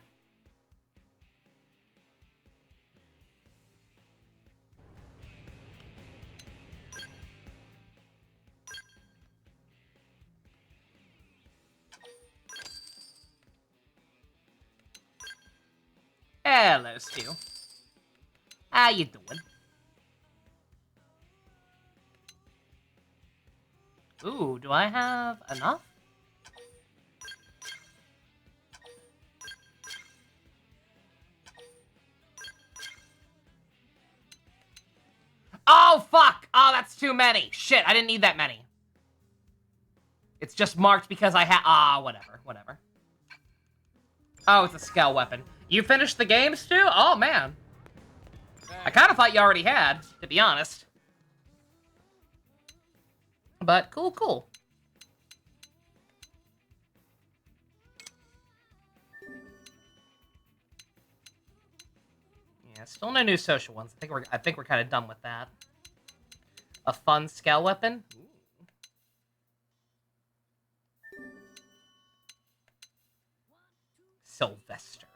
Hello, Stu. How you doing? Ooh, do I have enough? Oh, fuck! Oh, that's too many. Shit, I didn't need that many. It's just marked because I whatever. Oh, it's a scale weapon. You finished the game, Stu? Oh, man. I kind of thought you already had, to be honest. But cool. Yeah, still no new social ones. I think we're kind of done with that. A fun scale weapon? Sylvester.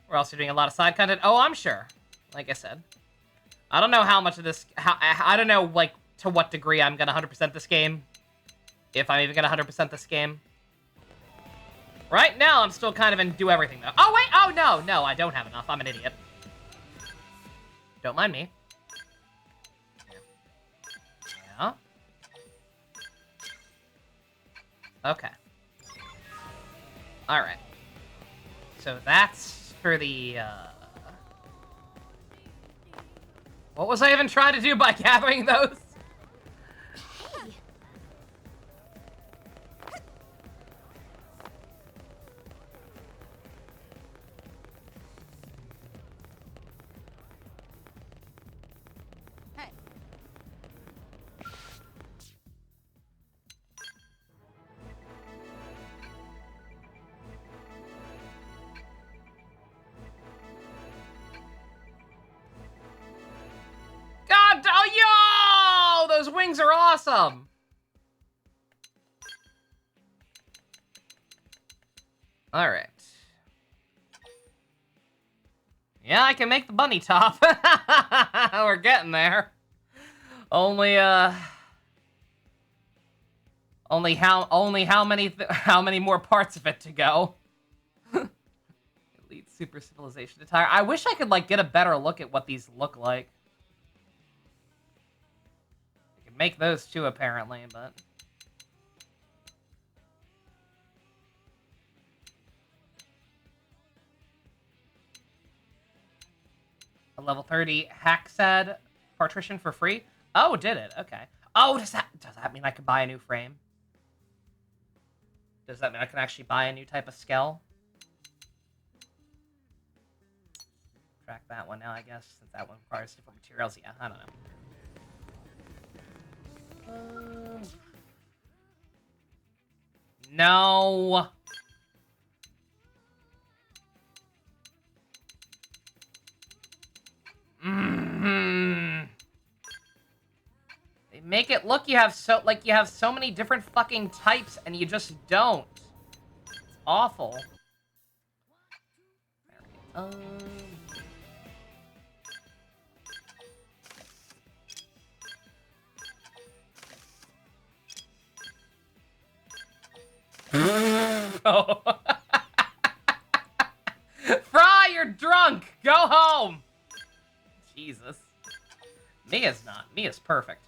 We're also doing a lot of side content. Oh, I'm sure. Like I said. I don't know how much of this... I don't know, like, to what degree I'm gonna 100% this game. If I'm even gonna 100% this game. Right now, I'm still kind of in do everything, though. Oh, wait! Oh, no, I don't have enough. I'm an idiot. Don't mind me. Yeah. Okay. Alright. So that's for the, What was I even trying to do by gathering those? God, oh, yo! Those wings are awesome! Alright. Yeah, I can make the bunny top. We're getting there. Only how many more parts of it to go? Elite Super Civilization attire. I wish I could, like, get a better look at what these look like. I can make those too, apparently, but... A level 30 Hacksad partition for free? Oh, did it? Okay. Oh, does that mean I can buy a new frame? Does that mean I can actually buy a new type of scale? Track that one now, I guess, since that one requires different materials. Yeah, I don't know. No. They make it look you have so many different fucking types and you just don't. It's awful. Oh. Fry, you're drunk! Go home! Jesus. Mia's not. Mia's perfect.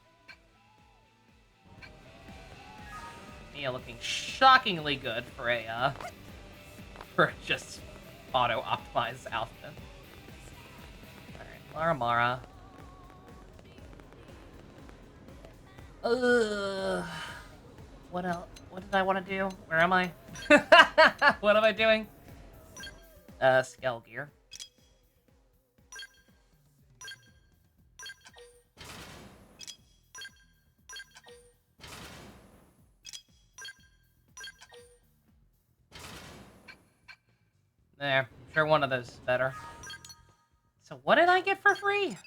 Mia looking shockingly good for a, for just auto-optimized outfit. Alright, Mara. What else? What did I want to do? Where am I? What am I doing? Scale gear. There. I'm sure one of those is better. So what did I get for free?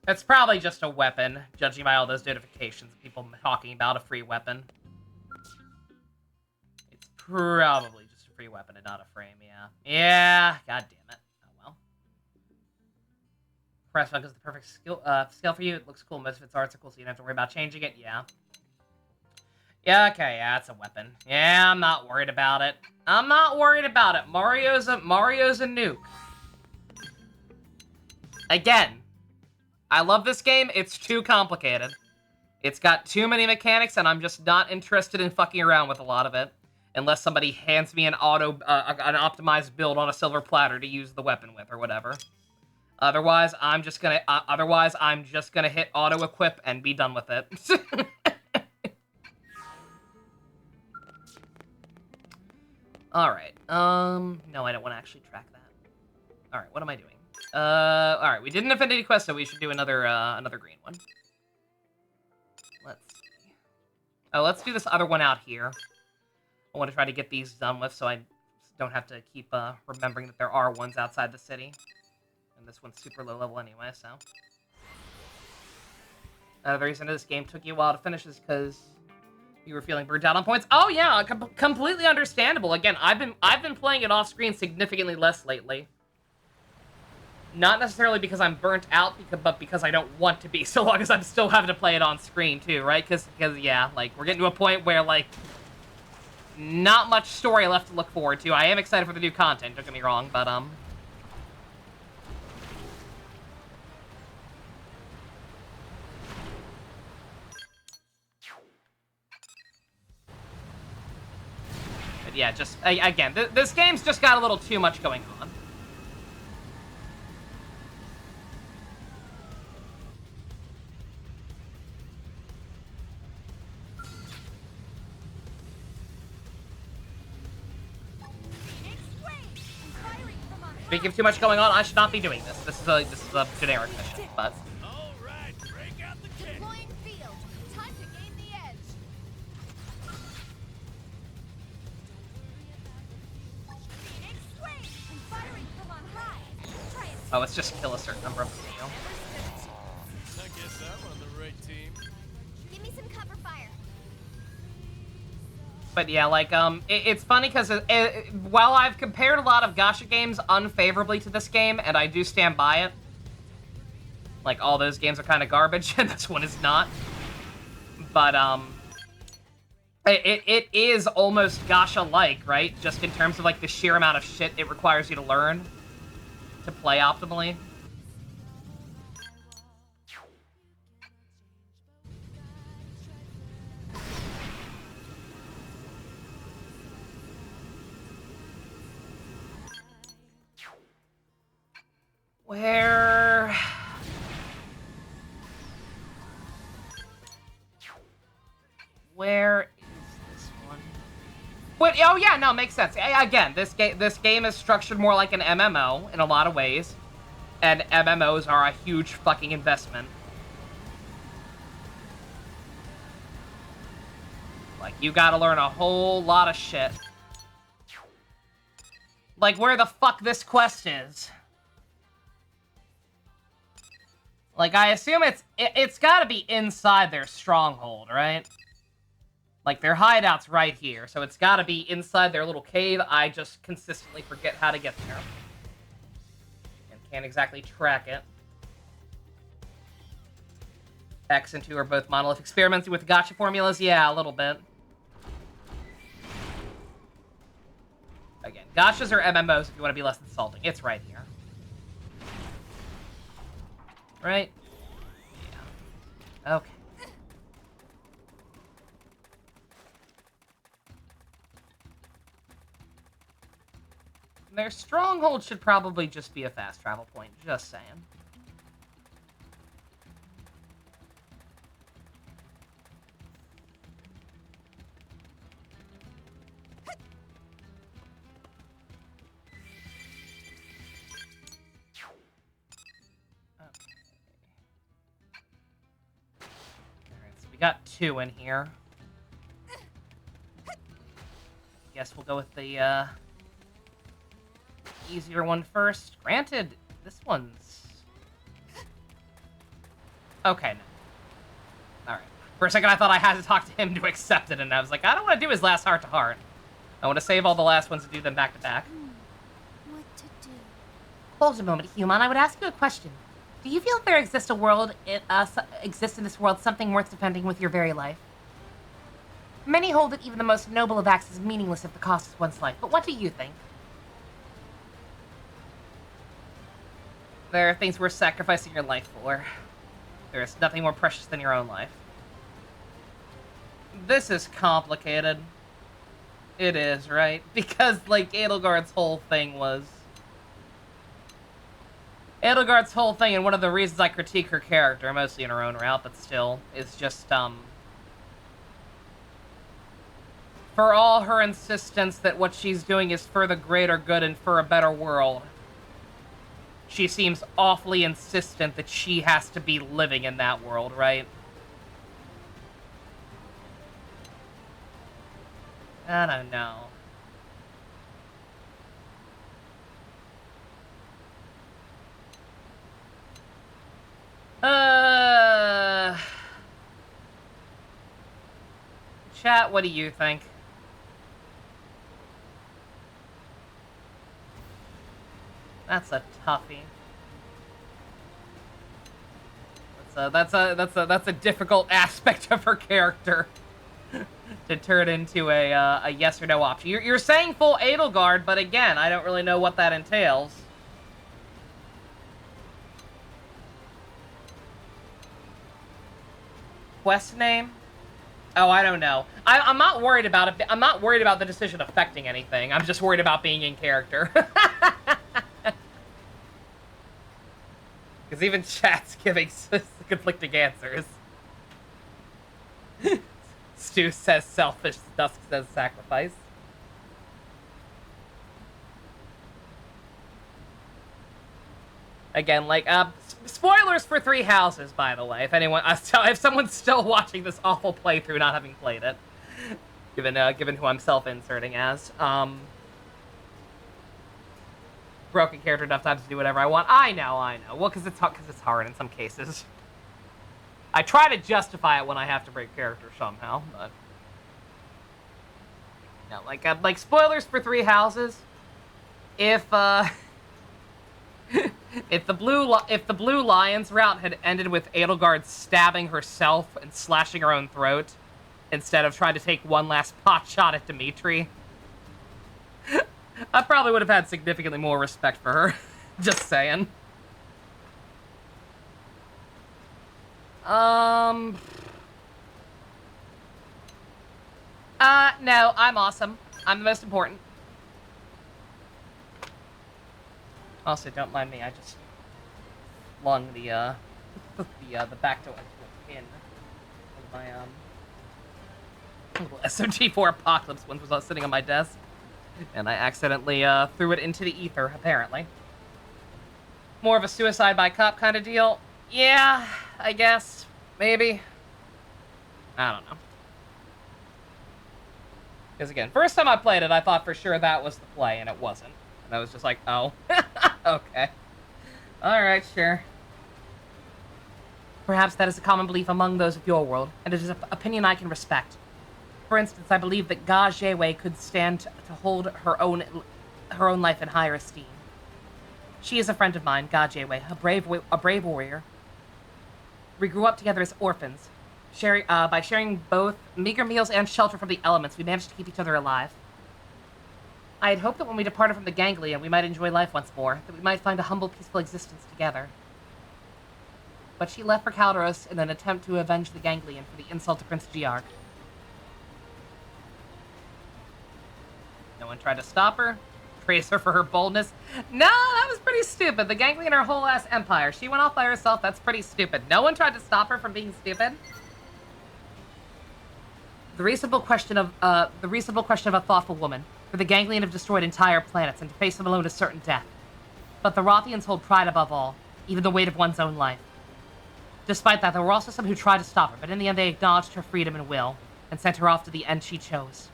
It's probably just a weapon, judging by all those notifications of people talking about a free weapon. It's probably just a free weapon and not a frame, yeah. Yeah, god damn it. Oh well. Press Funk is the perfect scale for you. It looks cool. Most of its arts are cool, so you don't have to worry about changing it. Yeah. Yeah, okay, yeah, it's a weapon. Yeah, I'm not worried about it. I'm not worried about it. Mario's a nuke. Again, I love this game. It's too complicated. It's got too many mechanics, and I'm just not interested in fucking around with a lot of it. Unless somebody hands me an an optimized build on a silver platter to use the weapon with or whatever. Otherwise, I'm just gonna hit auto equip and be done with it. All right. No, I don't want to actually track that. All right, what am I doing? All right, we did an Affinity quest, so we should do another green one. Let's see. Oh, let's do this other one out here. I want to try to get these done with, so I don't have to keep remembering that there are ones outside the city. And this one's super low level anyway, so. The reason this game took you a while to finish is because you were feeling burnt out on points. Oh yeah, completely understandable. Again, I've been playing it off screen significantly less lately. Not necessarily because I'm burnt out, but because I don't want to be. So long as I'm still having to play it on screen too, right? Because yeah, like we're getting to a point where like not much story left to look forward to. I am excited for the new content. Don't get me wrong, but But yeah, just, again, this game's just got a little too much going on. Speaking of too much going on, I should not be doing this. This is a generic mission, but... Oh, let's just kill a certain number of them. You know? I guess I'm on the right team. Give me some cover fire. But yeah, like, it's funny because while I've compared a lot of gacha games unfavorably to this game, and I do stand by it, like, all those games are kind of garbage, and this one is not. But, it is almost gacha-like, right? Just in terms of, like, the sheer amount of shit it requires you to learn to play optimally. Where is this one? Wait, oh yeah, no, makes sense. Again, this game is structured more like an MMO in a lot of ways, and MMOs are a huge fucking investment. Like, you gotta learn a whole lot of shit. Like, where the fuck this quest is. Like, I assume it's gotta be inside their stronghold, right? Like, their hideout's right here, so it's gotta be inside their little cave. I just consistently forget how to get there. And can't exactly track it. X and 2 are both monolith. Experimenting with gacha formulas? Yeah, a little bit. Again, gachas are MMOs if you want to be less insulting. It's right here. Right? Yeah. Okay. Their stronghold should probably just be a fast travel point, just saying. Got 2 in here. Guess we'll go with the easier one first. Granted, this one's okay. No. All right. For a second, I thought I had to talk to him to accept it, and I was like, I don't want to do his last heart to heart. I want to save all the last ones and do them back to back. What to do? Hold a moment, human. I would ask you a question. Do you feel there exists a world, exists in this world something worth defending with your very life? Many hold that even the most noble of acts is meaningless if the cost is one's life, but what do you think? There are things worth sacrificing your life for. There is nothing more precious than your own life. This is complicated. It is, right? Because, like, Edelgard's whole thing was... Edelgard's whole thing, and one of the reasons I critique her character, mostly in her own route, but still, is just, for all her insistence that what she's doing is for the greater good and for a better world, she seems awfully insistent that she has to be living in that world, right? I don't know. Chat, what do you think? That's a toughie. That's a difficult aspect of her character to turn into a yes or no option. You're saying full Edelgard, but again, I don't really know what that entails. Quest name? Oh, I don't know. I'm not worried about it. I'm not worried about the decision affecting anything. I'm just worried about being in character. Because even chat's giving conflicting answers. Stu says selfish, Dusk says sacrifice. Again, like, spoilers for Three Houses, by the way, if someone's still watching this awful playthrough not having played it. Given who I'm self-inserting as. Broken character enough times to do whatever I want. I know. Well, because it's hard in some cases. I try to justify it when I have to break character somehow, but... No, like spoilers for Three Houses. If the Blue Lions route had ended with Edelgard stabbing herself and slashing her own throat, instead of trying to take one last pot shot at Dimitri, I probably would have had significantly more respect for her. Just saying. No, I'm awesome. I'm the most important. Also, don't mind me, I just flung the back door into a pin of my, little SMG4 Apocalypse one was sitting on my desk. And I accidentally, threw it into the ether, apparently. More of a suicide by cop kind of deal? Yeah, I guess. Maybe. I don't know. Because again, first time I played it, I thought for sure that was the play, and it wasn't. And I was just like, oh. Okay. Alright, sure. Perhaps that is a common belief among those of your world, and it is an opinion I can respect. For instance, I believe that Ga Jewei could stand to hold her own life in higher esteem. She is a friend of mine, Ga Jewei, a brave warrior. We grew up together as orphans. By sharing both meager meals and shelter from the elements, we managed to keep each other alive. I had hoped that when we departed from the Ganglion, we might enjoy life once more, that we might find a humble, peaceful existence together. But she left for Calderos in an attempt to avenge the Ganglion for the insult to Prince Georg. No one tried to stop her? Praise her for her boldness? No, that was pretty stupid. The Ganglion, her whole ass empire. She went off by herself. That's pretty stupid. No one tried to stop her from being stupid. The reasonable question of a thoughtful woman. For the Ganglion have destroyed entire planets, and to face them alone is certain death. But the Rothians hold pride above all, even the weight of one's own life. Despite that, there were also some who tried to stop her, but in the end they acknowledged her freedom and will, and sent her off to the end she chose.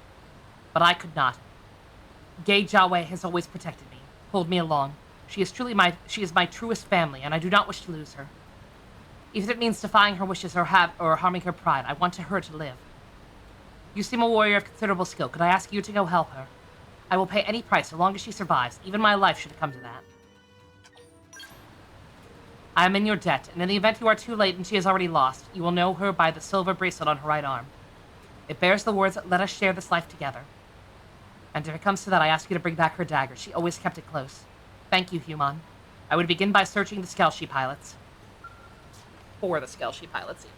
But I could not. Gay Jawei has always protected me, pulled me along. She is my truest family, and I do not wish to lose her. Even if it means defying her wishes or harming her pride, I want her to live. You seem a warrior of considerable skill. Could I ask you to go help her? I will pay any price so long as she survives, even my life should it come to that. I am in your debt, and in the event you are too late and she is already lost, you will know her by the silver bracelet on her right arm. It bears the words, "Let us share this life together." And if it comes to that, I ask you to bring back her dagger. She always kept it close. Thank you, Human. I would begin by searching the Skelshi pilots. For the Skelshi pilots, even.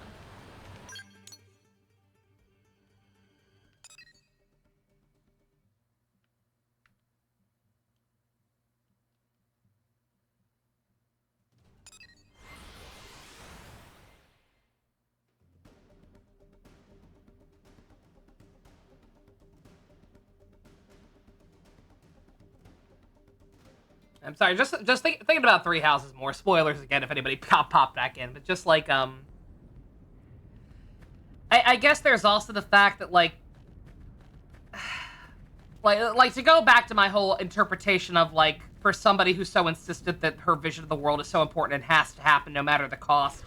I'm sorry, just thinking about Three Houses more. Spoilers again if anybody pop back in, but just like I guess there's also the fact that like to go back to my whole interpretation of like for somebody who's so insistent that her vision of the world is so important and has to happen no matter the cost.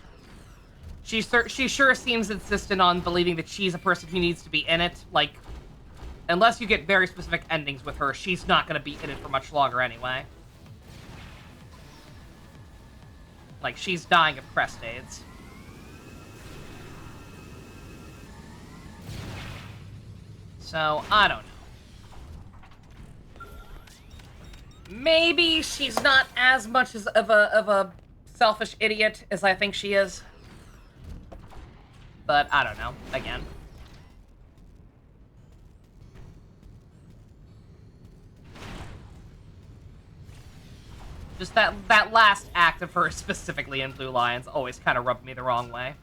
She sure seems insistent on believing that she's a person who needs to be in it. Like, unless you get very specific endings with her, she's not going to be in it for much longer anyway. Like, she's dying of crest AIDS. So, I don't know. Maybe she's not as much of a selfish idiot as I think she is. But, I don't know. Again. Just that last act of her, specifically in Blue Lions, always kind of rubbed me the wrong way.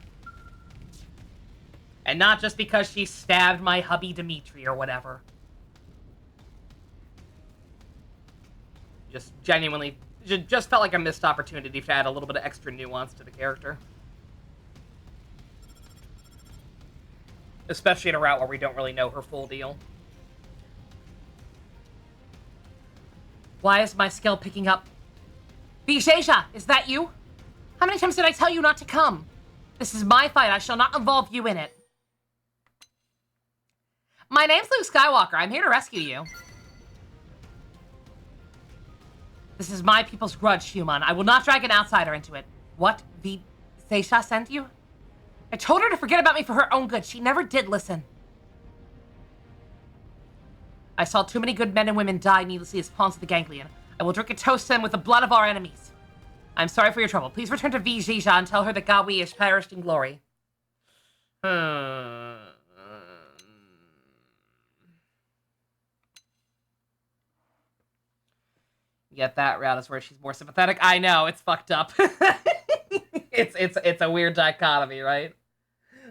And not just because she stabbed my hubby Dimitri or whatever. Just genuinely, just felt like a missed opportunity to add a little bit of extra nuance to the character. Especially in a route where we don't really know her full deal. Why is my skill picking up? Vijeja, is that you? How many times did I tell you not to come? This is my fight. I shall not involve you in it. My name's Luke Skywalker. I'm here to rescue you. This is my people's grudge, Human. I will not drag an outsider into it. What? Vijeja sent you? I told her to forget about me for her own good. She never did listen. I saw too many good men and women die needlessly as pawns of the ganglion. I will drink a toast to them with the blood of our enemies. I'm sorry for your trouble. Please return to Vijeja and tell her that Gawi has perished in glory. Yet that route is where she's more sympathetic. I know, it's fucked up. It's a weird dichotomy, right?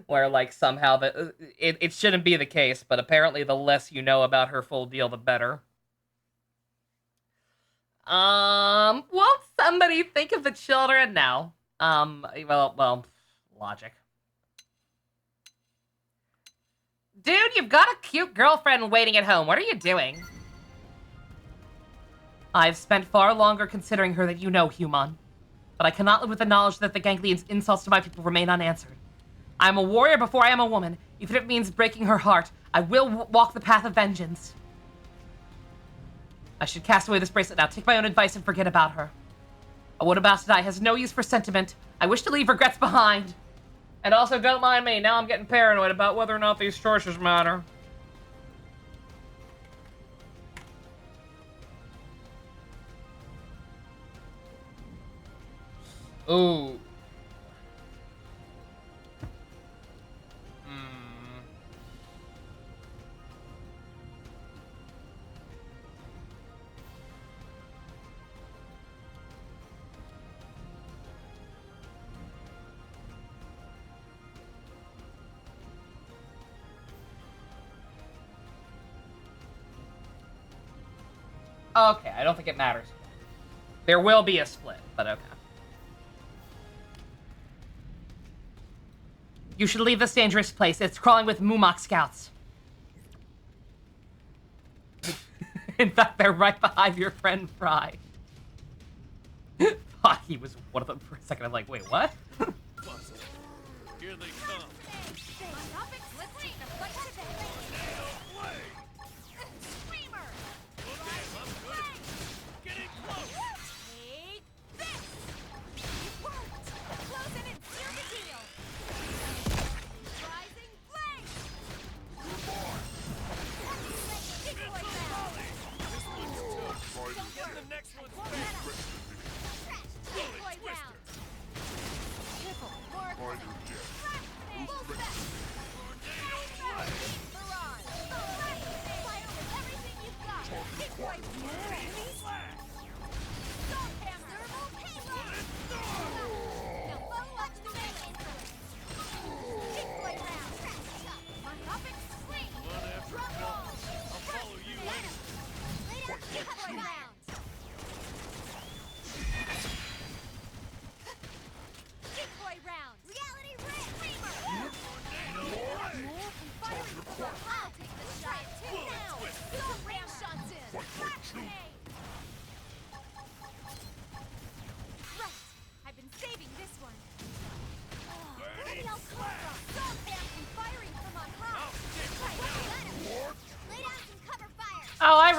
Where like somehow it shouldn't be the case, but apparently the less you know about her full deal, the better. Won't somebody think of the children? No. Well, logic. Dude, you've got a cute girlfriend waiting at home. What are you doing? I've spent far longer considering her than you know, Human. But I cannot live with the knowledge that the Ganglion's insults to my people remain unanswered. I am a warrior before I am a woman. Even if it means breaking her heart, I will walk the path of vengeance. I should cast away this bracelet now, take my own advice, and forget about her. A woman about to die has no use for sentiment. I wish to leave regrets behind. And also, don't mind me. Now I'm getting paranoid about whether or not these choices matter. Ooh. Okay, I don't think it matters. There will be a split, but okay. You should leave this dangerous place. It's crawling with Mumok scouts. In fact, they're right behind your friend Fry. Thought he was one of them for a second. I'm like, wait, what? Here they come.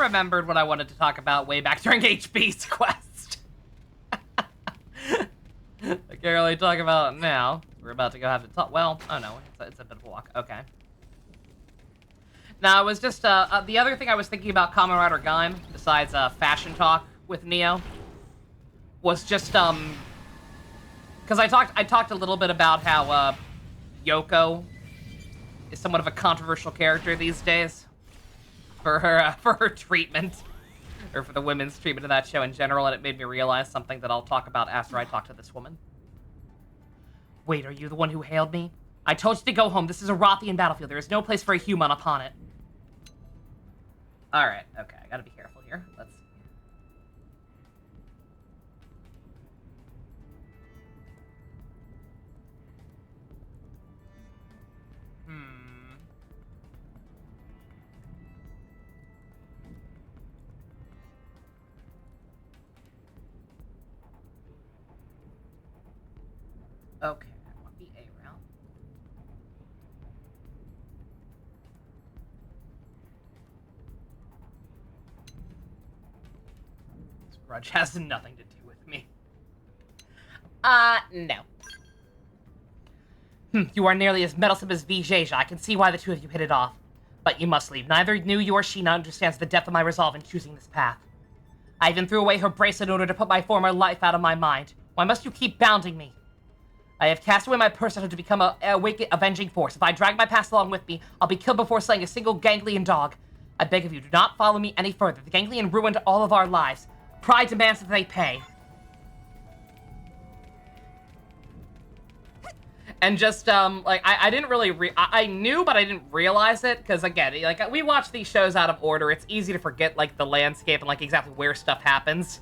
remembered what I wanted to talk about way back during HB's quest. I can't really talk about it now. We're about to go have to talk. Well, oh no, it's a bit of a walk. Okay. Now, it was just, the other thing I was thinking about Kamen Rider Gaim, besides, fashion talk with Neo, was just, because I talked a little bit about how, Yoko is somewhat of a controversial character these days for her treatment, or for the women's treatment of that show in general, and it made me realize something that I'll talk about after I talk to this woman. Wait, are you the one who hailed me? I told you to go home. This is a Rothian battlefield. There is no place for a human upon it. Alright, okay, I gotta be careful here. Let's see. Okay, I want the A route. This grudge has nothing to do with me. No. You are nearly as meddlesome as Vijaja. I can see why the two of you hit it off. But you must leave. Neither you nor Sheena understands the depth of my resolve in choosing this path. I even threw away her bracelet in order to put my former life out of my mind. Why must you keep bounding me? I have cast away my personhood to become a wicked, avenging force. If I drag my past along with me, I'll be killed before slaying a single ganglion dog. I beg of you, do not follow me any further. The ganglion ruined all of our lives. Pride demands that they pay. And just, like, I didn't really I knew, but I didn't realize it, because, again, like, we watch these shows out of order. It's easy to forget, like, the landscape and, like, exactly where stuff happens.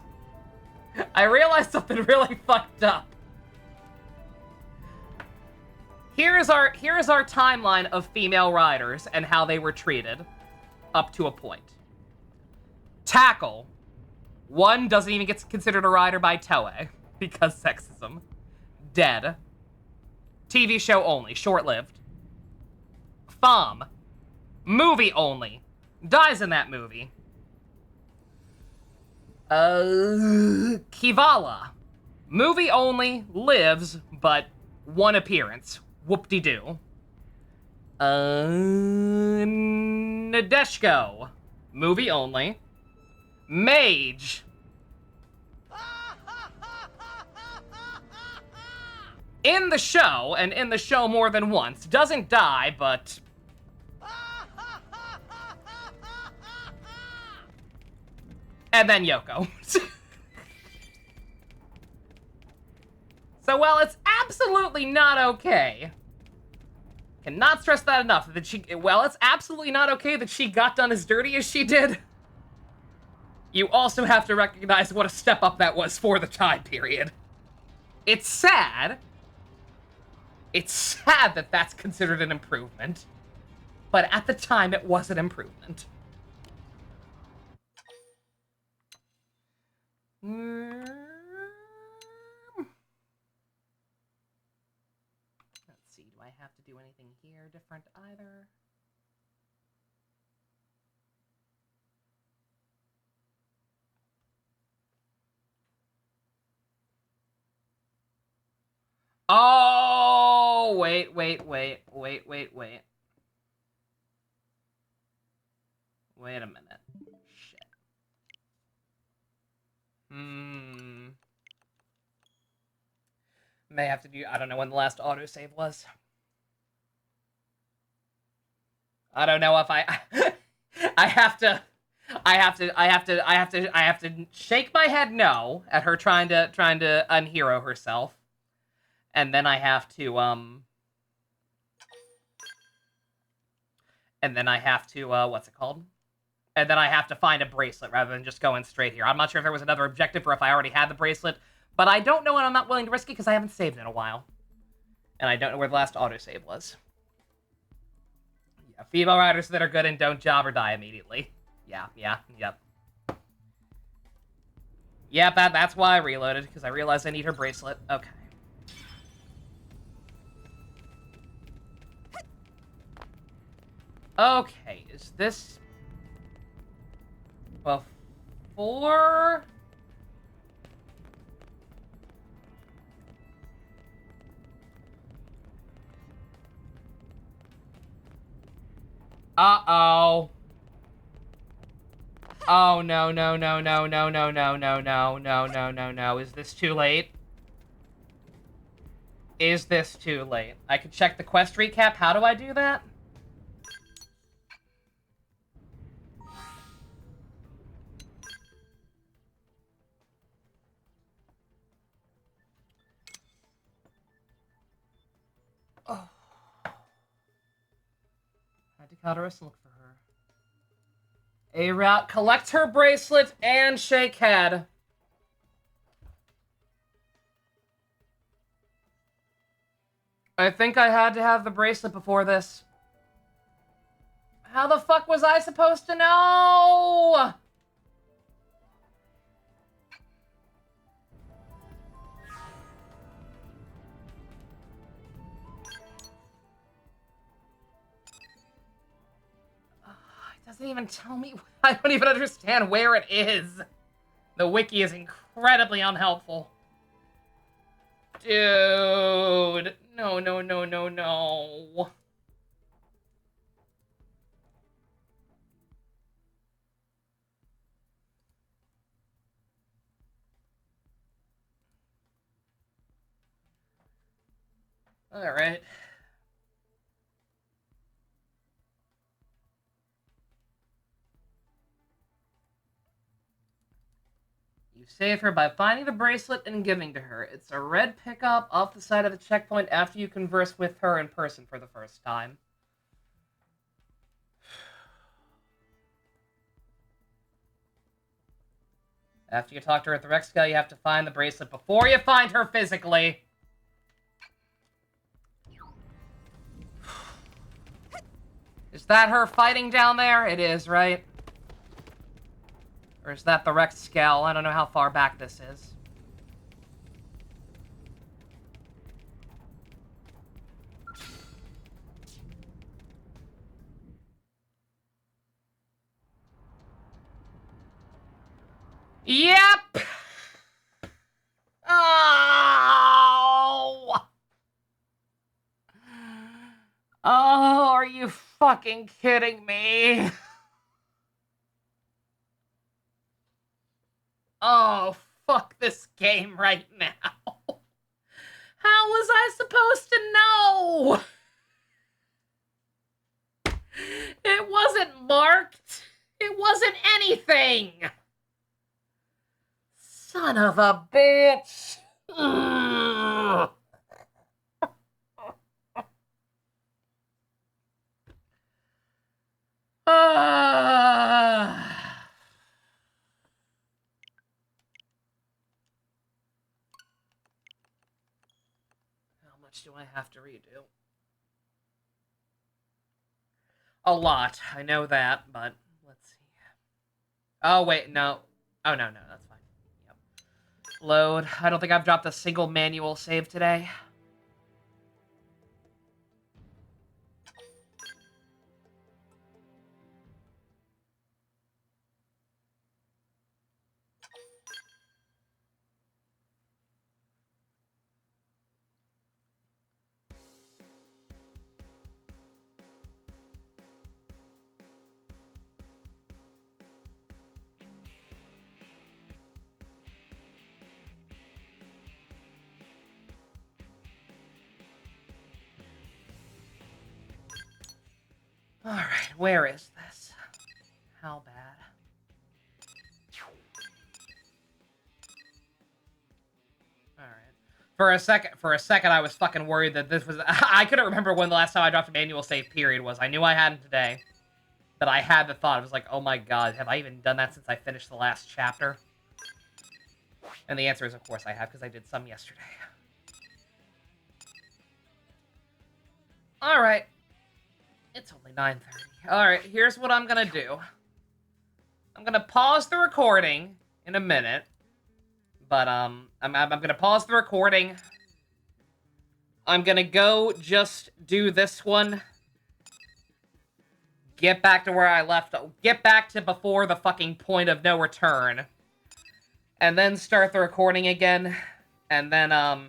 I realized something really fucked up. Here is our timeline of female riders and how they were treated up to a point. Tackle. One doesn't even get considered a rider by Toei because sexism. Dead. TV show only, short-lived. Thom. Movie only. Dies in that movie. Kivala. Movie only, lives, but one appearance. Whoop-de-doo. Nadeshko. Movie only. Mage. In the show, and in the show more than once. Doesn't die, but... And then Yoko. So, well, it's absolutely not okay. Cannot stress that enough. Well, it's absolutely not okay that she got done as dirty as she did. You also have to recognize what a step up that was for the time period. It's sad. It's sad that that's considered an improvement. But at the time, it was an improvement. Let's see, do I have to do anything here different either? Oh, wait. Wait a minute. Shit. May have to do, I don't know when the last autosave was. I don't know if I have to shake my head no at her trying to unhero herself. And then I have to, what's it called? And then I have to find a bracelet rather than just going straight here. I'm not sure if there was another objective or if I already had the bracelet, but I don't know, and I'm not willing to risk it because I haven't saved in a while. And I don't know where the last autosave was. Yeah, female riders that are good and don't job or die immediately. Yep. Yep, that's why I reloaded, because I realized I need her bracelet. Okay. Okay, is this... before? Uh-oh. Oh, no, no, no, no, no, no, no, no, no, no, no, no, no. Is this too late? Is this too late? I can check the quest recap. How do I do that? Oh. Had to Cadaris and look for her. A route. Collect her bracelet and shake head. I think I had to have the bracelet before this. How the fuck was I supposed to know? It doesn't even tell me. I don't even understand where it is. The wiki is incredibly unhelpful. Dude. No, no, no, no, no. Alright. You save her by finding the bracelet and giving to her. It's a red pickup off the side of the checkpoint after you converse with her in person for the first time. After you talk to her at the rec scale, you have to find the bracelet before you find her physically. Is that her fighting down there? It is, right? Or is that the rec scale? I don't know how far back this is. Yep! Oh! Oh, are you fucking kidding me? Oh, fuck this game right now. How was I supposed to know? It wasn't marked. It wasn't anything. Son of a bitch. Ugh. How much do I have to redo? A lot. I know that, but let's see. Oh, wait, no. Oh, no, no, that's fine. Yep. Load. I don't think I've dropped a single manual save today. Alright, where is this? How bad? Alright. For a second, I was fucking worried that this was... I couldn't remember when the last time I dropped a manual save period was. I knew I hadn't today. But I had the thought. I was like, oh my god, have I even done that since I finished the last chapter? And the answer is, of course I have, because I did some yesterday. Alright. It's only 9:30. Alright, here's what I'm gonna do. I'm gonna pause the recording in a minute. But, I'm gonna pause the recording. I'm gonna go just do this one. get back to where I left. Get back to before the fucking point of no return. And then start the recording again. And then, I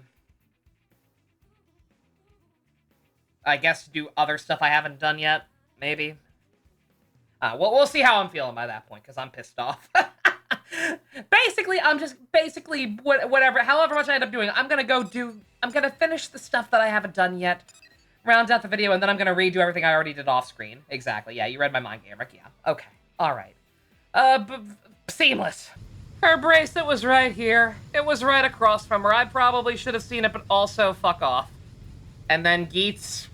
guess do other stuff I haven't done yet. Maybe. We'll see how I'm feeling by that point, because I'm pissed off. Basically, whatever, however much I end up doing, I'm gonna finish the stuff that I haven't done yet, round out the video, and then I'm gonna redo everything I already did off screen. Exactly, yeah, you read my mind, Gamer. Yeah, okay, alright. Seamless. Her bracelet was right here. It was right across from her. I probably should have seen it, but also fuck off. And then Geets,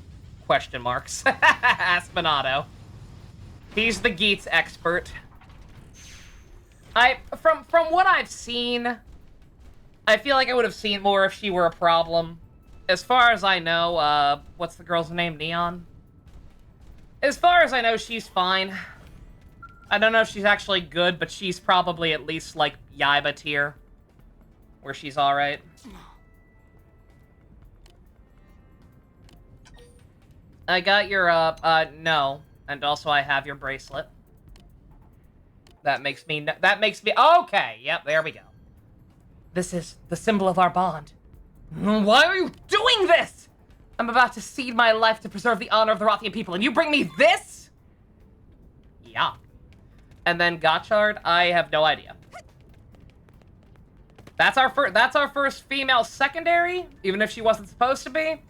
question marks. Aspinato. He's the Geets expert. From what I've seen, I feel like I would have seen more if she were a problem. As far as I know, what's the girl's name? Neon? As far as I know, she's fine. I don't know if she's actually good, but she's probably at least, like, Yaiba tier. Where she's alright. I got your, no. And also I have your bracelet. That makes me, okay, yep, there we go. This is the symbol of our bond. Why are you doing this? I'm about to cede my life to preserve the honor of the Rothian people, and you bring me this? Yeah. And then Gotchard, I have no idea. That's our first female secondary, even if she wasn't supposed to be.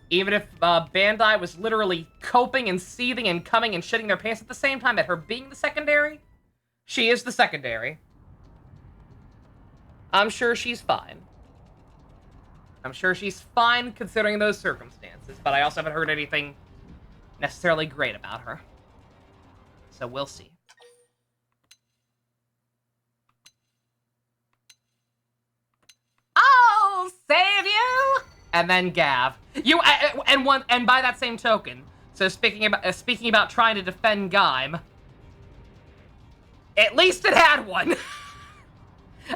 Even if Bandai was literally coping and seething and coming and shitting their pants at the same time at her being the secondary, she is the secondary. I'm sure she's fine. I'm sure she's fine considering those circumstances, but I also haven't heard anything necessarily great about her. So we'll see. I'll save you! And then Gav. And by that same token, so speaking about trying to defend Gaim, at least it had one.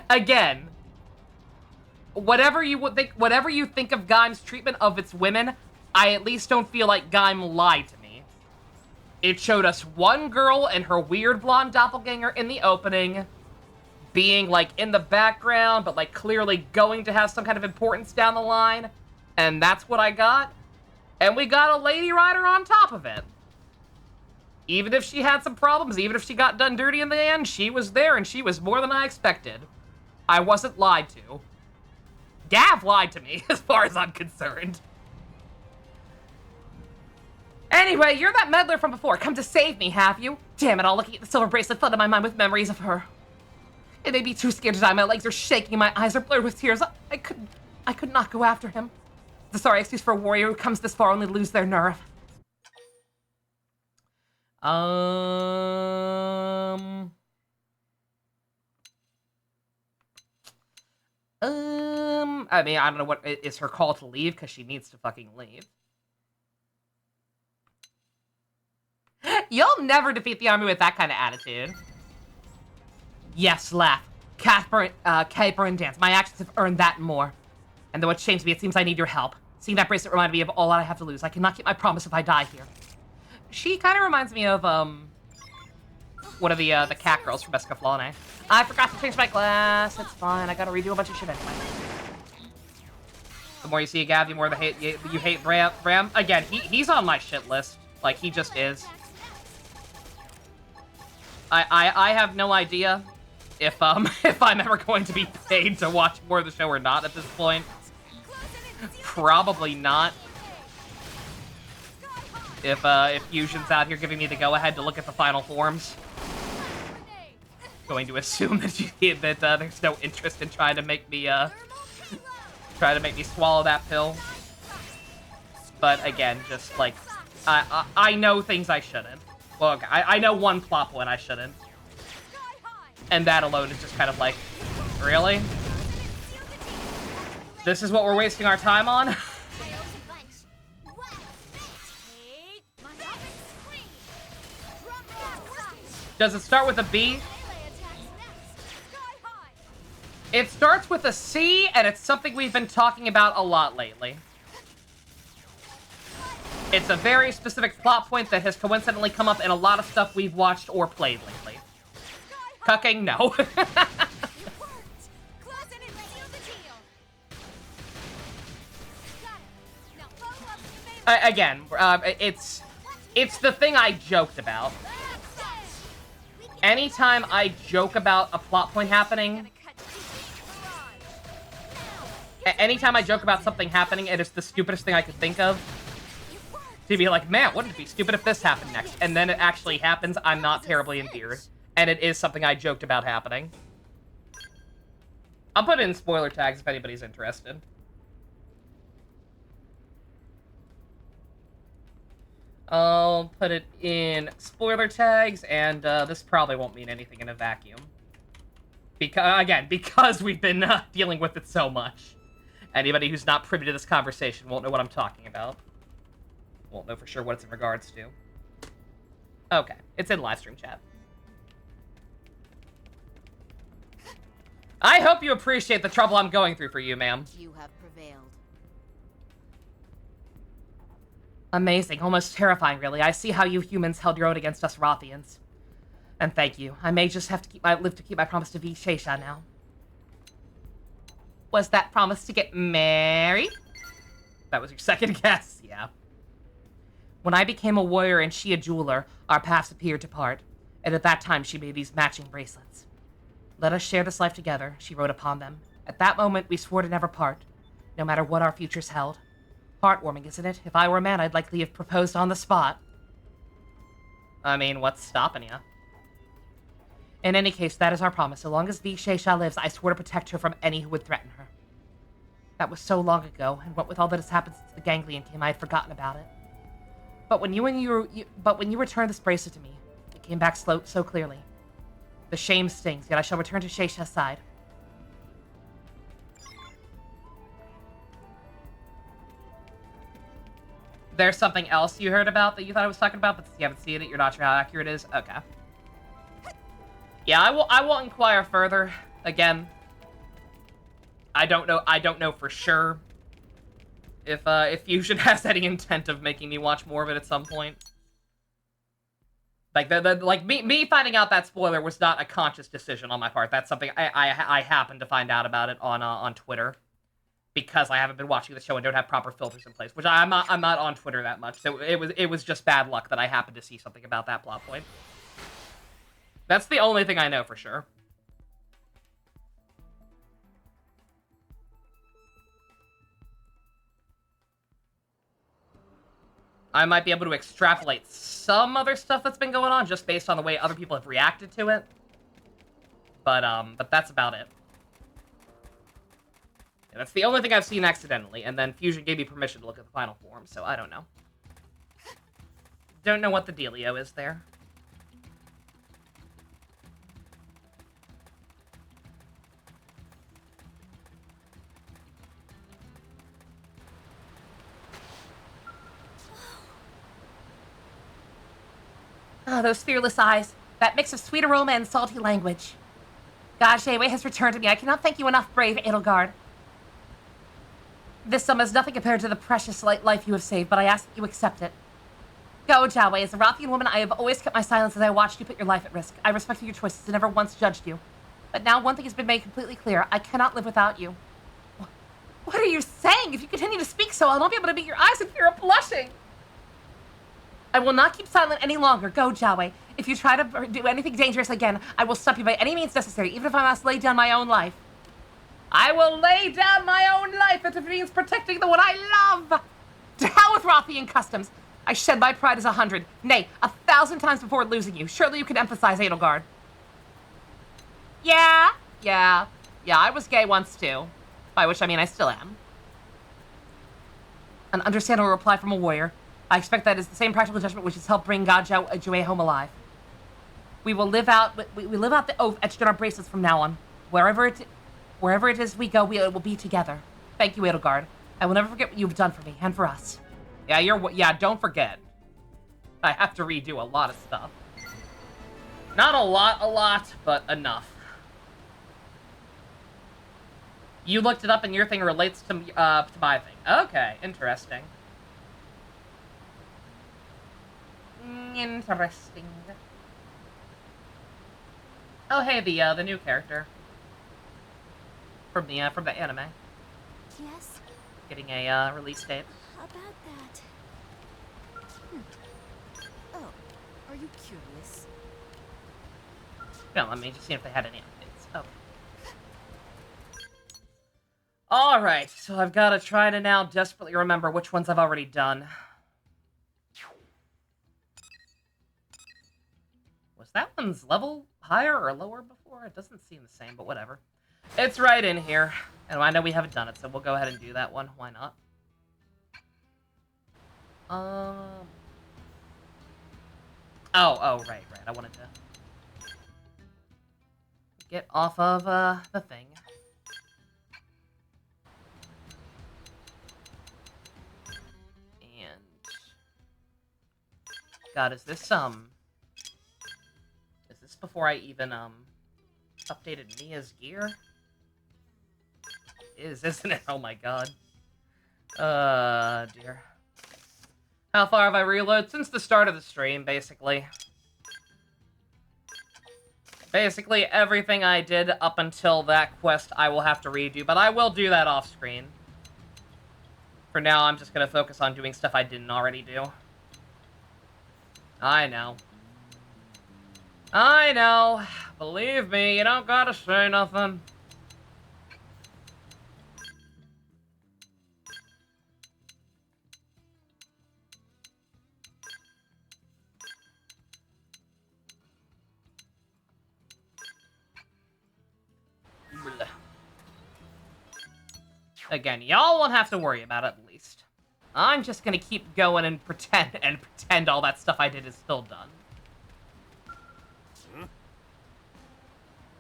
Again, whatever you think of Gaim's treatment of its women, I at least don't feel like Gaim lied to me. It showed us one girl and her weird blonde doppelganger in the opening, being like in the background, but like clearly going to have some kind of importance down the line. And that's what I got. And we got a Lady Rider on top of it. Even if she had some problems, even if she got done dirty in the end, she was there and she was more than I expected. I wasn't lied to. Gav lied to me, as far as I'm concerned. Anyway, you're that meddler from before. Come to save me, have you? Damn it, all looking at the silver bracelet flooded my mind with memories of her. It made me too scared to die. My legs are shaking, my eyes are blurred with tears. I could not go after him. The sorry excuse for a warrior who comes this far only to lose their nerve. I mean, I don't know what is her call to leave, because she needs to fucking leave. You'll never defeat the army with that kind of attitude. Yes, laugh. Caper and dance. My actions have earned that and more. And though it shames me, it seems I need your help. Seeing that bracelet reminded me of all that I have to lose. I cannot keep my promise if I die here. She kind of reminds me of, one of the cat girls from Escaflowne. I forgot to change my glass. It's fine. I gotta redo a bunch of shit anyway. The more you see a Gav, the more you hate Bram. Again, he's on my shit list. Like, he just is. I have no idea if I'm ever going to be paid to watch more of the show or not at this point. Probably not. If Fusion's out here giving me the go-ahead to look at the final forms. Going to assume that there's no interest in trying to make me swallow that pill. But again, just like I know things I shouldn't. Well, okay, I know one plot point I shouldn't. And that alone is just kind of like, really? This is what we're wasting our time on? Does it start with a B? It starts with a C, and it's something we've been talking about a lot lately. It's a very specific plot point that has coincidentally come up in a lot of stuff we've watched or played lately. Cucking? No. Again, it's the thing I joked about. Anytime I joke about a plot point happening, anytime I joke about something happening, it is the stupidest thing I could think of. To be like, man, wouldn't it be stupid if this happened next? And then it actually happens, I'm not terribly endeared. And it is something I joked about happening. I'll put it in spoiler tags if anybody's interested. I'll put it in spoiler tags, and this probably won't mean anything in a vacuum. Because we've been dealing with it so much. Anybody who's not privy to this conversation won't know what I'm talking about. Won't know for sure what it's in regards to. Okay, it's in livestream chat. I hope you appreciate the trouble I'm going through for you, ma'am. You have prevailed. Amazing, almost terrifying, really. I see how you humans held your own against us Rothians. And thank you. I may just have to live to keep my promise to V. Sheisha now. Was that promise to get married? That was your second guess, yeah. When I became a warrior and she a jeweler, our paths appeared to part, and at that time she made these matching bracelets. Let us share this life together, she wrote upon them. At that moment, we swore to never part, no matter what our futures held. Heartwarming, isn't it? If I were a man, I'd likely have proposed on the spot. I mean, what's stopping you? In any case, that is our promise. So long as V. Sheisha lives, I swear to protect her from any who would threaten her. That was so long ago, and what with all that has happened since the ganglion came, I had forgotten about it. But when you returned this bracelet to me, it came back so clearly. The shame stings, yet I shall return to Sheisha's side. There's something else you heard about that you thought I was talking about, but since you haven't seen it, you're not sure how accurate it is? Okay. Yeah, I will inquire further. Again, I don't know for sure if Fusion has any intent of making me watch more of it at some point. Like me finding out that spoiler was not a conscious decision on my part. That's something I happened to find out about it on Twitter, because I haven't been watching the show and don't have proper filters in place. Which I'm not on Twitter that much, so it was just bad luck that I happened to see something about that plot point. That's the only thing I know for sure. I might be able to extrapolate some other stuff that's been going on just based on the way other people have reacted to it. But that's about it. Yeah, that's the only thing I've seen accidentally, and then Fusion gave me permission to look at the final form, so I don't know. Don't know what the dealio is there. Ah, those fearless eyes. That mix of sweet aroma and salty language. God, Shayway has returned to me. I cannot thank you enough, brave Edelgard. This sum is nothing compared to the precious life you have saved, but I ask that you accept it. Go, Jawei. As a Rothian woman, I have always kept my silence as I watched you put your life at risk. I respected your choices and never once judged you. But now one thing has been made completely clear. I cannot live without you. What are you saying? If you continue to speak so, I'll not be able to meet your eyes in fear of blushing. I will not keep silent any longer. Go, Jawei. If you try to do anything dangerous again, I will stop you by any means necessary, even if I must lay down my own life. I will lay down my own life if it means protecting the one I love. To hell with Rothian customs. I shed my pride as 100, nay, 1,000 times before losing you. Surely you can emphasize, Edelgard. Yeah, I was gay once too. By which I mean I still am. An understandable reply from a warrior. I expect that is the same practical judgment which has helped bring Jawei home alive. We will live out the oath etched in our bracelets from now on. Wherever it is we go, we will be together. Thank you, Edelgard. I will never forget what you've done for me and for us. Yeah, don't forget. I have to redo a lot of stuff. Not a lot, but enough. You looked it up and your thing relates to my thing. Okay, interesting. Interesting. Oh, hey, the new character from the anime. Yes? Getting a release date. About that. Oh, are you curious? Yeah, let me just see if they had any updates. Oh. Alright, so I've got to try to now desperately remember which ones I've already done. Was that one's level higher or lower before? It doesn't seem the same, but whatever. It's right in here. And I know we haven't done it, so we'll go ahead and do that one. Why not? Oh, right. I wanted to get off of, the thing. And... God, is this before I even, updated Mia's gear? It is, isn't it? Oh my god. Dear. How far have I reloaded? Since the start of the stream, basically. Basically, everything I did up until that quest I will have to redo, but I will do that off-screen. For now, I'm just gonna focus on doing stuff I didn't already do. I know. I know. Believe me, you don't gotta say nothing. Again, y'all won't have to worry about it, at least. I'm just gonna keep going and pretend all that stuff I did is still done.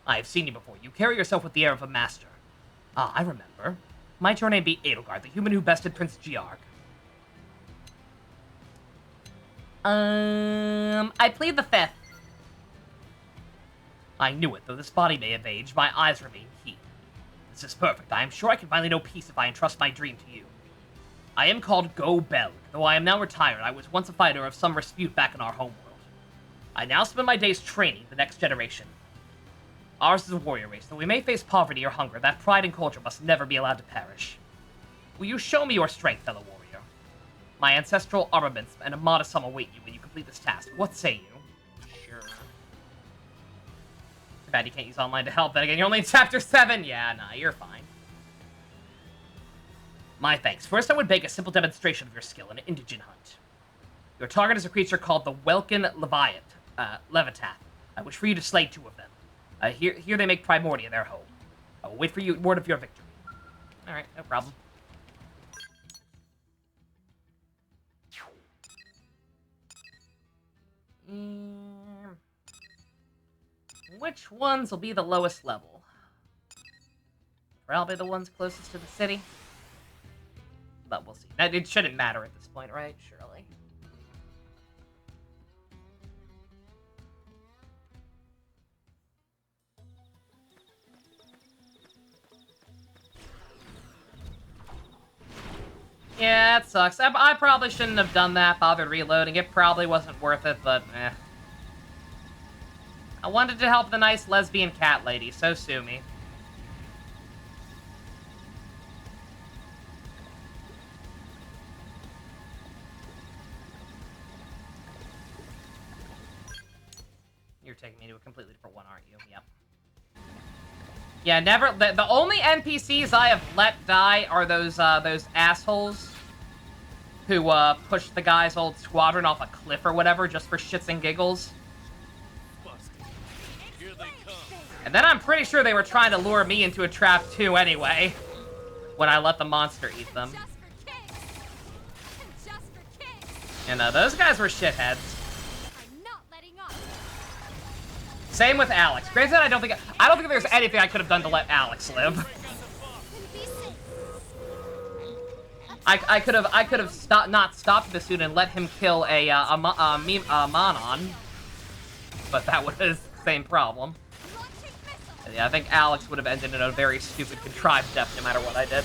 I have seen you before. You carry yourself with the air of a master. Ah, I remember. Might your name be Edelgard, the human who bested Prince Georg? I plead the fifth. I knew it, though this body may have aged, my eyes remain keen. This is perfect. I am sure I can finally know peace if I entrust my dream to you. I am called Go Belg. Though I am now retired, I was once a fighter of some repute back in our homeworld. I now spend my days training the next generation. Ours is a warrior race. Though we may face poverty or hunger, that pride and culture must never be allowed to perish. Will you show me your strength, fellow warrior? My ancestral armaments and a modest sum await you when you complete this task. What say you? Sure. Too bad you can't use online to help. Then again, you're only in Chapter 7. Yeah, nah, you're fine. My thanks. First, I would beg a simple demonstration of your skill in an indigent hunt. Your target is a creature called the Welkin Levitath. I wish for you to slay 2 of them. Here they make Primordia their home. I will wait for you word of your victory. Alright, no problem. Which ones will be the lowest level? Probably the ones closest to the city. But we'll see. It shouldn't matter at this point, right? Surely. Yeah, it sucks. I probably shouldn't have done that, bothered reloading. It probably wasn't worth it, but eh. I wanted to help the nice lesbian cat lady, so sue me. You're taking me to a completely different one, aren't you? Yep. Yeah, never. The only NPCs I have let die are those assholes who pushed the guy's old squadron off a cliff or whatever just for shits and giggles. And then I'm pretty sure they were trying to lure me into a trap too anyway, when I let the monster eat them. And those guys were shitheads. Same with Alex. Granted, I don't think there's anything I could have done to let Alex live. I could have not stopped the suit and let him kill a Manon, but that was the same problem. Yeah, I think Alex would have ended in a very stupid, contrived death no matter what I did.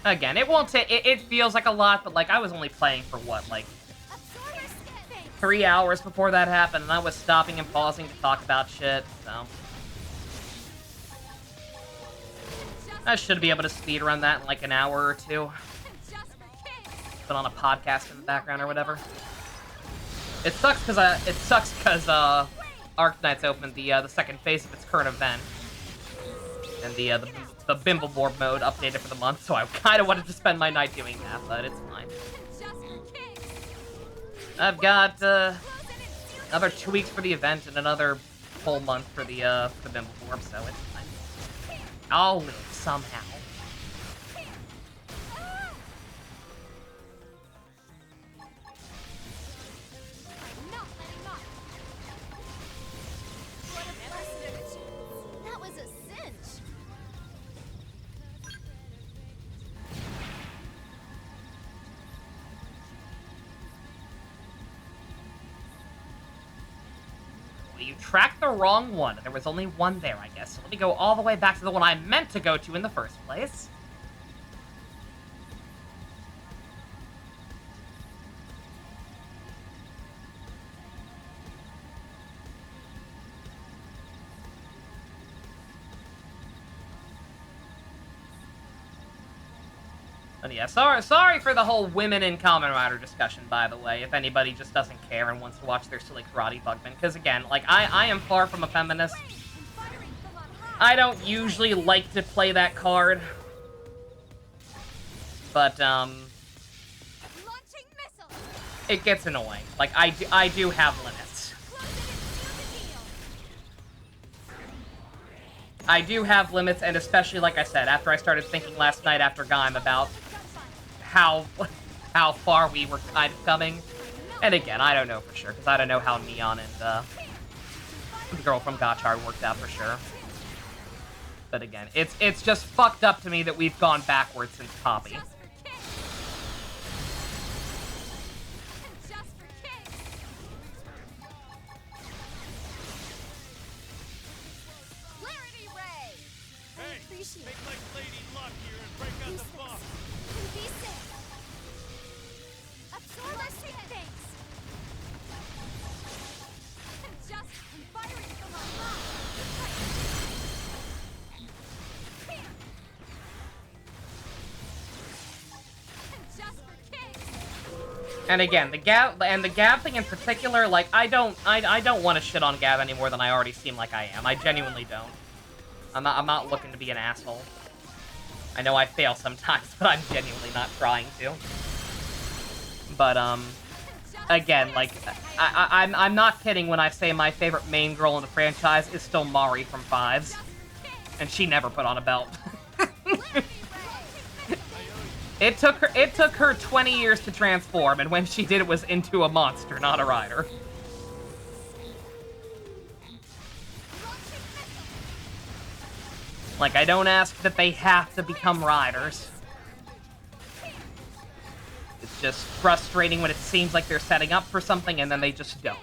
Again, it won't take... It feels like a lot, but, like, I was only playing for, what, like... 3 hours before that happened, and I was stopping and pausing to talk about shit, so... I should be able to speedrun that in, like, an hour or two. Put on a podcast in the background or whatever. It sucks because Arknight's opened the second phase of its current event, and the Bimbleboard mode updated for the month, so I kind of wanted to spend my night doing that, but it's fine. I've got another 2 weeks for the event and another whole month for the Bimbleboard, so it's fine. I'll live somehow. That was a cinch. Well, you tracked the wrong one. There was only one there, I guess. So let me go all the way back to the one I meant to go to in the first place. And yeah, sorry for the whole women in Kamen Rider discussion, by the way, if anybody just doesn't care and wants to watch their silly karate bugmen. Because, again, like, I am far from a feminist. I don't usually like to play that card. But, it gets annoying. Like, I do have limits. I do have limits, and especially, like I said, after I started thinking last night after Gaim about how far we were kind of coming. And again, I don't know for sure, because I don't know how Neon and the girl from Gachar worked out for sure. But again, it's just fucked up to me that we've gone backwards since Poppy. And again, the Gab thing in particular, like, I don't want to shit on Gab any more than I already seem like I am. I genuinely don't. I'm not looking to be an asshole. I know I fail sometimes, but I'm genuinely not trying to. But, again, like, I'm not kidding when I say my favorite main girl in the franchise is still Mari from Fives. And she never put on a belt. It took her 20 years to transform, and when she did, it was into a monster, not a rider. Like, I don't ask that they have to become riders. It's just frustrating when it seems like they're setting up for something and then they just don't.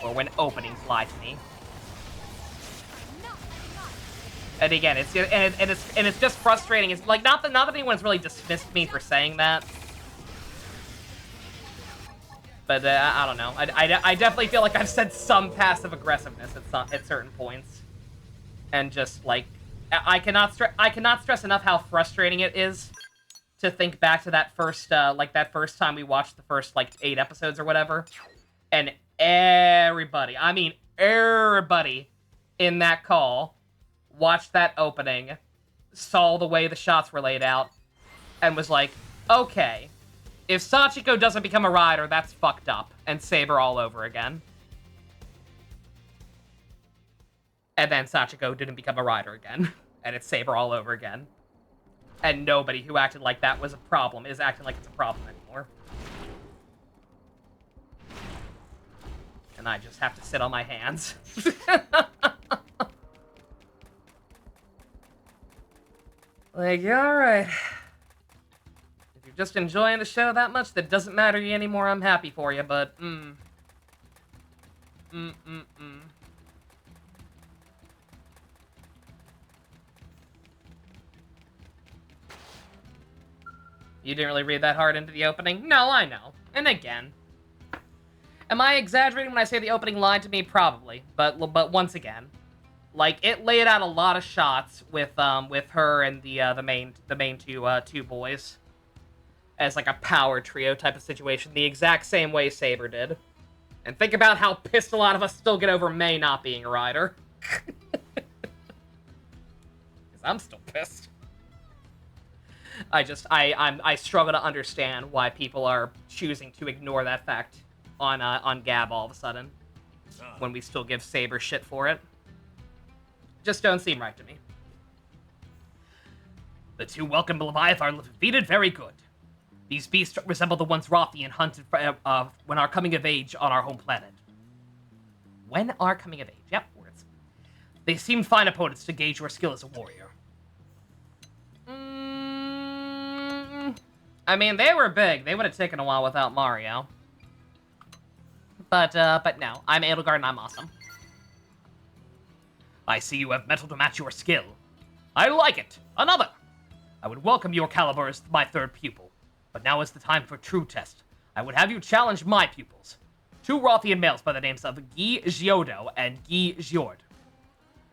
Or when openings lie to me. And again, it's just frustrating. It's like not that anyone's really dismissed me for saying that, but I don't know. I definitely feel like I've said some passive aggressiveness at certain points, and just like I cannot stress enough how frustrating it is to think back to that first time we watched the first like 8 episodes or whatever, and everybody, I mean everybody in that call watched that opening, saw the way the shots were laid out, and was like, okay, if Sachiko doesn't become a rider, that's fucked up, and Saber all over again. And then Sachiko didn't become a rider again, and it's Saber all over again. And nobody who acted like that was a problem is acting like it's a problem anymore. And I just have to sit on my hands. Like, alright. If you're just enjoying the show that much, that doesn't matter to you anymore, I'm happy for you, but, You didn't really read that hard into the opening? No, I know. And again, am I exaggerating when I say the opening lied to me? Probably. But once again, like, it laid out a lot of shots with her and the main two boys as like a power trio type of situation, the exact same way Saber did. And think about how pissed a lot of us still get over May not being a rider. Because I'm still pissed. I struggle to understand why people are choosing to ignore that fact on Gab all of a sudden, when we still give Saber shit for it. Just don't seem right to me. The two welcome Leviathan are defeated. Very good. These beasts resemble the ones Rothian hunted when our coming of age on our home planet. When our coming of age? Yep, words. They seemed fine opponents to gauge your skill as a warrior. I mean, they were big. They would have taken a while without Mario. But no. I'm Edelgard and I'm awesome. I see you have metal to match your skill. I like it. Another. I would welcome your caliber as my third pupil. But now is the time for true test. I would have you challenge my pupils. Two Rothian males by the names of Guy Giodo and Guy Giord.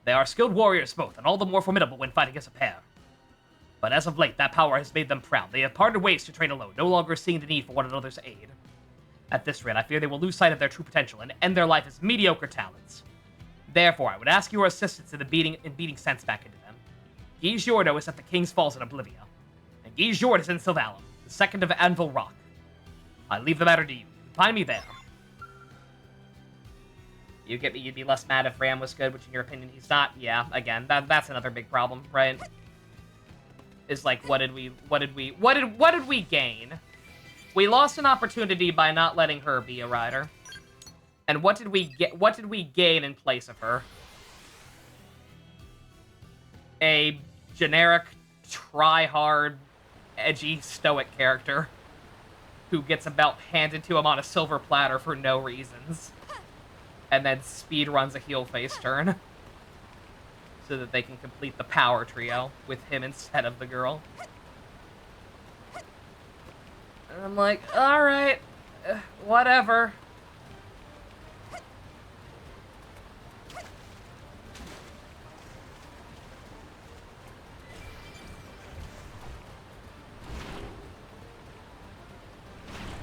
They are skilled warriors both, and all the more formidable when fighting as a pair. But as of late, that power has made them proud. They have parted ways to train alone, no longer seeing the need for one another's aid. At this rate, I fear they will lose sight of their true potential and end their life as mediocre talents. Therefore, I would ask your assistance in beating sense back into them. Guy Giordo is at the King's Falls in Oblivia, and Guy Giord is in Sylvalum, the second of Anvil Rock. I leave the matter to you. You can find me there. You'd be less mad if Ram was good, which in your opinion he's not. Yeah, again, that's another big problem, right? Is like, what did we gain? We lost an opportunity by not letting her be a rider. And what did we gain in place of her? A generic, try-hard, edgy, stoic character who gets a belt handed to him on a silver platter for no reasons. And then speed runs a heel face turn. So that they can complete the power trio with him instead of the girl. And I'm like, alright, whatever.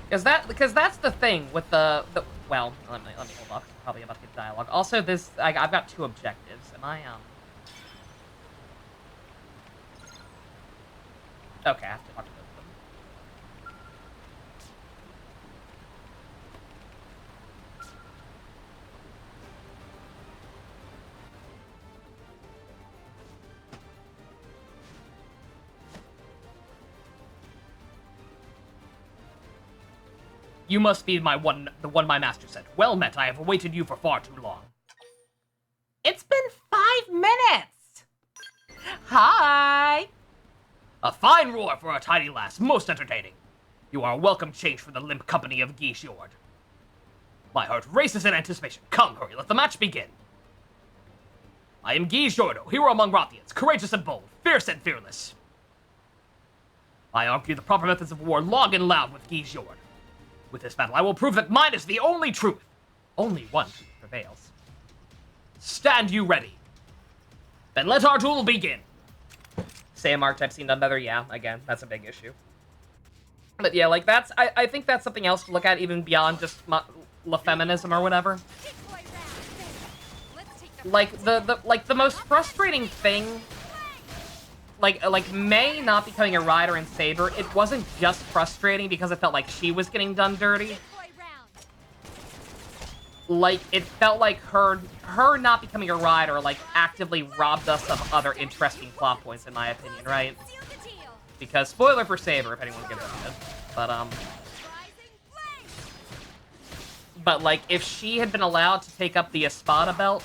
Because that's the thing with the well, let me hold off. Probably about to get dialogue. Also, I've got two objectives. Am I Okay, I have to talk to both of them. You must be the one my master said. Well met, I have awaited you for far too long. It's been 5 minutes! Hi! A fine roar for a tiny lass, most entertaining. You are a welcome change from the limp company of Guy Giord. My heart races in anticipation. Come, hurry, let the match begin. I am Guy Giordo, hero among Rothians, courageous and bold, fierce and fearless. I argue the proper methods of war long and loud with Guy Giord. With this battle, I will prove that mine is the only truth. Only one truth prevails. Stand you ready. Then let our duel begin. Same archetype seen done better, yeah, again, that's a big issue. But yeah, like, I think that's something else to look at even beyond just feminism or whatever. Like, the most frustrating thing, like May not becoming a rider in Saber, it wasn't just frustrating because it felt like she was getting done dirty. Like, it felt like her not becoming a rider, like, actively robbed us of other interesting plot points, in my opinion, right? Because, spoiler for Saber, if anyone gives a shit. But, like, if she had been allowed to take up the Espada belt,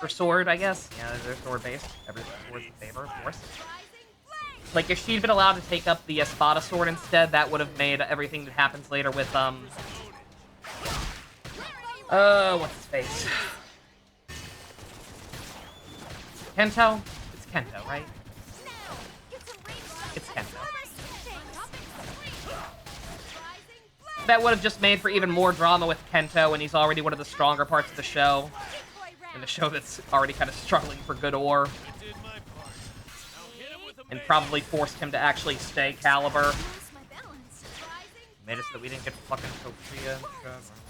or sword, I guess. Yeah, they're sword-based. Every sword's in Saber, of course. Like, if she'd been allowed to take up the Espada sword instead, that would have made everything that happens later with, what's his face? Kento? It's Kento, right? It's Kento. that would have just made for even more drama with Kento, and he's already one of the stronger parts of the show. And the show that's already kind of struggling for good ore. And probably forced him to actually stay Caliber. Made it so that we didn't get fucking Sophia and stuff.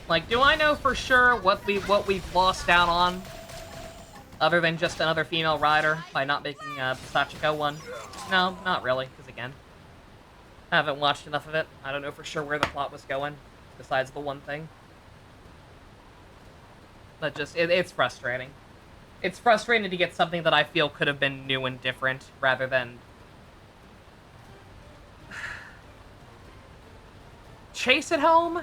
Like, do I know for sure what we've lost out on? Other than just another female rider by not making Sachiko one? No, not really, because again, I haven't watched enough of it. I don't know for sure where the plot was going, besides the one thing. But just, it's frustrating. It's frustrating to get something that I feel could have been new and different, rather than... Chase at Home?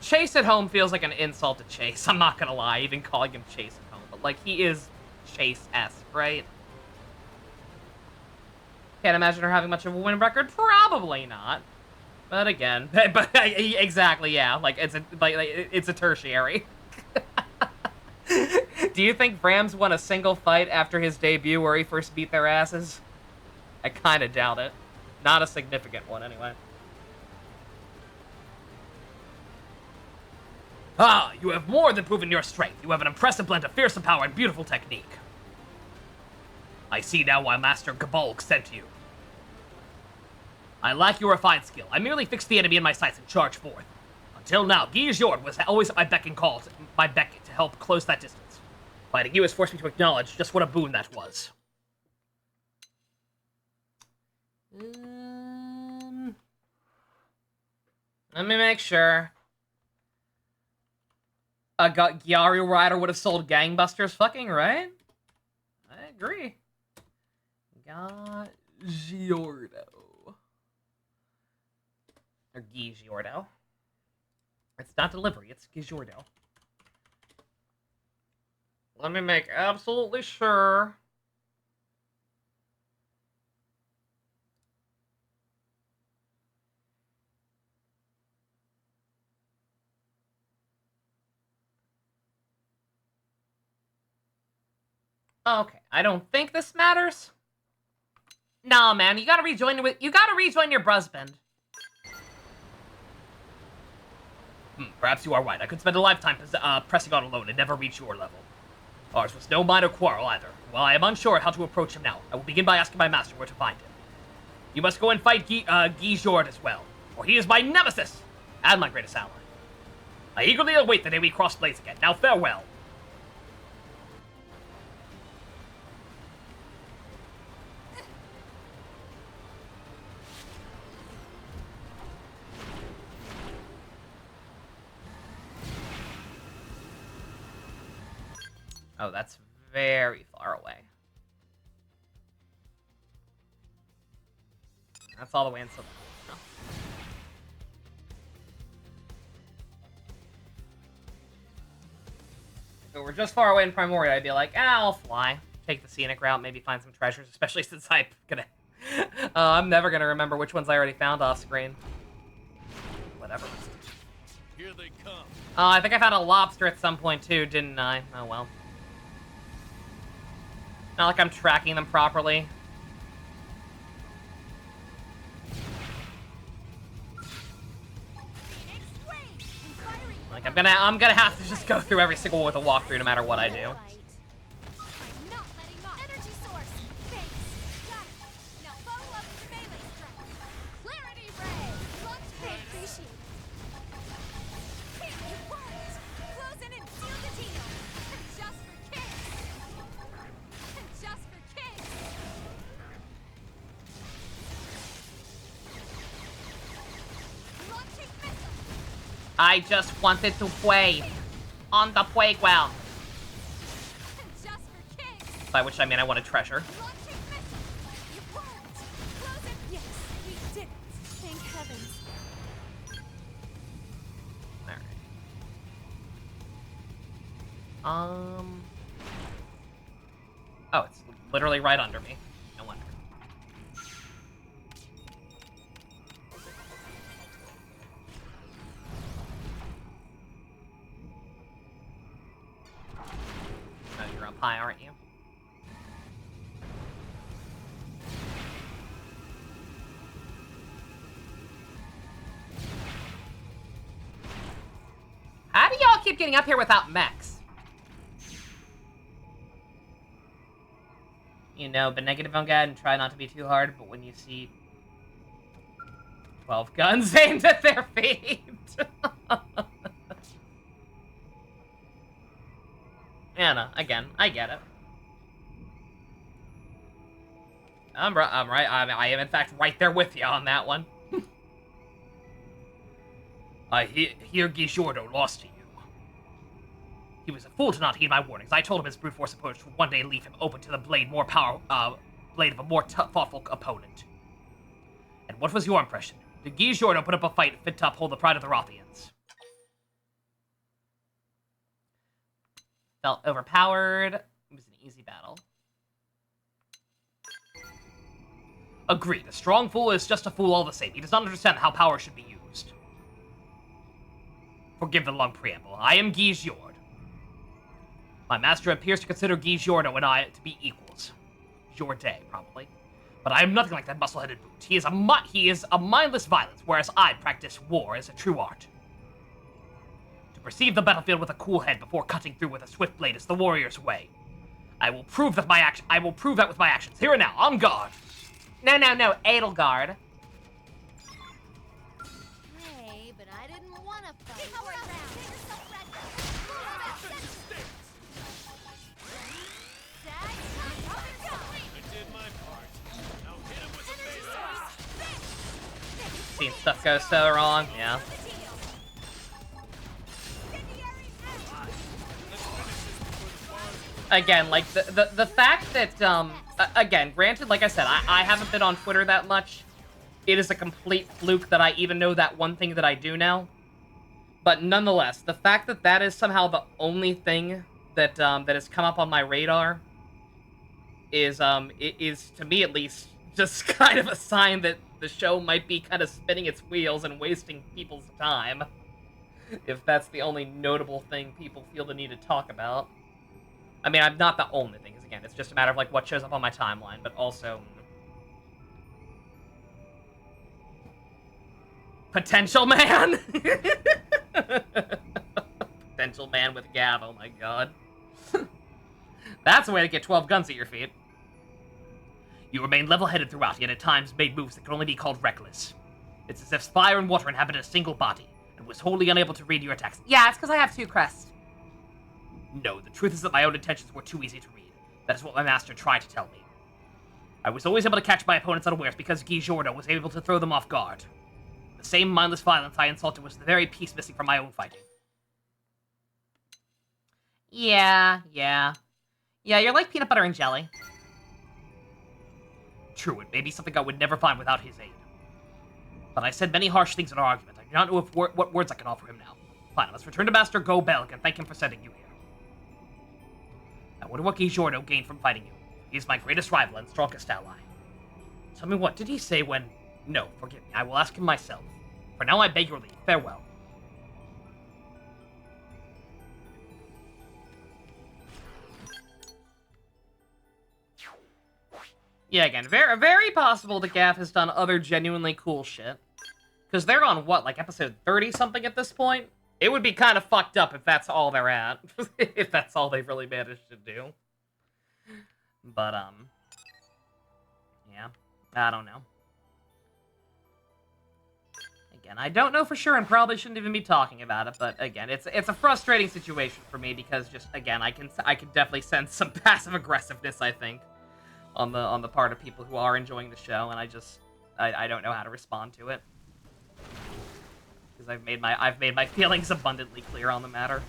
Chase at Home feels like an insult to Chase. I'm not gonna lie, even calling him Chase at Home. But, like, he is Chase-esque, right? Can't imagine her having much of a win record? Probably not. But again, but exactly, yeah. Like, it's a tertiary. Do you think Brams won a single fight after his debut where he first beat their asses? I kind of doubt it. Not a significant one, anyway. Ah, you have more than proven your strength. You have an impressive blend of fearsome power and beautiful technique. I see now why Master Gabolg sent you. I lack your refined skill. I merely fix the enemy in my sights and charge forth. Until now, Guy Jord was always at my beck and call, to help close that distance. Fighting you has forced me to acknowledge just what a boon that was. Let me make sure. A Gyaru rider would have sold gangbusters, fucking right? I agree. Giordo. Or Giordo. It's not delivery, it's Giordo. Let me make absolutely sure. Okay, I don't think this matters. Nah, man, you gotta rejoin your husband. Perhaps you are right. I could spend a lifetime pressing on alone and never reach your level. Ours was no minor quarrel either. While I am unsure how to approach him now, I will begin by asking my master where to find him. You must go and fight Guy Jord as well, for he is my nemesis and my greatest ally. I eagerly await the day we cross blades again. Now farewell. Oh, that's very far away. That's all the way in Savannah. No. If it were just far away in Primoria, I'd be like, I'll fly. Take the scenic route, maybe find some treasures, especially since I'm never gonna remember which ones I already found off screen. Whatever. Here they come. I think I found a lobster at some point too, didn't I? Oh well. Not like I'm tracking them properly. Like I'm gonna have to just go through every single one with a walkthrough no matter what I do. I just wanted to play on the playground. By which I mean I want a treasure. Yes, we did it. Thank heavens. Oh, it's literally right under me. No wonder. Oh, you're up high, aren't you? How do y'all keep getting up here without mechs? You know, but negative on God and try not to be too hard, but when you see 12 guns aimed at their feet. Anna, again, I get it. I'm right. I am in fact right there with you on that one. I hear Giordo lost to you. He was a fool to not heed my warnings. I told him his brute force approach would one day leave him open to the blade of a more thoughtful opponent. And what was your impression? Did Giordo put up a fight fit to uphold the pride of the Rothians? Felt overpowered. It was an easy battle. Agreed. A strong fool is just a fool all the same. He does not understand how power should be used. Forgive the long preamble. I am Guy Jord. My master appears to consider Guy Giordo and I to be equals. Jorday, probably. But I am nothing like that muscle-headed brute. He is a mindless violence, whereas I practice war as a true art. To perceive the battlefield with a cool head before cutting through with a swift blade is the warrior's way. I will prove that with my actions. Here and now, on guard. No, Edelgard. Hey, but I didn't want to fight. Seen stuff go so wrong, yeah. Again, like, the fact that, again, granted, like I said, I haven't been on Twitter that much. It is a complete fluke that I even know that one thing that I do now. But nonetheless, the fact that that is somehow the only thing that, that has come up on my radar is, it is, to me at least, just kind of a sign that the show might be kind of spinning its wheels and wasting people's time. If that's the only notable thing people feel the need to talk about. I mean, I'm not the only thing, because again, it's just a matter of, like, what shows up on my timeline, but also... Potential man! Potential man with Gav, oh my god. That's a way to get 12 guns at your feet. You remain level-headed throughout, yet at times made moves that can only be called reckless. It's as if fire and water inhabited a single body, and was wholly unable to read your attacks. Yeah, it's because I have 2 crests. No, the truth is that my own intentions were too easy to read. That is what my master tried to tell me. I was always able to catch my opponents unawares because Guy Jordo was able to throw them off guard. The same mindless violence I insulted was the very piece missing from my own fighting. Yeah, you're like peanut butter and jelly. True, it may be something I would never find without his aid. But I said many harsh things in our argument. I do not know what words I can offer him now. Fine, let's return to Master Go Belg and thank him for sending you here. I wonder what Guy Jordo gained from fighting you. He is my greatest rival and strongest ally. Tell me, what did he say when... No, forgive me, I will ask him myself. For now I beg your leave. Farewell. Yeah, again, very possible that Gav has done other genuinely cool shit. Because they're on, what, like episode 30-something at this point? It would be kind of fucked up if that's all they're at. If that's all they've really managed to do. But, yeah, I don't know. Again, I don't know for sure and probably shouldn't even be talking about it, but again, it's a frustrating situation for me because just, again, I can definitely sense some passive-aggressiveness, I think, on the part of people who are enjoying the show, and I don't know how to respond to it. Because I've made my feelings abundantly clear on the matter.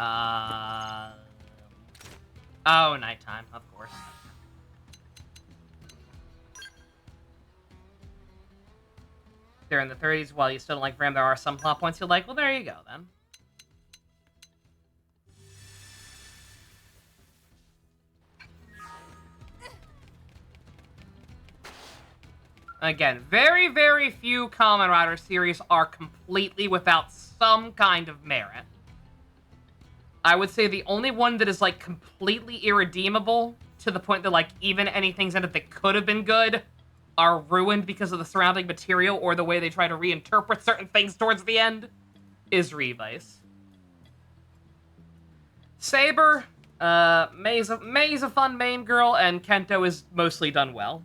Oh, nighttime, of course. They're in the 30s. While you still don't like Bram, there are some plot points you like. Well, there you go, then. Again, very, very few Kamen Rider series are completely without some kind of merit. I would say the only one that is, like, completely irredeemable, to the point that, like, even any things in it that could have been good are ruined because of the surrounding material or the way they try to reinterpret certain things towards the end, is Revice. Saber, May's a fun main girl, and Kento is mostly done well.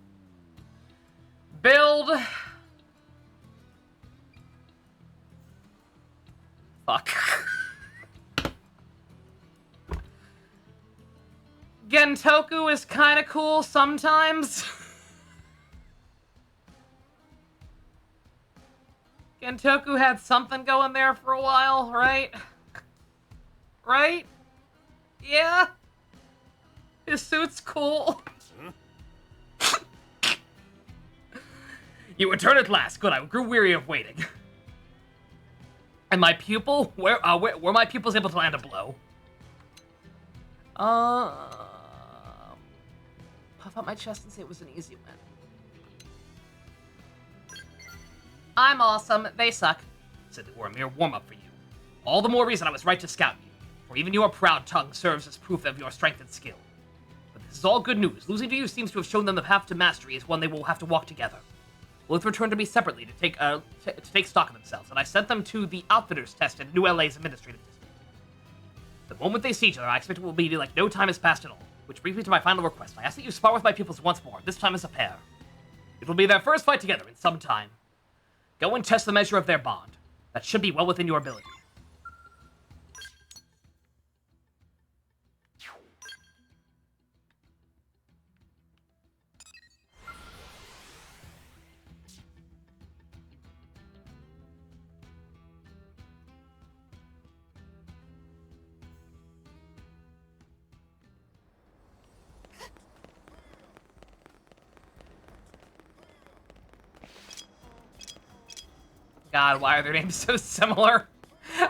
Build... Fuck. Gentoku is kind of cool sometimes. Gentoku had something going there for a while, right? Right? Yeah? His suit's cool. You return at last. Good, I grew weary of waiting. And my pupil? Were my pupils able to land a blow? Puff out my chest and say it was an easy win. I'm awesome. They suck. Said they were a mere warm-up for you. All the more reason I was right to scout you, for even your proud tongue serves as proof of your strength and skill. But this is all good news. Losing to you seems to have shown them the path to mastery is one they will have to walk together. Both returned to me separately to take stock of themselves, and I sent them to the Outfitters test at New LA's administrative district. The moment they see each other, I expect it will be like no time has passed at all. Which brings me to my final request. I ask that you spar with my pupils once more, this time as a pair. It will be their first fight together in some time. Go and test the measure of their bond. That should be well within your ability. God, why are their names so similar?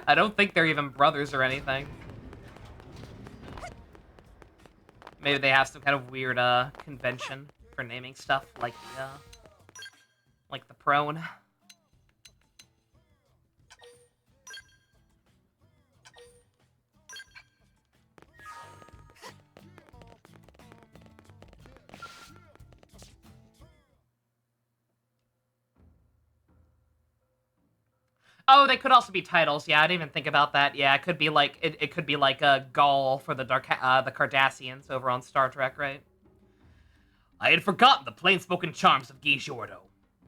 I don't think they're even brothers or anything. Maybe they have some kind of weird convention for naming stuff, like the prone. Oh, they could also be titles. Yeah, I didn't even think about that. Yeah, it could be like it could be like a Gaul for the Cardassians over on Star Trek, right? I had forgotten the plain-spoken charms of Guy Giordo.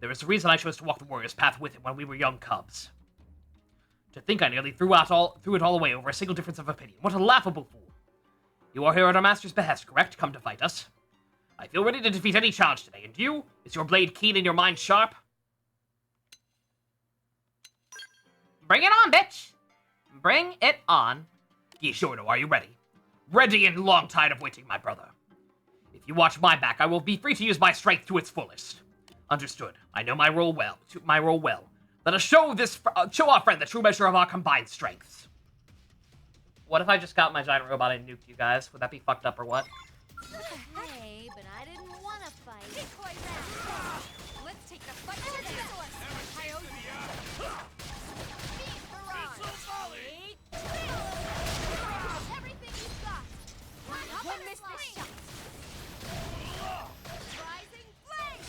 There is a reason I chose to walk the warrior's path with him when we were young cubs. To think I nearly threw it all away over a single difference of opinion. What a laughable fool. You are here at our master's behest, correct? Come to fight us. I feel ready to defeat any challenge today, and you? Is your blade keen and your mind sharp? Bring it on, bitch! Bring it on. Guy Giordo, are you ready? Ready and long tired of waiting, my brother. If you watch my back, I will be free to use my strength to its fullest. Understood. I know my role well. Let us show our friend the true measure of our combined strengths. What if I just got my giant robot and nuked you guys? Would that be fucked up or what? Hey, but I didn't want to fight. Decoy round. Let's take the fight to the source. Everything you've got. Won't miss this shot. Rising flame.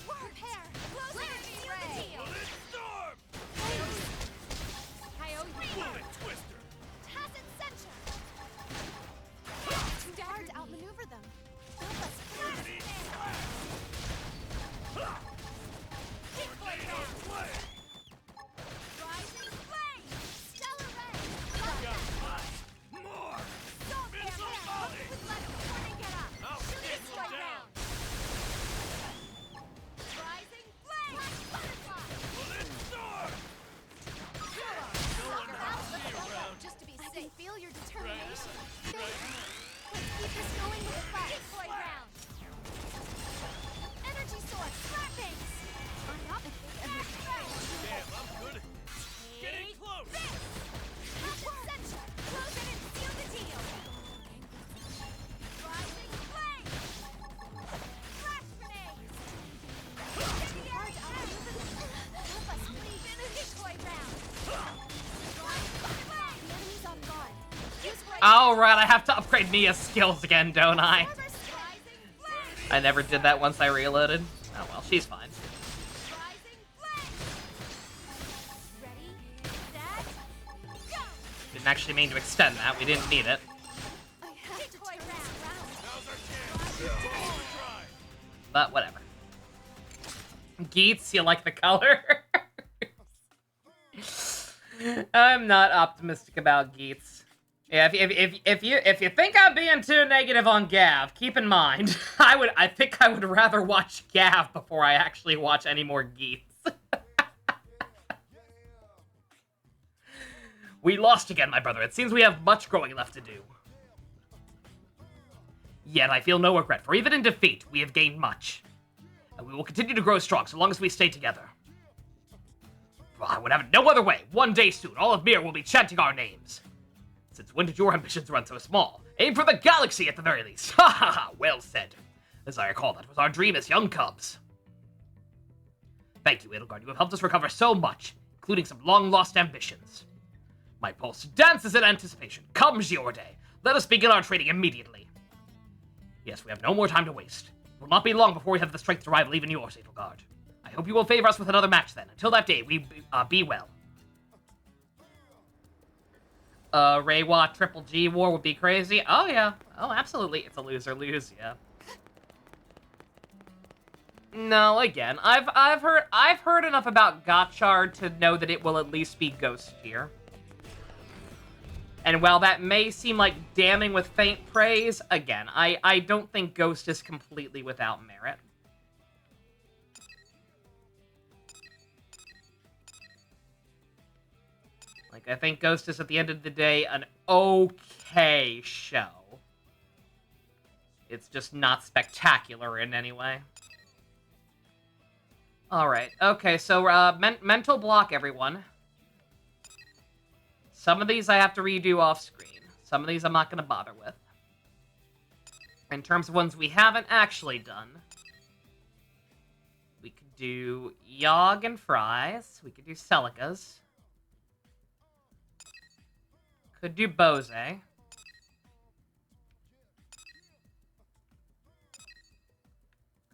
Prepare. Close and seal the deal. Storm. Coyote. Twister. Tacit censure. Too hard to outmaneuver them. Help us. Oh, right, I have to upgrade Mia's skills again, don't I? I never did that once I reloaded. Oh well, she's fine. Didn't actually mean to extend that. We didn't need it. But whatever. Geets, you like the color? I'm not optimistic about Geets. Yeah, if you think I'm being too negative on Gav, keep in mind, I think I would rather watch Gav before I actually watch any more Geets. We lost again, my brother. It seems we have much growing left to do. Yet I feel no regret, for even in defeat, we have gained much. And we will continue to grow strong so long as we stay together. Well, I would have it no other way. One day soon, all of Mir will be chanting our names. Since when did your ambitions run so small? Aim for the galaxy at the very least. Ha ha ha, well said. As I recall, that was our dream as young cubs. Thank you, Edelgard. You have helped us recover so much, including some long-lost ambitions. My pulse dances in anticipation. Comes your day. Let us begin our training immediately. Yes, we have no more time to waste. It will not be long before we have the strength to rival even yours, Edelgard. I hope you will favor us with another match then. Until that day, we be well. Reiwa Triple G War would be crazy. Oh yeah. Oh, absolutely. It's a loser-lose, yeah. No, again, I've heard enough about Gotchard to know that it will at least be Ghost tier. And while that may seem like damning with faint praise, again, I don't think Ghost is completely without merit. Like, I think Ghost is, at the end of the day, an okay show. It's just not spectacular in any way. Alright, okay, so, mental block, everyone. Some of these I have to redo off-screen. Some of these I'm not going to bother with. In terms of ones we haven't actually done, we could do Yogg and Fries. We could do Celicas. Could do Bose.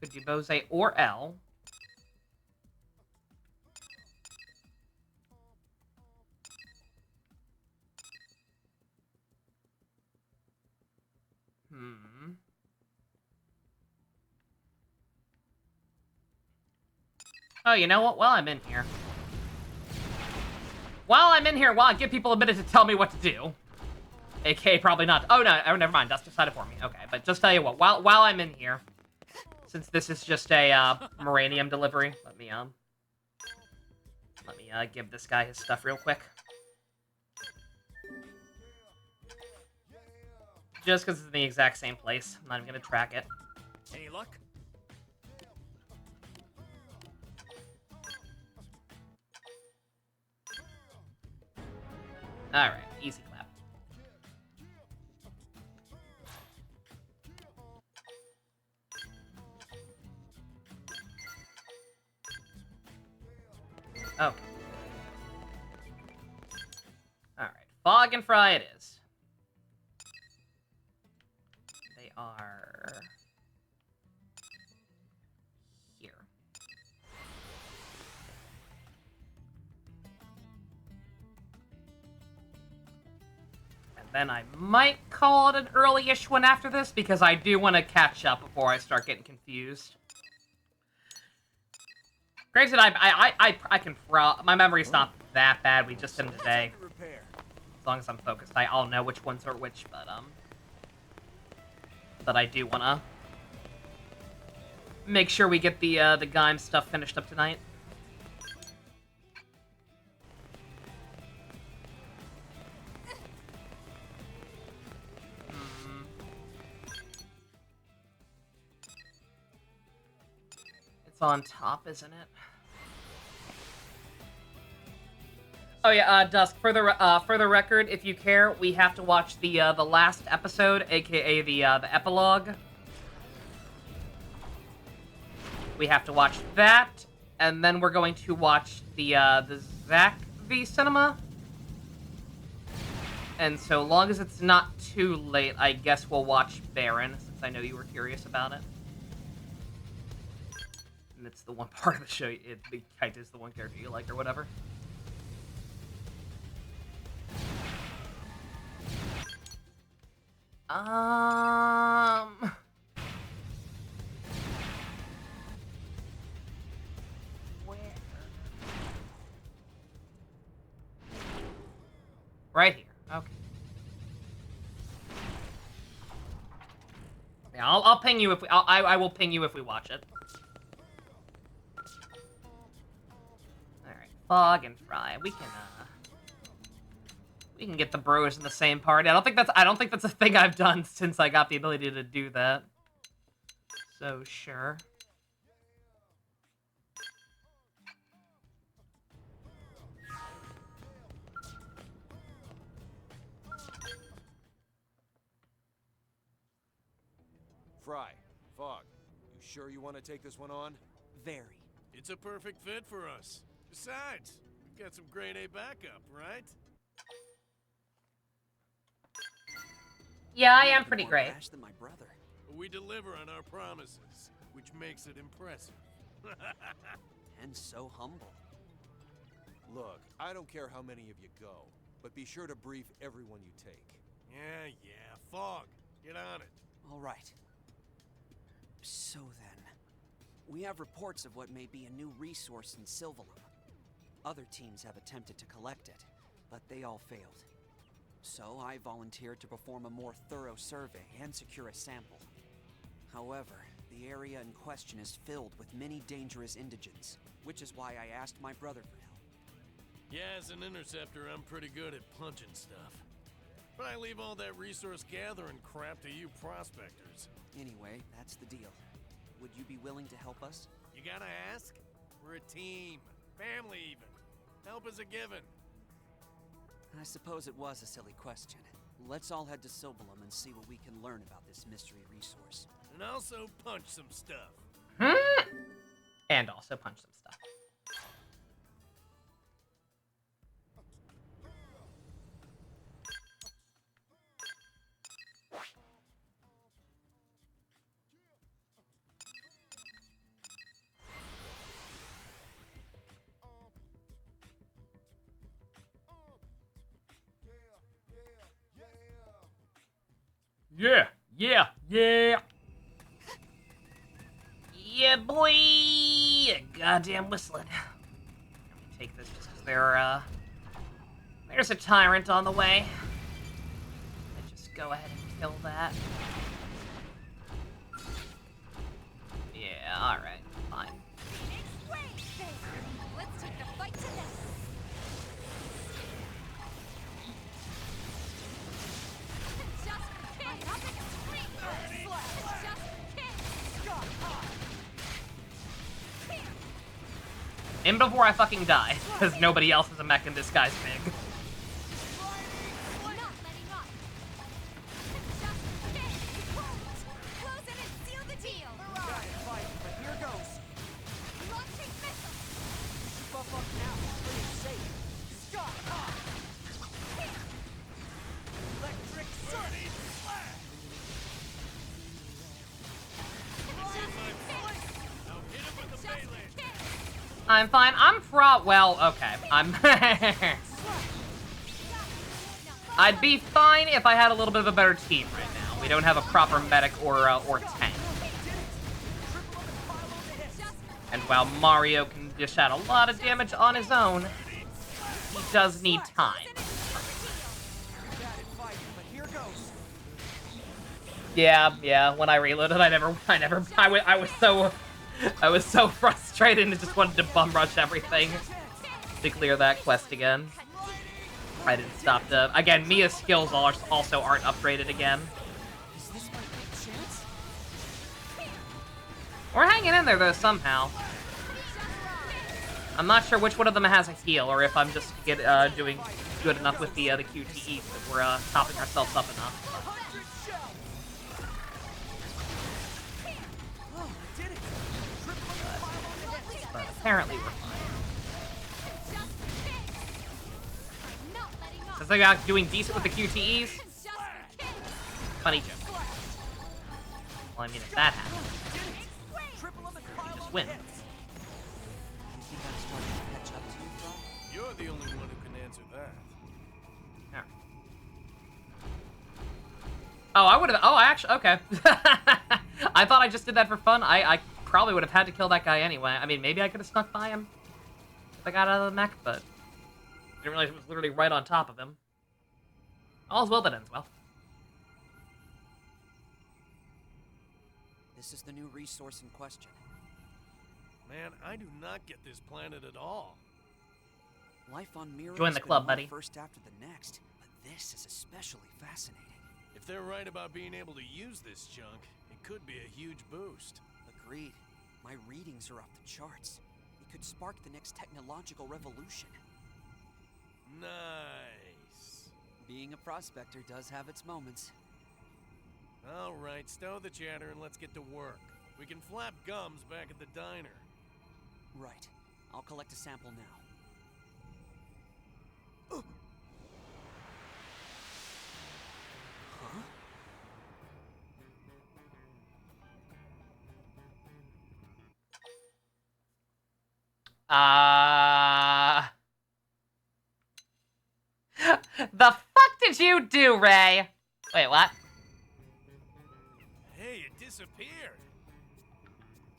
Could do Bose or L. Oh, you know what? While I'm in here, why give people a minute to tell me what to do? AK probably not. Oh, no. Oh, never mind. Dust decided for me. Okay, but just tell you what. While I'm in here, since this is just a Moranium delivery, let me give this guy his stuff real quick. Just because it's in the exact same place. I'm not even going to track it. Any luck? Alright, easy clap. Okay. Alright, Fog and Fry it is. They are here. And then I might call it an early-ish one after this, because I do want to catch up before I start getting confused. Granted, I can my memory's not that bad. We just did them today. As long as I'm focused, I'll know which ones are which, but I do want to make sure we get the Gaim stuff finished up tonight. It's on top, isn't it? Oh yeah, Dusk. For the record, if you care, we have to watch the last episode, aka the epilogue. We have to watch that, and then we're going to watch the Zack v Cinema. And so long as it's not too late, I guess we'll watch Baron, since I know you were curious about it. And it's the one part of the show, the Kite is the one character you like or whatever. Right here. Okay. Yeah, I'll ping you if we. I will ping you if we watch it. All right, Fog and Fry. We can get the bros in the same party. I don't think that's a thing I've done since I got the ability to do that. So sure. Fry, Fog, you sure you want to take this one on? Very. It's a perfect fit for us. Besides, we've got some grade A backup, right? Yeah, I am pretty great. Than my brother. We deliver on our promises, which makes it impressive. And so humble. Look, I don't care how many of you go, but be sure to brief everyone you take. Yeah, Fog, get on it. All right. So then, we have reports of what may be a new resource in Sylvalum. Other teams have attempted to collect it, but they all failed. So I volunteered to perform a more thorough survey and secure a sample. However, the area in question is filled with many dangerous indigents, which is why I asked my brother for help. Yeah, as an interceptor, I'm pretty good at punching stuff. But I leave all that resource gathering crap to you prospectors. Anyway, that's the deal. Would you be willing to help us? You gotta ask? We're a team. Family, even. Help is a given. I suppose it was a silly question. Let's all head to Sylvalum and see what we can learn about this mystery resource. And also punch some stuff. And also punch some stuff. Yeah. Yeah, boy! Goddamn whistling. Let me take this just because there's a tyrant on the way. Let's just go ahead and kill that. Yeah, alright, fine. Let's take the fight to them. In before I fucking die, because nobody else is a mech in this guy's big. I'm fine. Well, okay. I'd be fine if I had a little bit of a better team right now. We don't have a proper medic or tank. And while Mario can dish out a lot of damage on his own, he does need time. Yeah, when I reloaded, I was so frustrated and just wanted to bum rush everything to clear that quest again. I didn't stop to... Again, Mia's skills also aren't upgraded again. We're hanging in there, though, somehow. I'm not sure which one of them has a heal, or if I'm just doing good enough with the QTEs that we're topping ourselves up enough. But apparently we're fine. Just like I'm doing decent with the QTEs. Funny joke. Well, I mean, if that happens, you just win. You're the only one who can answer that. Yeah. Oh, I would have. Oh, I actually. Okay. I thought I just did that for fun. I probably would have had to kill that guy anyway. I mean, maybe I could have snuck by him if I got out of the mech, but I didn't realize it was literally right on top of him. All's well that ends well. This is the new resource in question. Man, I do not get this planet at all. Life on Mira Join the club, buddy. First after the next, but this is especially fascinating. If they're right about being able to use this junk, it could be a huge boost. Agreed. My readings are off the charts. It could spark the next technological revolution. Nice. Being a prospector does have its moments. All right, stow the chatter and let's get to work. We can flap gums back at the diner. Right. I'll collect a sample now. Huh? The fuck did you do, Ray? Wait, what? Hey, it disappeared.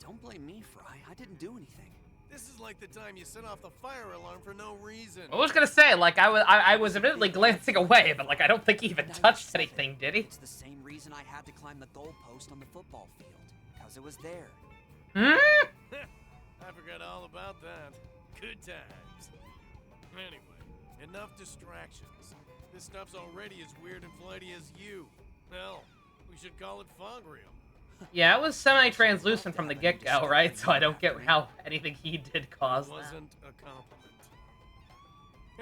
Don't blame me, Fry. I didn't do anything. This is like the time you set off the fire alarm for no reason. I was gonna say, like, I was admittedly glancing away, but like, I don't think he even touched anything, did he? It's the same reason I had to climb the goalpost on the football field. Because it was there. Hmm? I forgot all about that. Good times. Anyway, enough distractions. This stuff's already as weird and flighty as you. Hell, we should call it fog real. Yeah, it was semi-translucent from the get-go, right? So I don't get how anything he did cause that. Wasn't a compliment.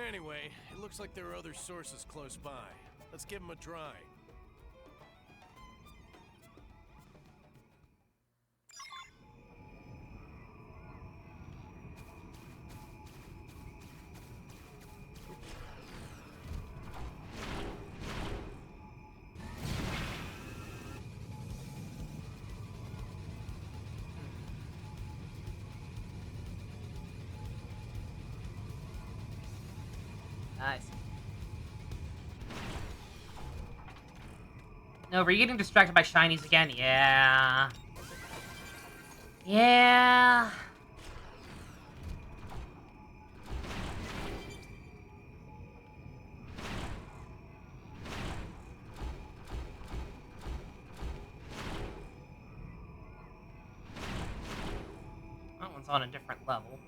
Anyway, it looks like there are other sources close by. Let's give them a try. Nice. No, were you getting distracted by shinies again? Yeah. Yeah. That one's on a different level.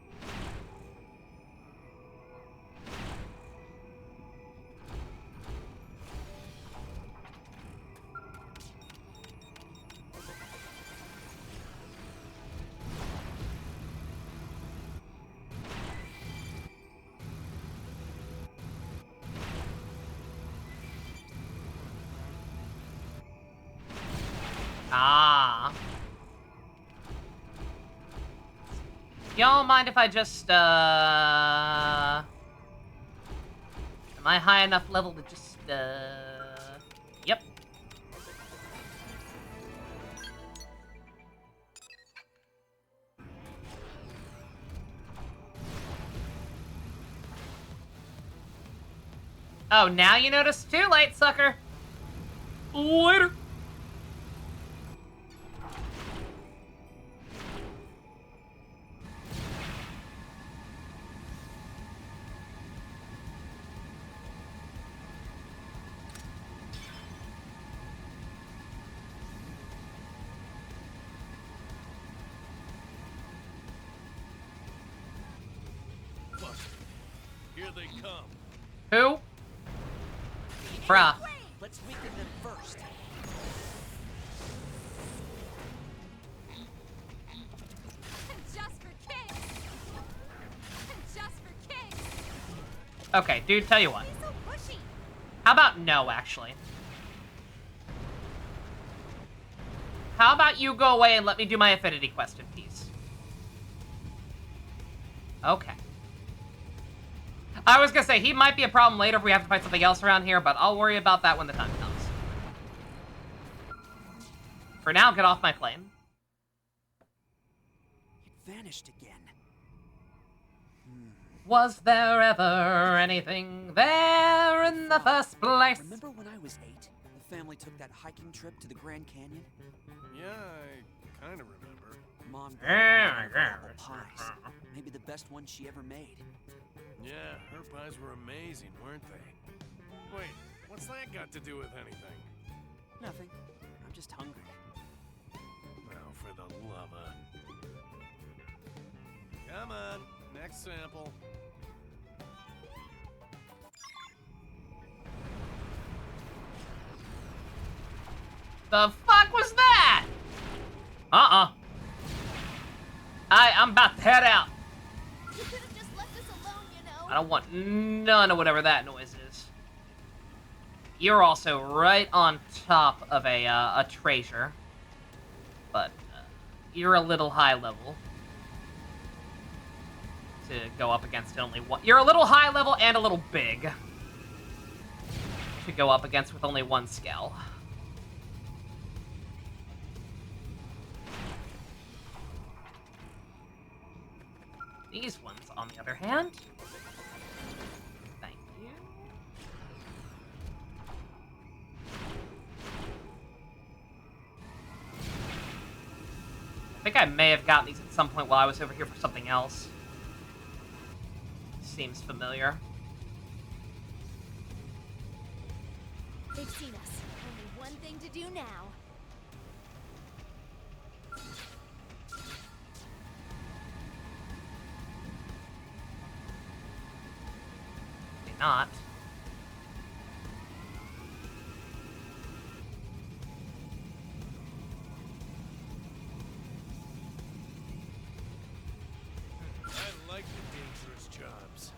Ah. Y'all mind if I just, am I high enough level to just, yep. Oh, now you notice? Too late, sucker. Later. Here they come. Who? Bruh. Let's weaken them first. Just for kicks. Just for kicks. Okay, dude, tell you what. He's so pushy. How about no, actually? How about you go away and let me do my affinity quest in peace? Okay. I was gonna say, he might be a problem later if we have to fight something else around here, but I'll worry about that when the time comes. For now, get off my plane. It vanished again. Was there ever anything there in the first place? Remember when I was 8? The family took that hiking trip to the Grand Canyon? Yeah, I kind of remember. Mom brought apple pies. Maybe the best one she ever made. Yeah, her pies were amazing, weren't they? Wait, what's that got to do with anything? Nothing. I'm just hungry. Well, for the love of... Come on, next sample. The fuck was that? I'm about to head out. You could have just left us alone, you know. I don't want none of whatever that noise is. You're also right on top of a treasure. But you're a little high level to go up against only one. You're a little high level and a little big to go up against with only one skill. These ones, on the other hand, thank you. I think I may have gotten these at some point while I was over here for something else. Seems familiar. They've seen us. Only one thing to do now. Not. I like the dangerous jobs.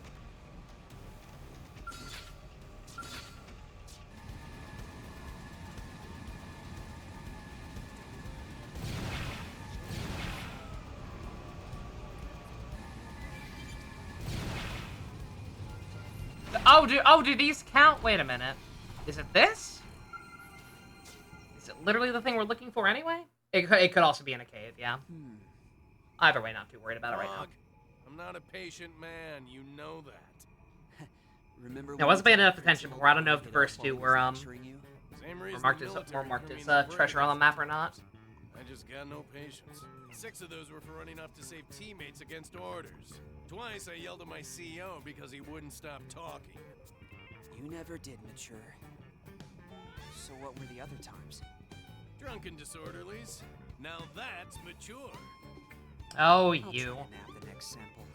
Oh, do these count? Wait a minute. Is it this? Is it literally the thing we're looking for anyway? It could also be in a cave, yeah. Either way, not too worried about it right now. I'm not a patient man, you know that. Remember I wasn't paying enough attention before. I don't know if the first two were marked as treasure on the map or not. I just got no patience. 6 of those were for running off to save teammates against orders. Twice I yelled at my CEO because he wouldn't stop talking. You never did mature. So what were the other times? Drunken disorderlies. Now that's mature. Oh, I'll you. try to nab the next sample.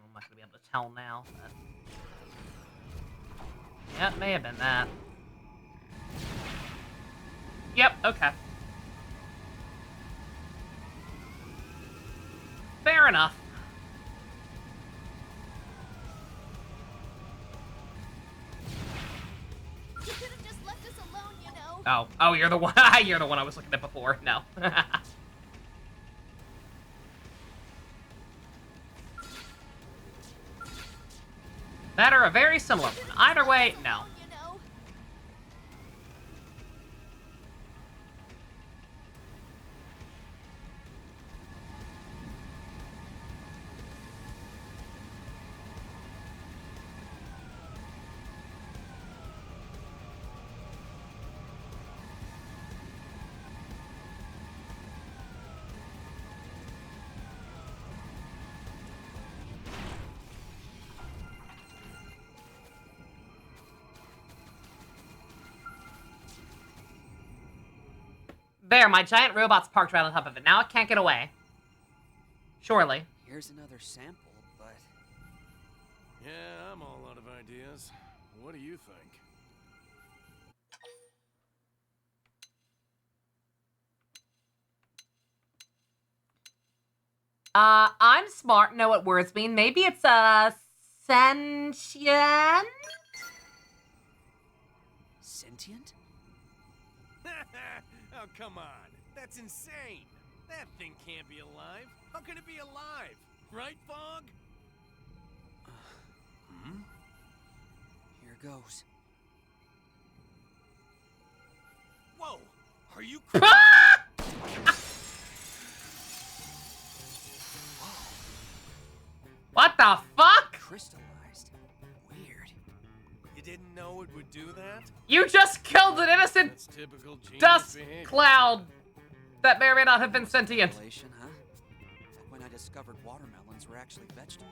I'm not gonna be able to tell now. But... yeah, it may have been that. Yep, okay. Fair enough. You could have just left us alone, you know. Oh, you're the one. You're the one I was looking at before. No. That or a very similar one. Either way, no. There, my giant robot's parked right on top of it. Now it can't get away. Surely. Here's another sample, but... Yeah, I'm all out of ideas. What do you think? I'm smart, know what words mean. Maybe it's, sentient? Sentient? Oh, come on. That's insane. That thing can't be alive. How can it be alive? Right, Fog? Here goes. Whoa! Are you crazy? What the fuck? Crystallized. Weird. You didn't know it would do that? You just killed an innocent That's typical genius dust behavior. cloud that may or may not have been sentient. Revelation, huh? Like when I discovered watermelons were actually vegetables.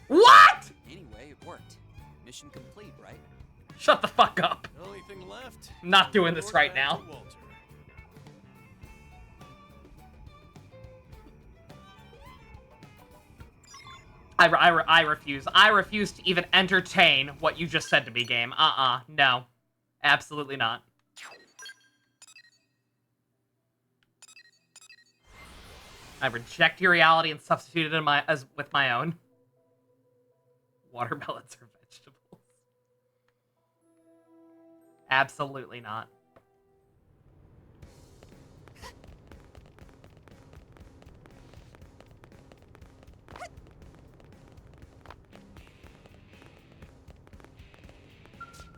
What? Anyway, it worked. Mission complete, right? Shut the fuck up. Only thing left. I'm not doing this Report right back now. to Walter. I refuse. I refuse to even entertain what you just said to me, game. No. Absolutely not. I reject your reality and substitute it with my own. Watermelons are vegetables. Absolutely not.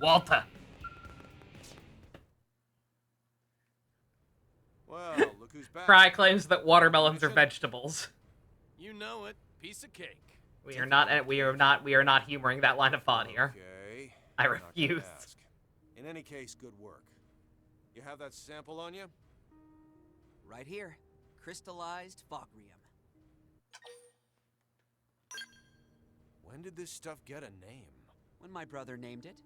Walter. Well, look who's back. Fry claims that watermelons are vegetables. You know it. Piece of cake. We are not humoring that line of thought here. Okay. I I'm not gonna refuse. ask. In any case, good work. You have that sample on you? Right here. Crystallized Fogrium. When did this stuff get a name? When my brother named it.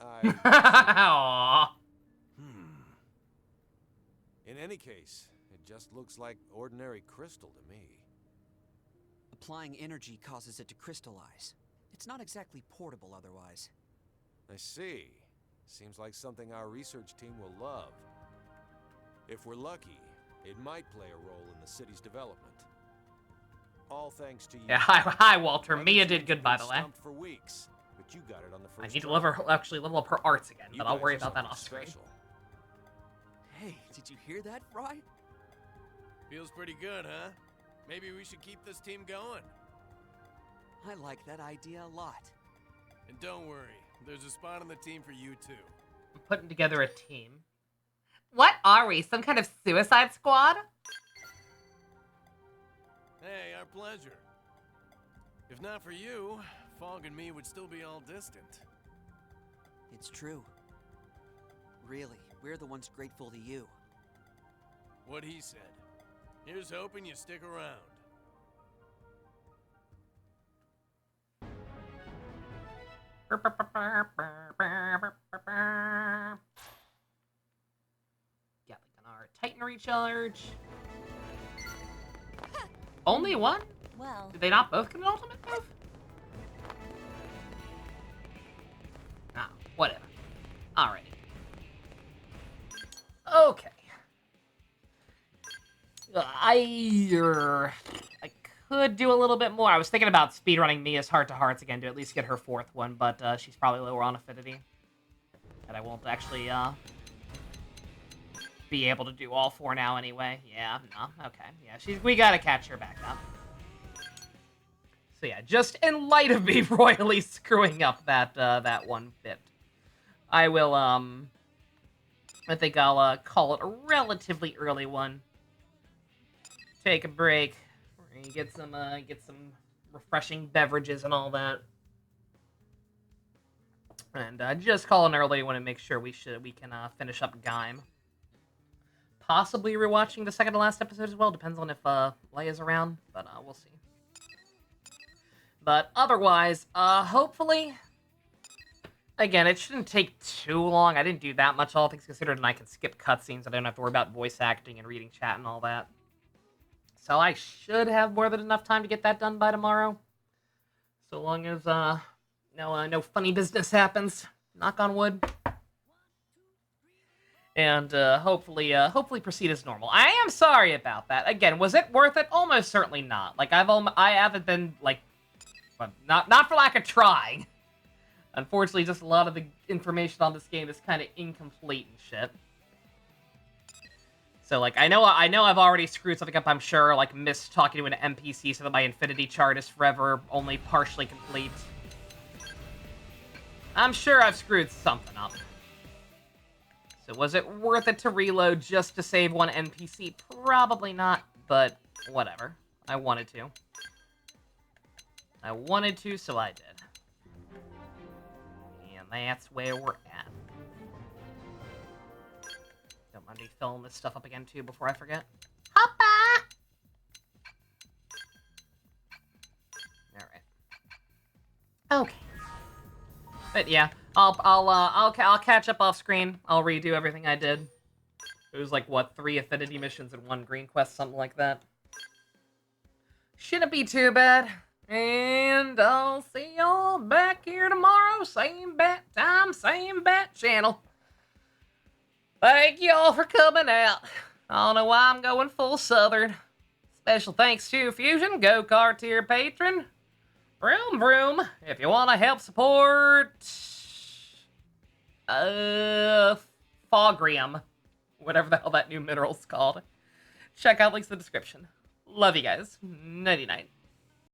Aww. In any case, it just looks like ordinary crystal to me. Applying energy causes it to crystallize. It's not exactly portable otherwise. I see. Seems like something our research team will love. If we're lucky, it might play a role in the city's development. All thanks to you. Yeah, hi Walter. Mia did good, by the way. For weeks, but you got it on the first I need to try. actually level up her arts again, You but I'll guys worry are about that something off screen. special. Hey, did you hear that, Fry? Feels pretty good, huh? Maybe we should keep this team going. I like that idea a lot. And don't worry, there's a spot on the team for you too. I'm putting together a team. What are we? Some kind of suicide squad? Hey, our pleasure. If not for you, Fog and me would still be all distant. It's true. Really, we're the ones grateful to you. What he said. Here's hoping you stick around. Gatling gun, Titan recharge. Only one? Well, Did they not both get an ultimate move? Ah, whatever. Alrighty. Okay. I could do a little bit more. I was thinking about speedrunning Mia's heart-to-hearts again to at least get her fourth one, but she's probably lower on affinity. And I won't actually be able to do all four now anyway. Yeah, no, okay. Yeah, we gotta catch her back up. So yeah, just in light of me royally screwing up that one bit, I will, I think I'll call it a relatively early one. Take a break, get some refreshing beverages and all that, and just call an early one and make sure we can finish up Gaim. Possibly rewatching the second to last episode as well. Depends on if Leia's around, but we'll see. But otherwise, hopefully, again, it shouldn't take too long. I didn't do that much, all things considered, and I can skip cutscenes. I don't have to worry about voice acting and reading chat and all that. So I should have more than enough time to get that done by tomorrow. So long as no funny business happens. Knock on wood. And hopefully proceed as normal. I am sorry about that. Again, was it worth it? Almost certainly not. Like I haven't been like, not for lack of trying. Unfortunately, just a lot of the information on this game is kind of incomplete and shit. So, like, I know I've already screwed something up, I'm sure, like, missed talking to an NPC so that my infinity chart is forever only partially complete. I'm sure I've screwed something up. So was it worth it to reload just to save one NPC? Probably not, but whatever. I wanted to. I wanted to, so I did. And that's where we're at. Don't mind me filling this stuff up again, too, before I forget. Hoppa! Alright. Okay. But yeah, I'll catch up off screen. I'll redo everything I did. It was like, what, 3 affinity missions and 1 green quest, something like that. Shouldn't be too bad. And I'll see y'all back here tomorrow. Same bat time, same bat channel. Thank y'all for coming out. I don't know why I'm going full southern. Special thanks to Fusion, Go-Kart tier patron. Vroom vroom. If you want to help support... Fogrium. Whatever the hell that new mineral's called. Check out links in the description. Love you guys. Nighty-night.